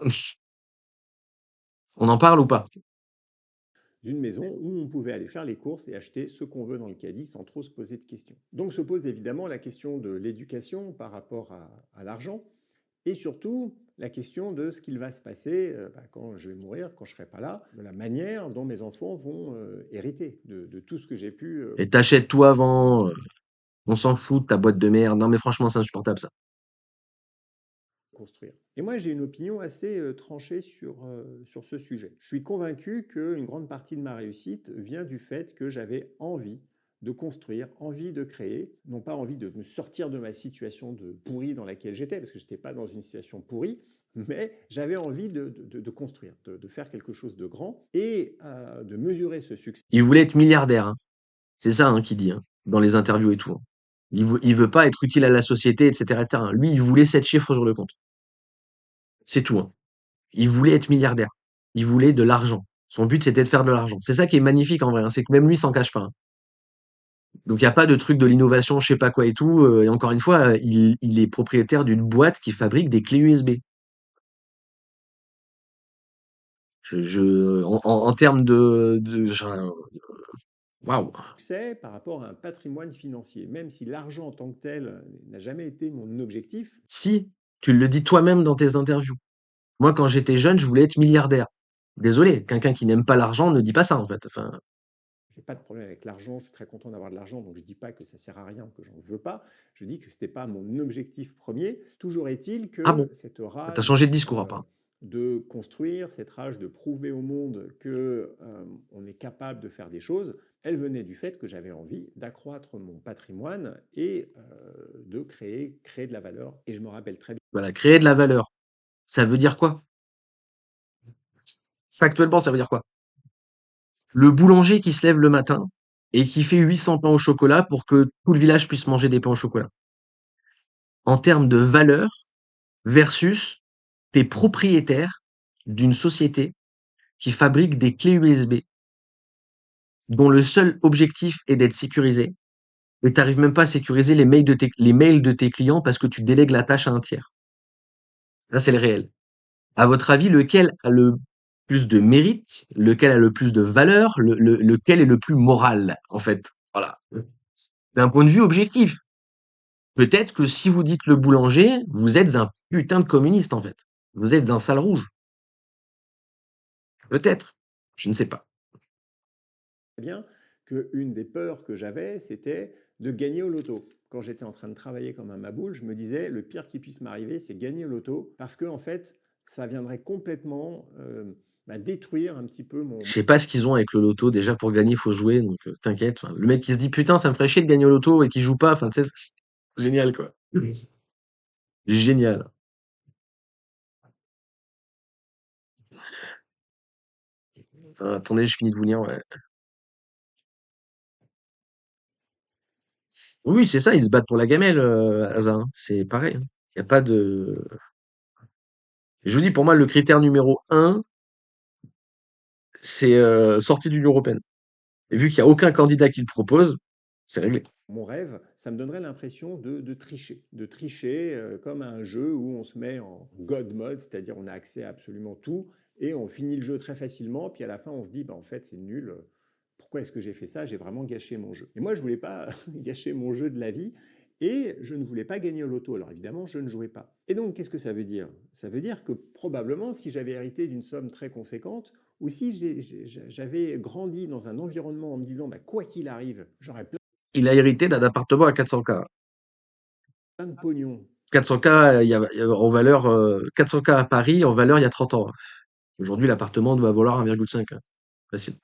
On en parle ou pas? d'une maison où on pouvait aller faire les courses et acheter ce qu'on veut dans le caddie sans trop se poser de questions. Donc se pose évidemment la question de l'éducation par rapport à l'argent et surtout la question de ce qu'il va se passer quand je vais mourir, quand je ne serai pas là, de la manière dont mes enfants vont hériter de tout ce que j'ai pu Et t'achètes tout avant, on s'en fout de ta boîte de merde. Non, mais franchement, c'est insupportable, ça. construire. Et moi, j'ai une opinion assez tranchée sur ce sujet. Je suis convaincu qu'une grande partie de ma réussite vient du fait que j'avais envie de construire, envie de créer, non pas envie de me sortir de ma situation de pourri dans laquelle j'étais, parce que je n'étais pas dans une situation pourrie, mais j'avais envie de construire, de faire quelque chose de grand et de mesurer ce succès. Il voulait être milliardaire, hein. C'est ça, hein, qu'il dit, hein, dans les interviews et tout, hein. Il veut pas être utile à la société, etc., etc., hein. Lui, il voulait 7 chiffres sur le compte. C'est tout, hein. Il voulait être milliardaire. Il voulait de l'argent. Son but, c'était de faire de l'argent. C'est ça qui est magnifique en vrai, hein, c'est que même lui s'en cache pas, hein. Donc il y a pas de truc de l'innovation, je sais pas quoi et tout. Et encore une fois, il est propriétaire d'une boîte qui fabrique des clés USB. En termes waouh. Succès par rapport à un patrimoine financier, même si l'argent en tant que tel n'a jamais été mon objectif. Si, tu le dis toi-même dans tes interviews. Moi, quand j'étais jeune, je voulais être milliardaire. Désolé, quelqu'un qui n'aime pas l'argent ne dit pas ça en fait. Enfin, J'ai pas de problème avec l'argent, je suis très content d'avoir de l'argent, donc je dis pas que ça sert à rien, que j'en veux pas. Je dis que c'était pas mon objectif premier. Toujours est-il ah que bon, cette t'as rage changé de discours apparemment. de construire, cette rage de prouver au monde que on est capable de faire des choses, elle venait du fait que j'avais envie d'accroître mon patrimoine et de créer de la valeur. Et je me rappelle très bien. Voilà, créer de la valeur. Ça veut dire quoi? Factuellement, ça veut dire quoi? Le boulanger qui se lève le matin et qui fait 800 pains au chocolat pour que tout le village puisse manger des pains au chocolat. En termes de valeur versus t'es propriétaire d'une société qui fabrique des clés USB dont le seul objectif est d'être sécurisé et t'arrives même pas à sécuriser les mails de tes clients parce que tu délègues la tâche à un tiers. Ça, c'est le réel. À votre avis, lequel a le plus de mérite, lequel a le plus de valeur, lequel est le plus moral, en fait? Voilà. D'un point de vue objectif. Peut-être que si vous dites le boulanger, vous êtes un putain de communiste, en fait. Vous êtes un sale rouge. Peut-être. Je ne sais pas. Bien qu'une des peurs que j'avais, c'était de gagner au loto. Quand j'étais en train de travailler comme un maboule, je me disais, le pire qui puisse m'arriver, c'est gagner au loto, parce que en fait, ça viendrait complètement détruire un petit peu Je sais pas ce qu'ils ont avec le loto. Déjà, pour gagner, il faut jouer, donc t'inquiète. Enfin, le mec qui se dit putain, ça me ferait chier de gagner au loto et qui joue pas, enfin, tu sais, c'est génial, quoi. Génial. Attendez, je finis de vous lire, ouais. Oui, c'est ça, ils se battent pour la gamelle, Asa, hein. C'est pareil, hein. Il y a pas de. Je vous dis, pour moi, le critère numéro un, c'est sortie de l'Union européenne. Et vu qu'il y a aucun candidat qui le propose, c'est réglé. mon rêve, ça me donnerait l'impression de tricher comme à un jeu où on se met en God mode, c'est-à-dire on a accès à absolument tout et on finit le jeu très facilement, puis à la fin on se dit, bah, en fait c'est nul, pourquoi est-ce que j'ai fait ça? J'ai vraiment gâché mon jeu. Et moi je voulais pas gâcher mon jeu de la vie et je ne voulais pas gagner au loto. Alors évidemment, je ne jouais pas. Et donc qu'est-ce que ça veut dire? Ça veut dire que probablement si j'avais hérité d'une somme très conséquente, ou si j'avais grandi dans un environnement en me disant, bah, quoi qu'il arrive, j'aurais Il a hérité d'un appartement à 400K. plein de pognon. 400K, il y a en valeur, 400K à Paris, en valeur, il y a 30 ans. Aujourd'hui, l'appartement doit valoir 1,5, hein. Facile.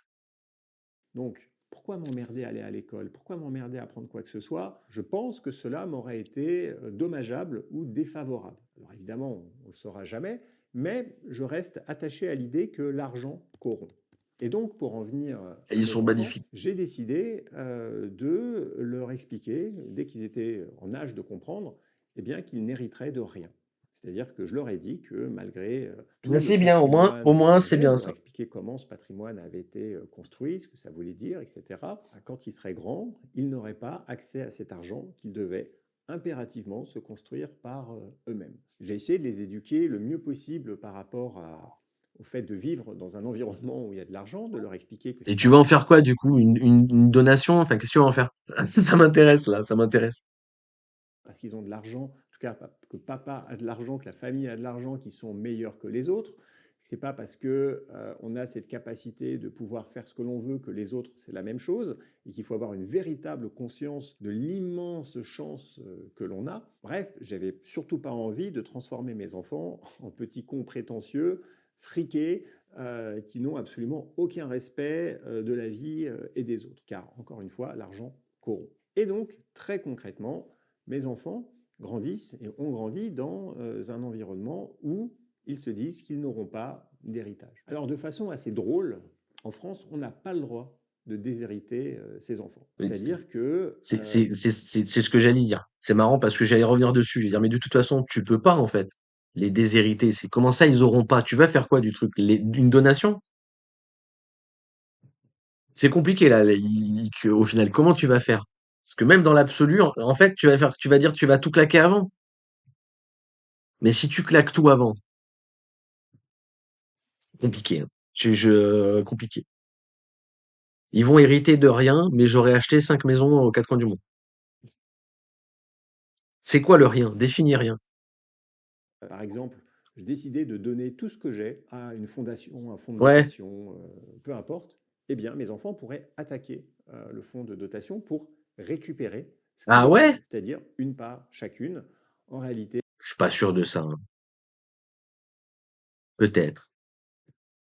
Donc, pourquoi m'emmerder à aller à l'école? Pourquoi m'emmerder à apprendre quoi que ce soit? Je pense que cela m'aurait été dommageable ou défavorable. Alors évidemment, on ne le saura jamais, mais je reste attaché à l'idée que l'argent corrompt. Et donc, pour en venir Et à ils mes sont enfants, magnifiques. j'ai décidé de leur expliquer, dès qu'ils étaient en âge de comprendre, eh bien, qu'ils n'hériteraient de rien. C'est-à-dire que je leur ai dit que malgré Mais tout le c'est bien, au patrimoine moins, qu'on c'est avait, bien je leur ai ça. expliqué comment ce patrimoine avait été construit, ce que ça voulait dire, etc. Quand ils seraient grands, ils n'auraient pas accès à cet argent qu'ils devaient impérativement se construire par eux-mêmes. J'ai essayé de les éduquer le mieux possible par rapport au fait de vivre dans un environnement où il y a de l'argent, de leur expliquer que Et c'est tu pas vas en faire quoi, du coup? Une donation? Enfin, qu'est-ce que tu vas en faire? Ça m'intéresse, là, ça m'intéresse. parce qu'ils ont de l'argent, en tout cas que papa a de l'argent, que la famille a de l'argent, qui sont meilleurs que les autres. C'est pas parce que on a cette capacité de pouvoir faire ce que l'on veut que les autres c'est la même chose et qu'il faut avoir une véritable conscience de l'immense chance que l'on a. Bref, j'avais surtout pas envie de transformer mes enfants en petits cons prétentieux, friqués, qui n'ont absolument aucun respect de la vie et des autres. Car encore une fois, l'argent corrompt. Et donc, très concrètement, mes enfants grandissent et ont grandi dans un environnement où ils se disent qu'ils n'auront pas d'héritage. Alors, de façon assez drôle, en France, on n'a pas le droit de déshériter ses enfants. Mais C'est-à-dire que c'est ce que j'allais dire. C'est marrant parce que j'allais revenir dessus. J'allais dire, mais de toute façon, tu peux pas, en fait, les déshériter. C'est comment ça, ils auront pas? Tu vas faire quoi du truc? Une donation? C'est compliqué, là, au final. Comment tu vas faire? Parce que même dans l'absolu, en fait, tu vas dire, tu vas tout claquer avant. Mais si tu claques tout avant, compliqué, hein. Compliqué. Ils vont hériter de rien, mais j'aurais acheté 5 maisons aux 4 coins du monde. C'est quoi le rien? Définis rien. par exemple, je décidais de donner tout ce que j'ai à une fondation, un fonds de Ouais. dotation, peu importe, eh bien, mes enfants pourraient attaquer le fonds de dotation pour récupérer ce qui Ah leur ouais? revient, c'est-à-dire une part chacune. En réalité, Je suis pas sûr de ça, hein. Peut-être.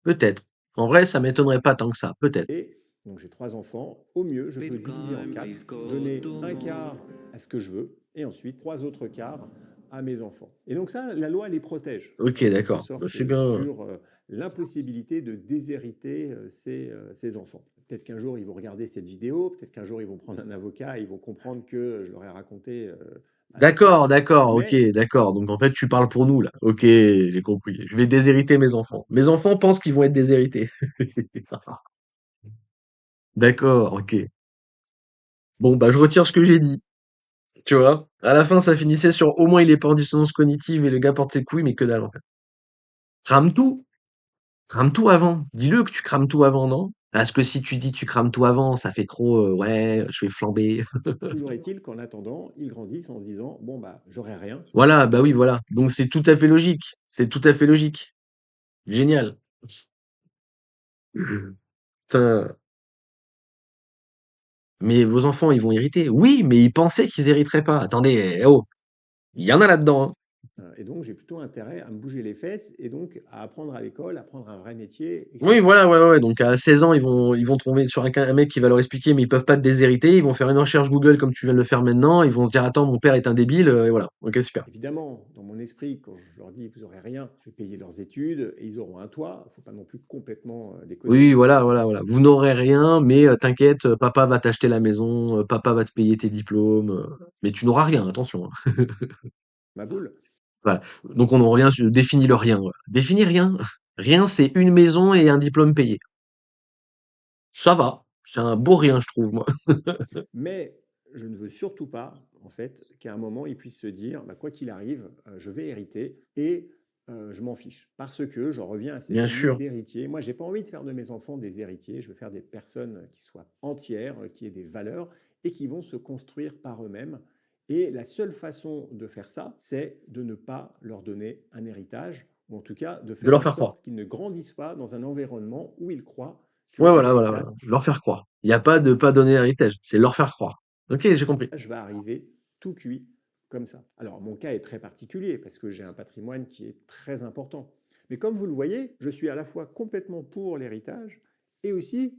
Peut-être. En vrai, ça m'étonnerait pas tant que ça. Peut-être. et donc j'ai 3 enfants, au mieux, je peux diviser en 4, donner un quart à ce que je veux, et ensuite 3 autres quarts à mes enfants. Et donc ça, la loi les protège, Ok, en quelque d'accord. Bah, sorte, c'est bien. sur l'impossibilité de déshériter ses enfants. Peut-être qu'un jour, ils vont regarder cette vidéo, peut-être qu'un jour, ils vont prendre un avocat, et ils vont comprendre que je leur ai raconté des D'accord, contes, d'accord, ok, mais d'accord. Donc en fait, tu parles pour nous, là. Ok, j'ai compris. Je vais déshériter mes enfants. Mes enfants pensent qu'ils vont être déshérités. D'accord, ok. Bon, bah, je retire ce que j'ai dit. Tu vois? À la fin, ça finissait sur au moins il est pas en dissonance cognitive et le gars porte ses couilles, mais que dalle, en fait. Crame tout. Crame tout avant. Dis-le que tu crames tout avant, non? Parce que si tu dis tu crames tout avant, ça fait trop, ouais, je vais flamber. toujours est-il qu'en attendant, ils grandissent en se disant, bon, bah, j'aurai rien. Voilà, bah oui, voilà. Donc c'est tout à fait logique. C'est tout à fait logique. Génial. Putain. Mais vos enfants, ils vont hériter. Oui, mais ils pensaient qu'ils hériteraient pas. Attendez, oh, il y en a là-dedans, hein. Et donc, j'ai plutôt intérêt à me bouger les fesses et donc à apprendre à l'école, à apprendre un vrai métier, Oui, etc. voilà, ouais, ouais, ouais. Donc à 16 ans, ils vont tomber sur un mec qui va leur expliquer, mais ils peuvent pas te déshériter. Ils vont faire une recherche Google comme tu viens de le faire maintenant. Ils vont se dire, attends, mon père est un débile, et voilà. Ok, super. Évidemment, dans mon esprit, quand je leur dis vous n'aurez rien, je vais payer leurs études et ils auront un toit. Il ne faut pas non plus complètement déconner. Oui, voilà, voilà, voilà. Vous n'aurez rien, mais t'inquiète, papa va t'acheter la maison, papa va te payer tes diplômes, mais tu n'auras rien, attention, hein. Ma boule. Voilà. Donc on en revient sur définis le rien. Voilà. Définis rien. Rien, c'est une maison et un diplôme payé. Ça va. C'est un beau rien, je trouve, moi. Mais je ne veux surtout pas, en fait, qu'à un moment, ils puissent se dire, bah, quoi qu'il arrive, je vais hériter et je m'en fiche. Parce que j'en reviens à Bien cette idée sûr. d'héritier. Moi, j'ai pas envie de faire de mes enfants des héritiers. Je veux faire des personnes qui soient entières, qui aient des valeurs et qui vont se construire par eux-mêmes. Et la seule façon de faire ça, c'est de ne pas leur donner un héritage, ou en tout cas de De faire leur en faire croire. sorte qu'ils ne grandissent pas dans un environnement où ils croient Ouais, que voilà, voilà, l'héritage voilà. Leur faire croire. Il n'y a pas de pas donner héritage. C'est leur faire croire. Ok, j'ai compris. va arriver tout cuit comme ça. Alors, mon cas est très particulier parce que j'ai un patrimoine qui est très important. Mais comme vous le voyez, je suis à la fois complètement pour l'héritage et aussi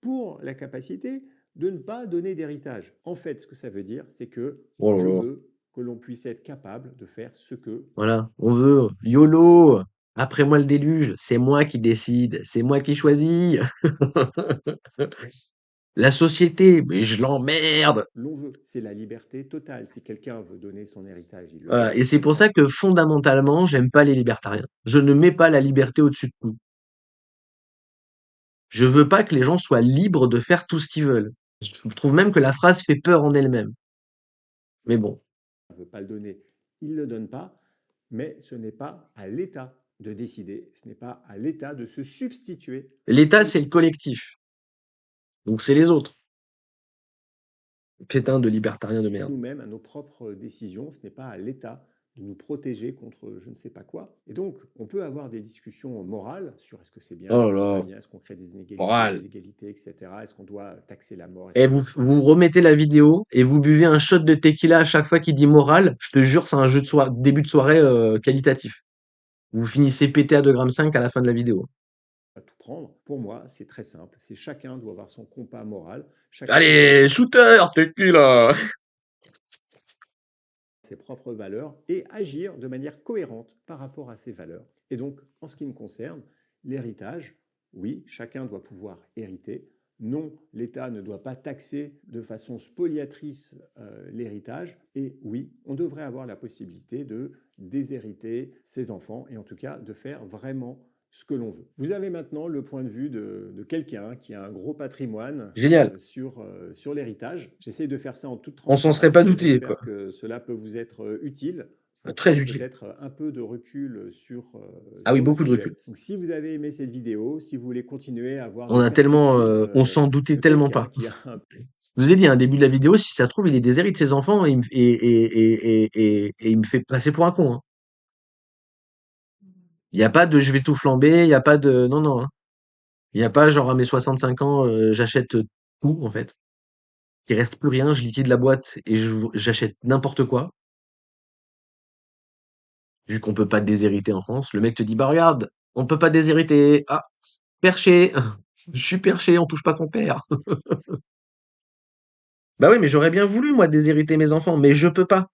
pour la capacité de ne pas donner d'héritage. En fait, ce que ça veut dire, c'est que Oh là je là. veux que l'on puisse être capable de faire ce que Voilà. On veut YOLO. Après moi le déluge. C'est moi qui décide. C'est moi qui choisis. La société, mais je l'emmerde. l'on veut. C'est la liberté totale. Si quelqu'un veut donner son héritage, il le Voilà. fait. Et c'est pour ça que fondamentalement, j'aime pas les libertariens. Je ne mets pas la liberté au-dessus de tout. Je veux pas que les gens soient libres de faire tout ce qu'ils veulent. Je trouve même que la phrase fait peur en elle-même. Mais bon. Ne veut pas le donner, il ne le donne pas, mais ce n'est pas à l'État de décider, ce n'est pas à l'État de se substituer L'État, c'est le collectif. Donc c'est les autres. Pétain de libertarien de merde. nous-mêmes à nos propres décisions, ce n'est pas à l'État de nous protéger contre je ne sais pas quoi. Et donc, on peut avoir des discussions morales sur est-ce que c'est bien, est-ce Oh que c'est là pas là. bien, est-ce qu'on crée des inégalités, Moral. des égalités, etc. Est-ce qu'on doit taxer la mort, Et est-ce qu'on vous, doit faire vous remettez la vidéo et vous buvez un shot de tequila à chaque fois qu'il dit moral. Je te jure, c'est un jeu de début de soirée qualitatif. Vous finissez pété à 2,5 g à la fin de la vidéo. tout prendre comprendre, pour moi, c'est très simple. C'est chacun doit avoir son compas moral, chacun doit Allez, avoir shooter, t'es qui là? ses propres valeurs et agir de manière cohérente par rapport à ces valeurs. Et donc, en ce qui me concerne, l'héritage, oui, chacun doit pouvoir hériter. Non, l'État ne doit pas taxer de façon spoliatrice l'héritage. Et oui, on devrait avoir la possibilité de déshériter ses enfants et en tout cas de faire vraiment ce que l'on veut. Vous avez maintenant le point de vue de quelqu'un qui a un gros patrimoine Génial. sur l'héritage. J'essaie de faire ça en toute On s'en serait pas transparence. douté, quoi. J'espère que cela peut vous être utile pour Très prendre utile. peut-être un peu de recul Ah oui, sur le beaucoup de recul. sujet. Donc, si vous avez aimé cette vidéo, si vous voulez continuer à avoir On des a tellement, perspectives on s'en doutait de tellement quelqu'un pas. qui a un Je vous ai dit, un début de la vidéo, si ça se trouve, il est déshérité de ses enfants et et il me fait passer pour un con, hein. Il y a pas de je vais tout flamber, il y a pas de non, non, hein. Il y a pas genre à mes 65 ans, j'achète tout en fait. Il reste plus rien, je liquide la boîte et j'achète n'importe quoi. Vu qu'on peut pas déshériter en France, le mec te dit bah regarde, on peut pas déshériter. Ah, perché, je suis perché, on touche pas son père. Bah oui, mais j'aurais bien voulu moi déshériter mes enfants, mais je peux pas.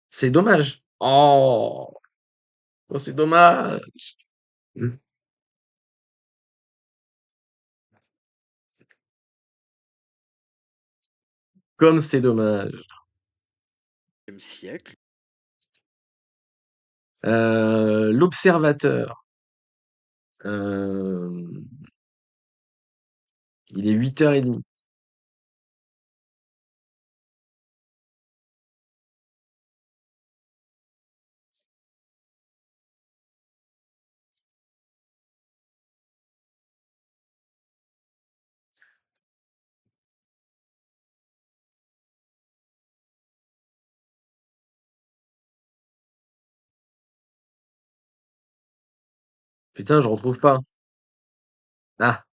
C'est dommage. Oh, oh, c'est dommage. Comme c'est dommage. Siècle. L'Observateur. Euh, il est 8h30. Putain, je retrouve pas. Ah,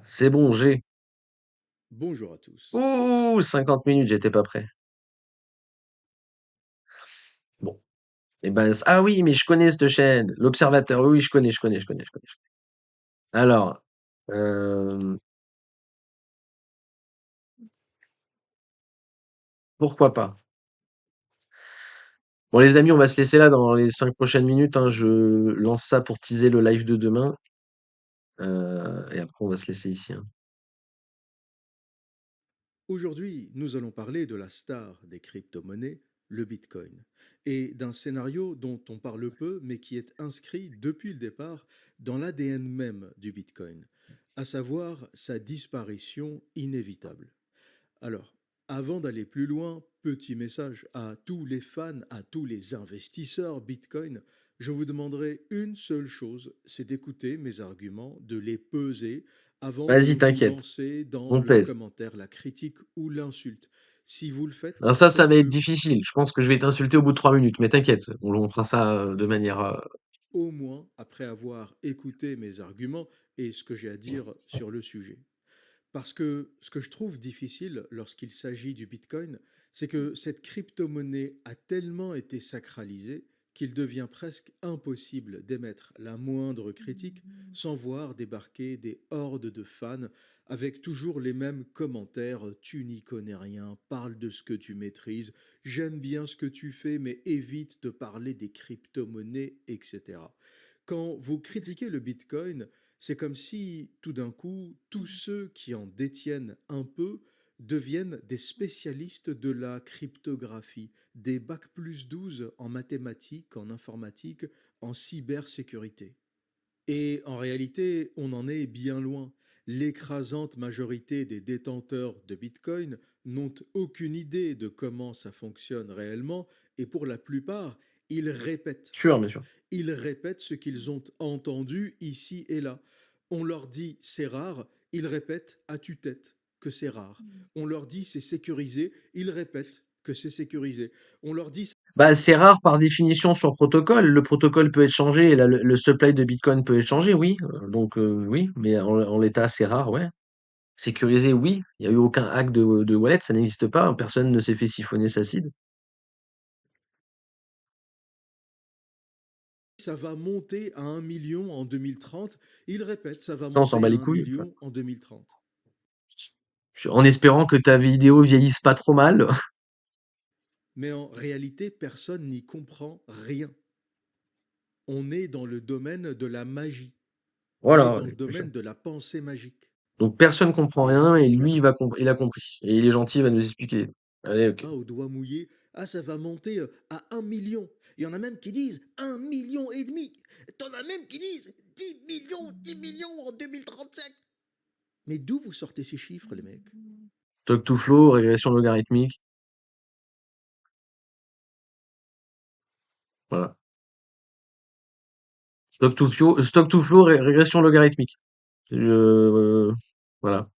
c'est bon, j'ai. Bonjour à tous. Ouh, 50 minutes, j'étais pas prêt. Bon. Et ben, ah oui, mais je connais cette chaîne. L'Observateur. Oui, oui, je connais. Alors, euh, pourquoi pas? Bon, les amis, on va se laisser là dans les 5 prochaines minutes, hein. Je lance ça pour teaser le live de demain. Et après, on va se laisser ici, hein. Aujourd'hui, nous allons parler de la star des crypto-monnaies, le Bitcoin, et d'un scénario dont on parle peu mais qui est inscrit depuis le départ dans l'ADN même du Bitcoin, à savoir sa disparition inévitable. Alors, avant d'aller plus loin, petit message à tous les fans, à tous les investisseurs Bitcoin, je vous demanderai une seule chose, c'est d'écouter mes arguments, de les peser avant de Vas-y, vous t'inquiète. lancer dans On le pèse. commentaire, la critique ou l'insulte. Si vous le faites, Alors ça va être faites-le difficile. Je pense que je vais t'insulter au bout de 3 minutes, mais t'inquiète. On fera ça de manière. au moins après avoir écouté mes arguments et ce que j'ai à dire sur le sujet. Parce que ce que je trouve difficile lorsqu'il s'agit du Bitcoin, c'est que cette crypto-monnaie a tellement été sacralisée qu'il devient presque impossible d'émettre la moindre critique sans voir débarquer des hordes de fans avec toujours les mêmes commentaires: tu n'y connais rien, parle de ce que tu maîtrises, j'aime bien ce que tu fais, mais évite de parler des crypto-monnaies, etc. Quand vous critiquez le Bitcoin, c'est comme si tout d'un coup, tous ceux qui en détiennent un peu deviennent des spécialistes de la cryptographie, des bac+12 en mathématiques, en informatique, en cybersécurité. Et en réalité, on en est bien loin. L'écrasante majorité des détenteurs de Bitcoin n'ont aucune idée de comment ça fonctionne réellement et pour la plupart, ils répètent. Sûr, bien sûr. Ils répètent ce qu'ils ont entendu ici et là. On leur dit c'est rare, ils répètent à tue-tête que c'est rare. On leur dit c'est sécurisé, ils répètent que c'est sécurisé. On leur dit Bah, c'est rare par définition sur protocole. Le protocole peut être changé et le supply de Bitcoin peut être changé, oui. Donc, oui, mais en l'état, c'est rare, ouais. Sécurisé, oui. Il n'y a eu aucun hack de wallet, ça n'existe pas. Personne ne s'est fait siphonner sa seed. ça va monter à 1 million en 2030. Il répète, ça va Ça, on s'en monter bat à les 1 couilles. Enfin, million en 2030. en espérant que ta vidéo vieillisse pas trop mal. Mais en réalité, personne n'y comprend rien. On est dans le domaine de la magie. On est Voilà, dans le bien sûr. domaine de la pensée magique. Donc personne comprend Les gens rien et sont lui, là, il a compris. Et il est gentil, il va nous expliquer. Allez, ok. au doigt mouillé. Ah, ça va monter à 1 million. Il y en a même qui disent 1,5 million. T'en as même qui disent 10 millions en 2035. Mais d'où vous sortez ces chiffres, les mecs? Stock to flow, régression logarithmique. Voilà. Stock to flow, régression logarithmique. Voilà.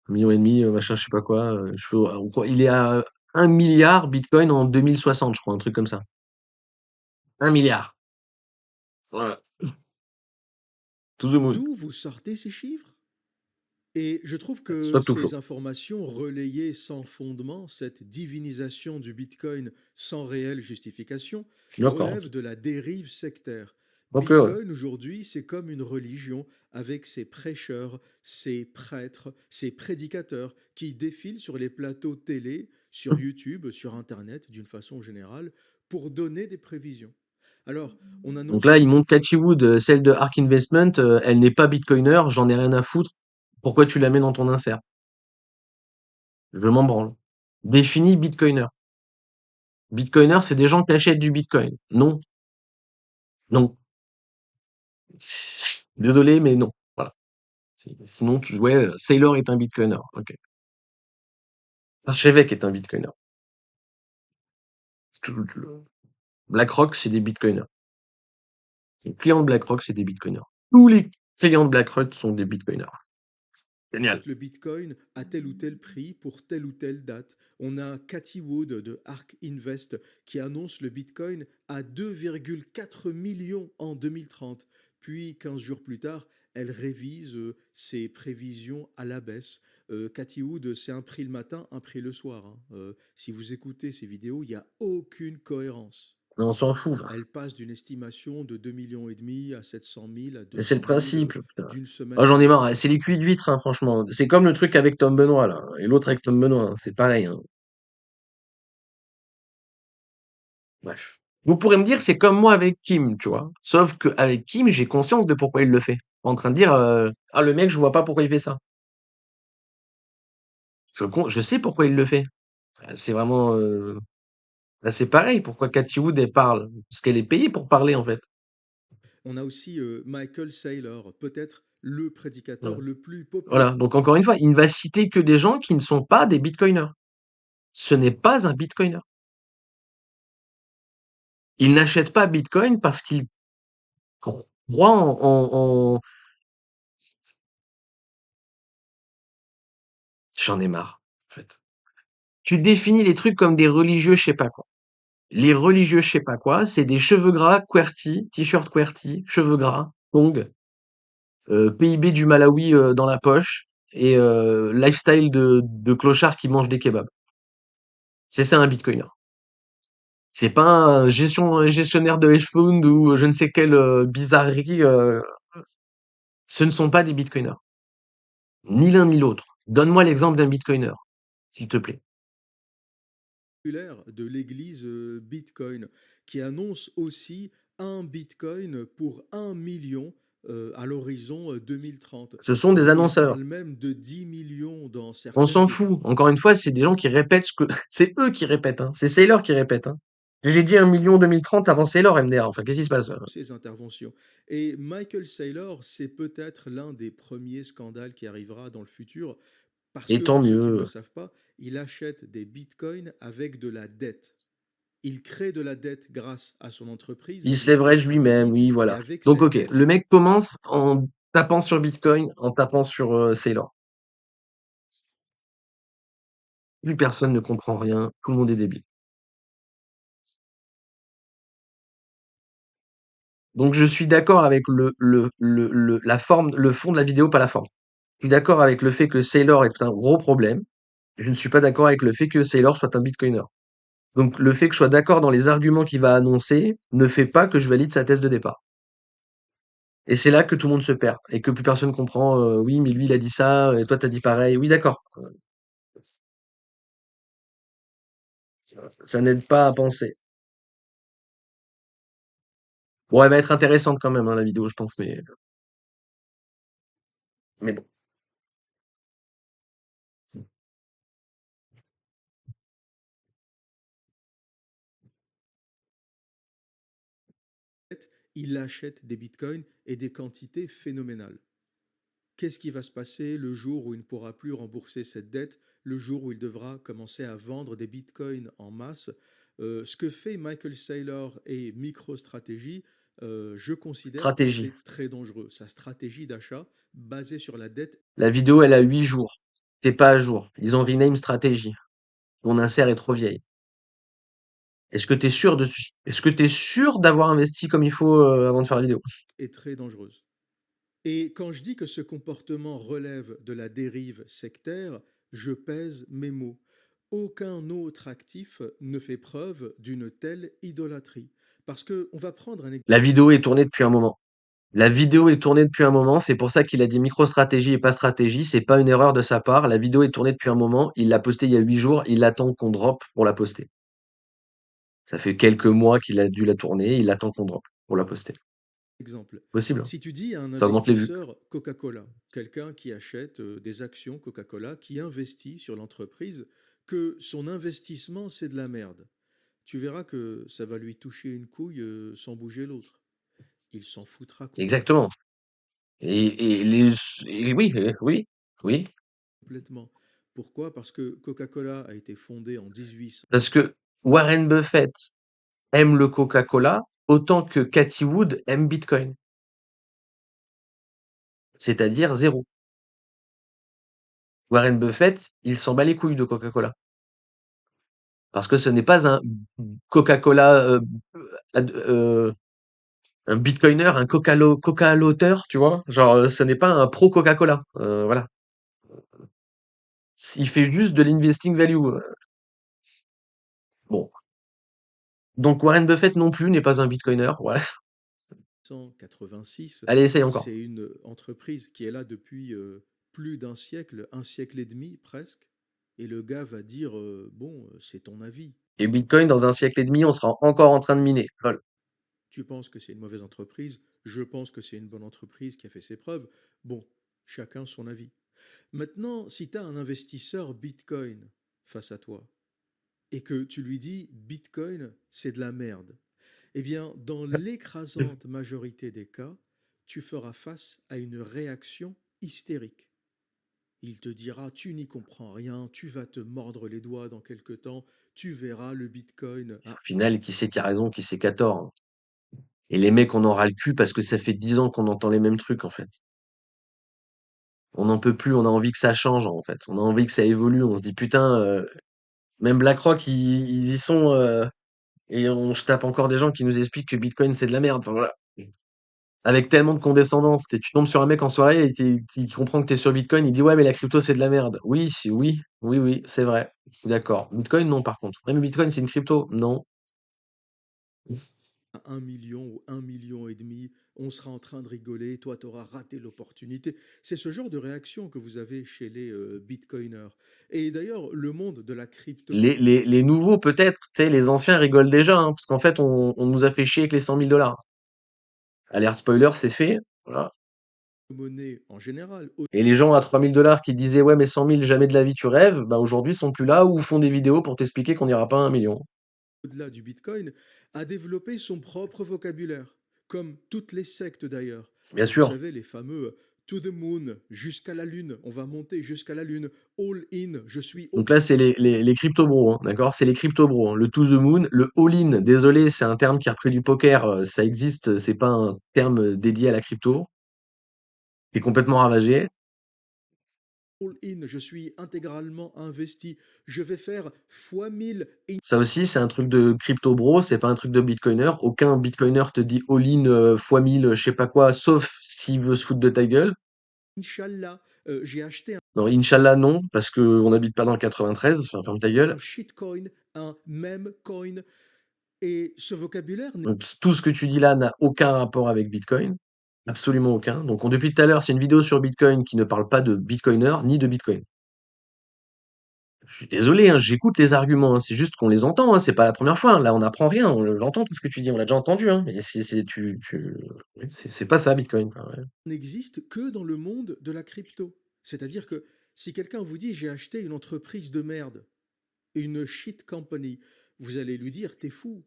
1,5 million, machin, je sais pas quoi. Il est à 1 milliard Bitcoin en 2060, je crois, un truc comme ça. 1 milliard. Voilà. To the moon. D'où vous sortez ces chiffres? Et je trouve que Stock to flow. ces informations relayées sans fondement, cette divinisation du Bitcoin sans réelle justification, D'accord. relèvent de la dérive sectaire. Ok, ouais. Bitcoin, aujourd'hui, c'est comme une religion avec ses prêcheurs, ses prêtres, ses prédicateurs qui défilent sur les plateaux télé, sur YouTube, sur Internet, d'une façon générale, pour donner des prévisions. Alors, on Donc annonce là, il montre Cathy Wood, celle de Ark Investment, elle n'est pas bitcoiner, j'en ai rien à foutre. Pourquoi tu la mets dans ton insert? Je m'en branle. Définis bitcoiner. Bitcoiner, c'est des gens qui achètent du bitcoin. Non, non. Désolé, mais non. Voilà. Sinon, ouais, Saylor est un bitcoiner. Ok. Archevêque est un bitcoiner. BlackRock, c'est des bitcoiners. Les clients de BlackRock, c'est des bitcoiners. Tous les clients de BlackRock sont des bitcoiners. Génial. le Bitcoin à tel ou tel prix pour telle ou telle date. On a Cathy Wood de ARK Invest qui annonce le Bitcoin à 2,4 millions en 2030. Puis 15 jours plus tard, elle révise ses prévisions à la baisse. Cathy Wood, c'est un prix le matin, un prix le soir, hein. Si vous écoutez ces vidéos, il n'y a aucune cohérence. Mais on s'en fout. Elle passe d'une estimation de 2,5 millions à 700 000, à Mais c'est le 200 000 principe, putain. d'une semaine Ah, à j'en ai l'autre. marre. C'est les cuits d'huîtres, hein, franchement. C'est comme le truc avec Tom Benoît, là. Et l'autre avec Tom Benoît, hein. C'est pareil, hein. Bref. Vous pourrez me dire, c'est comme moi avec Kim, tu vois. Sauf qu'avec Kim, j'ai conscience de pourquoi il le fait. En train de dire, ah, le mec, je vois pas pourquoi il fait ça. Je sais pourquoi il le fait. C'est vraiment, là, c'est pareil. Pourquoi Cathy Wood, elle parle? Parce qu'elle est payée pour parler, en fait. On a aussi Michael Saylor, peut-être le prédicateur Voilà. le plus populaire. Voilà. Donc, encore une fois, il ne va citer que des gens qui ne sont pas des bitcoiners. Ce n'est pas un bitcoiner. Il n'achète pas Bitcoin parce qu'il croit J'en ai marre, en fait. Tu définis les trucs comme des religieux je sais pas quoi. Les religieux je sais pas quoi, c'est des cheveux gras, QWERTY, t-shirt QWERTY, cheveux gras, tongs, PIB du Malawi dans la poche et lifestyle de clochard qui mange des kebabs. C'est ça un bitcoiner. C'est pas un gestionnaire de hedge fund ou je ne sais quelle bizarrerie. Ce ne sont pas des bitcoiners. Ni l'un ni l'autre. Donne-moi l'exemple d'un bitcoiner, s'il te plaît. De l'église Bitcoin, qui annonce aussi un Bitcoin pour 1 million à l'horizon 2030. Ce sont des Il annonceurs. parle même de 10 millions dans On certaines s'en de ses fout. Encore une fois, c'est des gens qui répètent ce que. C'est eux qui répètent, hein. C'est Saylor qui répète, hein. J'ai dit 1 million 2030 avant Saylor, MDR. Enfin, qu'est-ce qui se passe? ses interventions. Et Michael Saylor, c'est peut-être l'un des premiers scandales qui arrivera dans le futur, parce Et que tant pour ceux qui ne le mieux. savent pas, il achète des bitcoins avec de la dette. Il crée de la dette grâce à son entreprise, Il se il fait ce leverage lui-même, travail, oui, et voilà. avec Donc, cette ok. dette, Le mec commence en tapant sur Bitcoin, en tapant sur Saylor. Plus personne ne comprend rien. Tout le monde est débile. Donc, je suis d'accord avec la forme, le fond de la vidéo, pas la forme. Je suis d'accord avec le fait que Saylor est un gros problème. Je ne suis pas d'accord avec le fait que Saylor soit un bitcoiner. Donc le fait que je sois d'accord dans les arguments qu'il va annoncer ne fait pas que je valide sa thèse de départ. Et c'est là que tout le monde se perd et que plus personne comprend. Oui, mais lui il a dit ça et toi t'as dit pareil. Oui, d'accord. Ça n'aide pas à penser. Bon, elle va être intéressante quand même, hein, la vidéo, je pense, mais bon. Il achète des bitcoins et des quantités phénoménales. Qu'est-ce qui va se passer le jour où il ne pourra plus rembourser cette dette, le jour où il devra commencer à vendre des bitcoins en masse? Ce que fait Michael Saylor et MicroStrategy, je considère que Stratégie. c'est très dangereux. Sa stratégie d'achat basée sur la dette La vidéo, elle a 8 jours. T'es pas à jour. Ils ont rename stratégie. Mon insert est trop vieille. Est-ce que t'es sûr d'avoir investi comme il faut avant de faire la vidéo? est très dangereuse. Et quand je dis que ce comportement relève de la dérive sectaire, je pèse mes mots. Aucun autre actif ne fait preuve d'une telle idolâtrie. Parce que on va prendre un La vidéo est tournée depuis un moment. La vidéo est tournée depuis un moment, c'est pour ça qu'il a dit micro-stratégie et pas stratégie, c'est pas une erreur de sa part. La vidéo est tournée depuis un moment, il l'a postée il y a 8 jours, il attend qu'on drop pour la poster. Ça fait quelques mois qu'il a dû la tourner, il attend qu'on drop pour la poster. exemple. Possible, hein. Si tu dis à un Ça augmente les vues. investisseur Coca-Cola, quelqu'un qui achète des actions Coca-Cola, qui investit sur l'entreprise, que son investissement c'est de la merde, tu verras que ça va lui toucher une couille sans bouger l'autre. Il s'en foutra Exactement. Et oui, oui, oui. complètement. Pourquoi? Parce que Coca-Cola a été fondée en 1800. Parce que Warren Buffett aime le Coca-Cola autant que Cathy Wood aime Bitcoin. C'est-à-dire zéro. Warren Buffett, il s'en bat les couilles de Coca-Cola. Parce que ce n'est pas un Coca-Cola, un bitcoiner, un coca-loteur, tu vois? Genre, ce n'est pas un pro Coca-Cola. Voilà. Il fait juste de l'investing value. Bon. Donc Warren Buffett non plus n'est pas un bitcoiner. Voilà. 1986, Allez, essaye encore. c'est une entreprise qui est là depuis plus un siècle et demi presque. Et le gars va dire bon, c'est ton avis. Et Bitcoin, dans un siècle et demi, on sera encore en train de miner. Lol. Tu penses que c'est une mauvaise entreprise, je pense que c'est une bonne entreprise qui a fait ses preuves. Bon, chacun son avis. Maintenant, si tu as un investisseur Bitcoin face à toi et que tu lui dis Bitcoin, c'est de la merde, eh bien, dans l'écrasante majorité des cas, tu feras face à une réaction hystérique. Il te dira, tu n'y comprends rien, tu vas te mordre les doigts dans quelque temps, tu verras le Bitcoin. Au final, qui c'est qui a raison, qui c'est qui a tort, hein. Et les mecs, on en ras le cul parce que ça fait 10 ans qu'on entend les mêmes trucs, en fait. On n'en peut plus, on a envie que ça change, en fait. On a envie que ça évolue. On se dit, putain, même BlackRock, ils y sont, et je tape encore des gens qui nous expliquent que Bitcoin, c'est de la merde. Enfin, voilà. Avec tellement de condescendance. Tu tombes sur un mec en soirée et qui comprend que t'es sur Bitcoin, il dit, ouais, mais la crypto, c'est de la merde. Oui, oui, oui, oui, c'est vrai. Je suis d'accord. Bitcoin, non, par contre. Même Bitcoin, c'est une crypto. Non. À 1 million ou 1,5 million, on sera en train de rigoler, toi tu auras raté l'opportunité. C'est ce genre de réaction que vous avez chez les bitcoiners. Et d'ailleurs, le monde de la crypto Les nouveaux, peut-être, tu sais, les anciens rigolent déjà, hein, parce qu'en fait, on nous a fait chier avec les 100 000 dollars. Alerte spoiler, c'est fait. Voilà. monnaie en général, Et les gens à 3 000 dollars qui disaient, ouais, mais 100 000, jamais de la vie, tu rêves, bah aujourd'hui, sont plus là ou font des vidéos pour t'expliquer qu'on n'ira pas à 1 million. au-delà du bitcoin, a développé son propre vocabulaire, comme toutes les sectes d'ailleurs. Bien Vous sûr. savez, les fameux to the moon, jusqu'à la lune, on va monter jusqu'à la lune, all in, je suis Donc là, c'est les crypto bros, hein, d'accord? C'est les crypto bros, hein. Le to the moon, le all-in, désolé, c'est un terme qui a repris du poker, ça existe, c'est pas un terme dédié à la crypto, qui est complètement ravagé. all in, je suis intégralement investi, je vais faire fois 1000 Ça aussi, c'est un truc de crypto bro, c'est pas un truc de bitcoiner. Aucun bitcoiner te dit all-in fois 1000, je sais pas quoi, sauf s'il veut se foutre de ta gueule. Inch'Allah, j'ai acheté Non, Inch'Allah, non, parce qu'on n'habite pas dans le 93, enfin, ferme ta gueule. un shitcoin un meme coin. Et ce vocabulaire Donc, tout ce que tu dis là n'a aucun rapport avec Bitcoin. Absolument aucun. Donc, depuis tout à l'heure, c'est une vidéo sur Bitcoin qui ne parle pas de Bitcoiner ni de Bitcoin. Je suis désolé, hein, j'écoute les arguments, hein, c'est juste qu'on les entend, hein, c'est pas la première fois, hein. Là, on n'apprend rien, on l'entend tout ce que tu dis, on l'a déjà entendu, hein, mais oui, c'est pas ça Bitcoin, quoi, ouais. n'existe que dans le monde de la crypto. C'est-à-dire que si quelqu'un vous dit j'ai acheté une entreprise de merde, une shit company, vous allez lui dire t'es fou,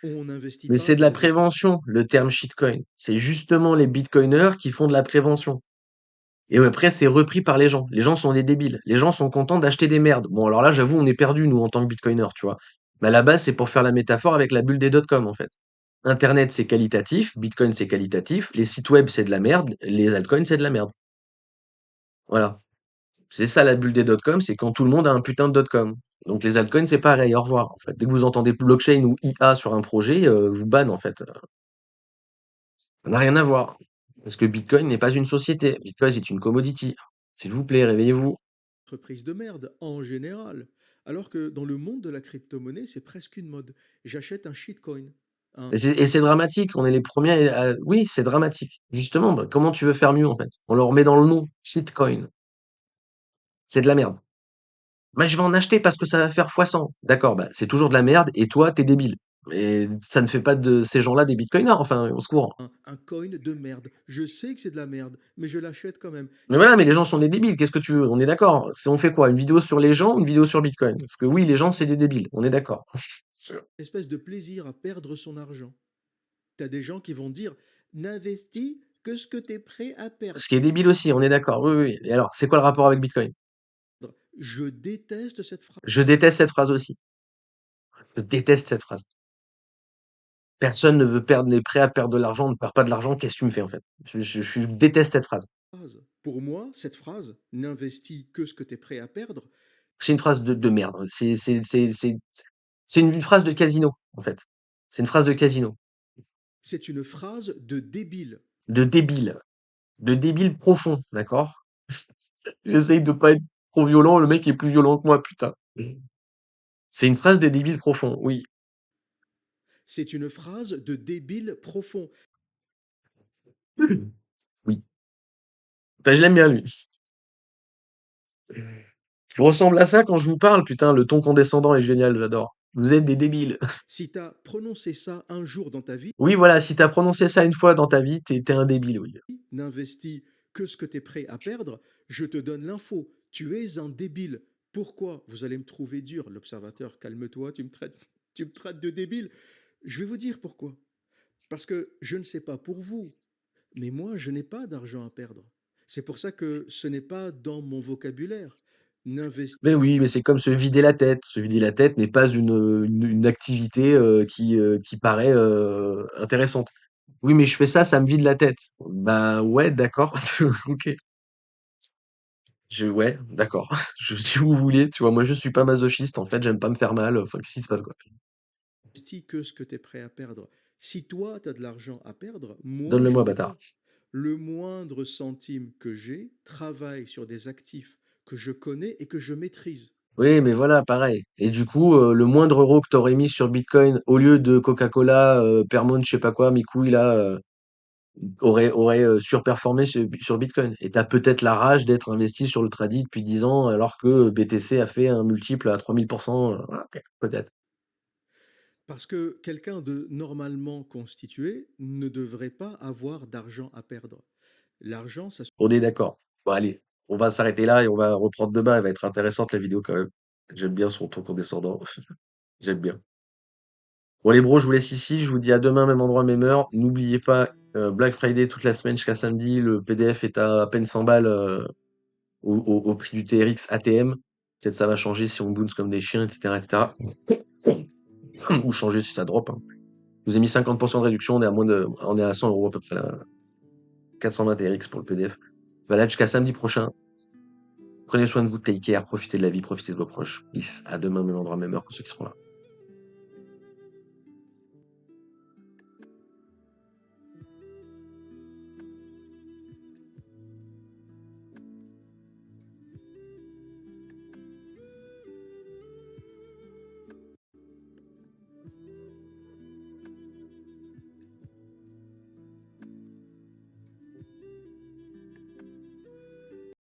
on n'investit Mais pas c'est de dans la les actions. prévention, le terme shitcoin. C'est justement les bitcoiners qui font de la prévention. Et après, c'est repris par les gens. Les gens sont des débiles. Les gens sont contents d'acheter des merdes. Bon, alors là, j'avoue, on est perdu, nous, en tant que bitcoiners, tu vois. Mais à la base, c'est pour faire la métaphore avec la bulle des dot-com, en fait. Internet, c'est qualitatif. Bitcoin, c'est qualitatif. Les sites web, c'est de la merde. Les altcoins, c'est de la merde. Voilà. C'est ça la bulle des dot-com, c'est quand tout le monde a un putain de dot-com. Donc les altcoins, c'est pareil, au revoir. En fait. Dès que vous entendez blockchain ou IA sur un projet, vous banne, en fait. Ça n'a rien à voir. Parce que Bitcoin n'est pas une société. Bitcoin, c'est une commodity. S'il vous plaît, réveillez-vous. Entreprise de merde en général. Alors que dans le monde de la crypto-monnaie, c'est presque une mode. J'achète un shitcoin. Un Et c'est dramatique, on est les premiers Oui, c'est dramatique. Justement, bah, comment tu veux faire mieux, en fait? On leur met dans le nom, shitcoin. C'est de la merde. Moi, je vais en acheter parce que ça va faire fois 100. D'accord, bah, c'est toujours de la merde et toi, t'es débile. Mais ça ne fait pas de ces gens-là des bitcoiners, enfin, au secours. un coin de merde. Je sais que c'est de la merde, mais je l'achète quand même. Mais voilà, mais les gens sont des débiles, qu'est-ce que tu veux? On est d'accord. On fait quoi? Une vidéo sur les gens ou une vidéo sur Bitcoin? Parce que oui, les gens, c'est des débiles, on est d'accord. Sûr. Espèce de plaisir à perdre son argent. T'as des gens qui vont dire n'investis que ce que t'es prêt à perdre. Ce qui est débile aussi, on est d'accord. Oui, oui, oui. Et alors, c'est quoi le rapport avec Bitcoin? Je déteste cette phrase. Je déteste cette phrase aussi. Je déteste cette phrase. Personne ne veut perdre, n'est prêt à perdre de l'argent, ne perd pas de l'argent, qu'est-ce que tu me fais en fait? Je déteste cette phrase. Pour moi, cette phrase, n'investis que ce que tu es prêt à perdre, C'est une phrase de merde. C'est une phrase de casino, en fait. C'est une phrase de casino. c'est une phrase de débile. De débile. De débile profond, d'accord? J'essaye de pas être trop violent, le mec est plus violent que moi, putain. C'est une phrase de débile profond, oui. C'est une phrase de débile profond. Oui. Enfin, je l'aime bien, lui. Je ressemble à ça quand je vous parle, putain, le ton condescendant est génial, j'adore. Vous êtes des débiles. Si tu as prononcé ça un jour dans ta vie, Oui, voilà, si t'as prononcé ça une fois dans ta vie, t'es un débile, oui. n'investis que ce que tu es prêt à perdre, je te donne l'info. Tu es un débile. Pourquoi? Vous allez me trouver dur, l'observateur. Calme-toi, tu me traites de débile. Je vais vous dire pourquoi. Parce que je ne sais pas pour vous, mais moi, je n'ai pas d'argent à perdre. C'est pour ça que ce n'est pas dans mon vocabulaire. N'investis Mais oui, mais c'est comme se vider la tête. Se vider la tête n'est pas une activité qui paraît intéressante. Oui, mais je fais ça, ça me vide la tête. Bah ouais, d'accord. Ok. Ouais, d'accord. Si vous voulez, tu vois, moi je suis pas masochiste, en fait, j'aime pas me faire mal. Enfin, qu'est-ce qui se passe, quoi? que ce que tu es prêt à perdre. Si toi, tu as de l'argent à perdre, moi, Donne-le-moi, j'en ai bâtard. pas. Le moindre centime que j'ai travaille sur des actifs que je connais et que je maîtrise. Oui, mais voilà, pareil. Et du coup, le moindre euro que t'aurais mis sur Bitcoin au lieu de Coca-Cola, Paramount, je sais pas quoi, mes couilles là, aurait surperformé sur Bitcoin. Et tu as peut-être la rage d'être investi sur le trading depuis 10 ans alors que BTC a fait un multiple à 3000%. Ok, peut-être. Parce que quelqu'un de normalement constitué ne devrait pas avoir d'argent à perdre. L'argent, ça On est d'accord. Bon, allez, on va s'arrêter là et on va reprendre demain. Elle va être intéressante la vidéo quand même. J'aime bien son ton condescendant. J'aime bien. Bon, les bros, je vous laisse ici. Je vous dis à demain, même endroit, même heure. N'oubliez pas, Black Friday toute la semaine jusqu'à samedi. Le PDF est à peine 100 balles au prix du TRX ATM. Peut-être ça va changer si on bounce comme des chiens, etc., etc. Ou changer si ça drop, hein. Je vous ai mis 50% de réduction, on est à 100 euros à peu près là. 420 TRX pour le PDF. Voilà, jusqu'à samedi prochain. Prenez soin de vous, take care, profitez de la vie, profitez de vos proches. Peace. À demain, même endroit, même heure pour ceux qui seront là.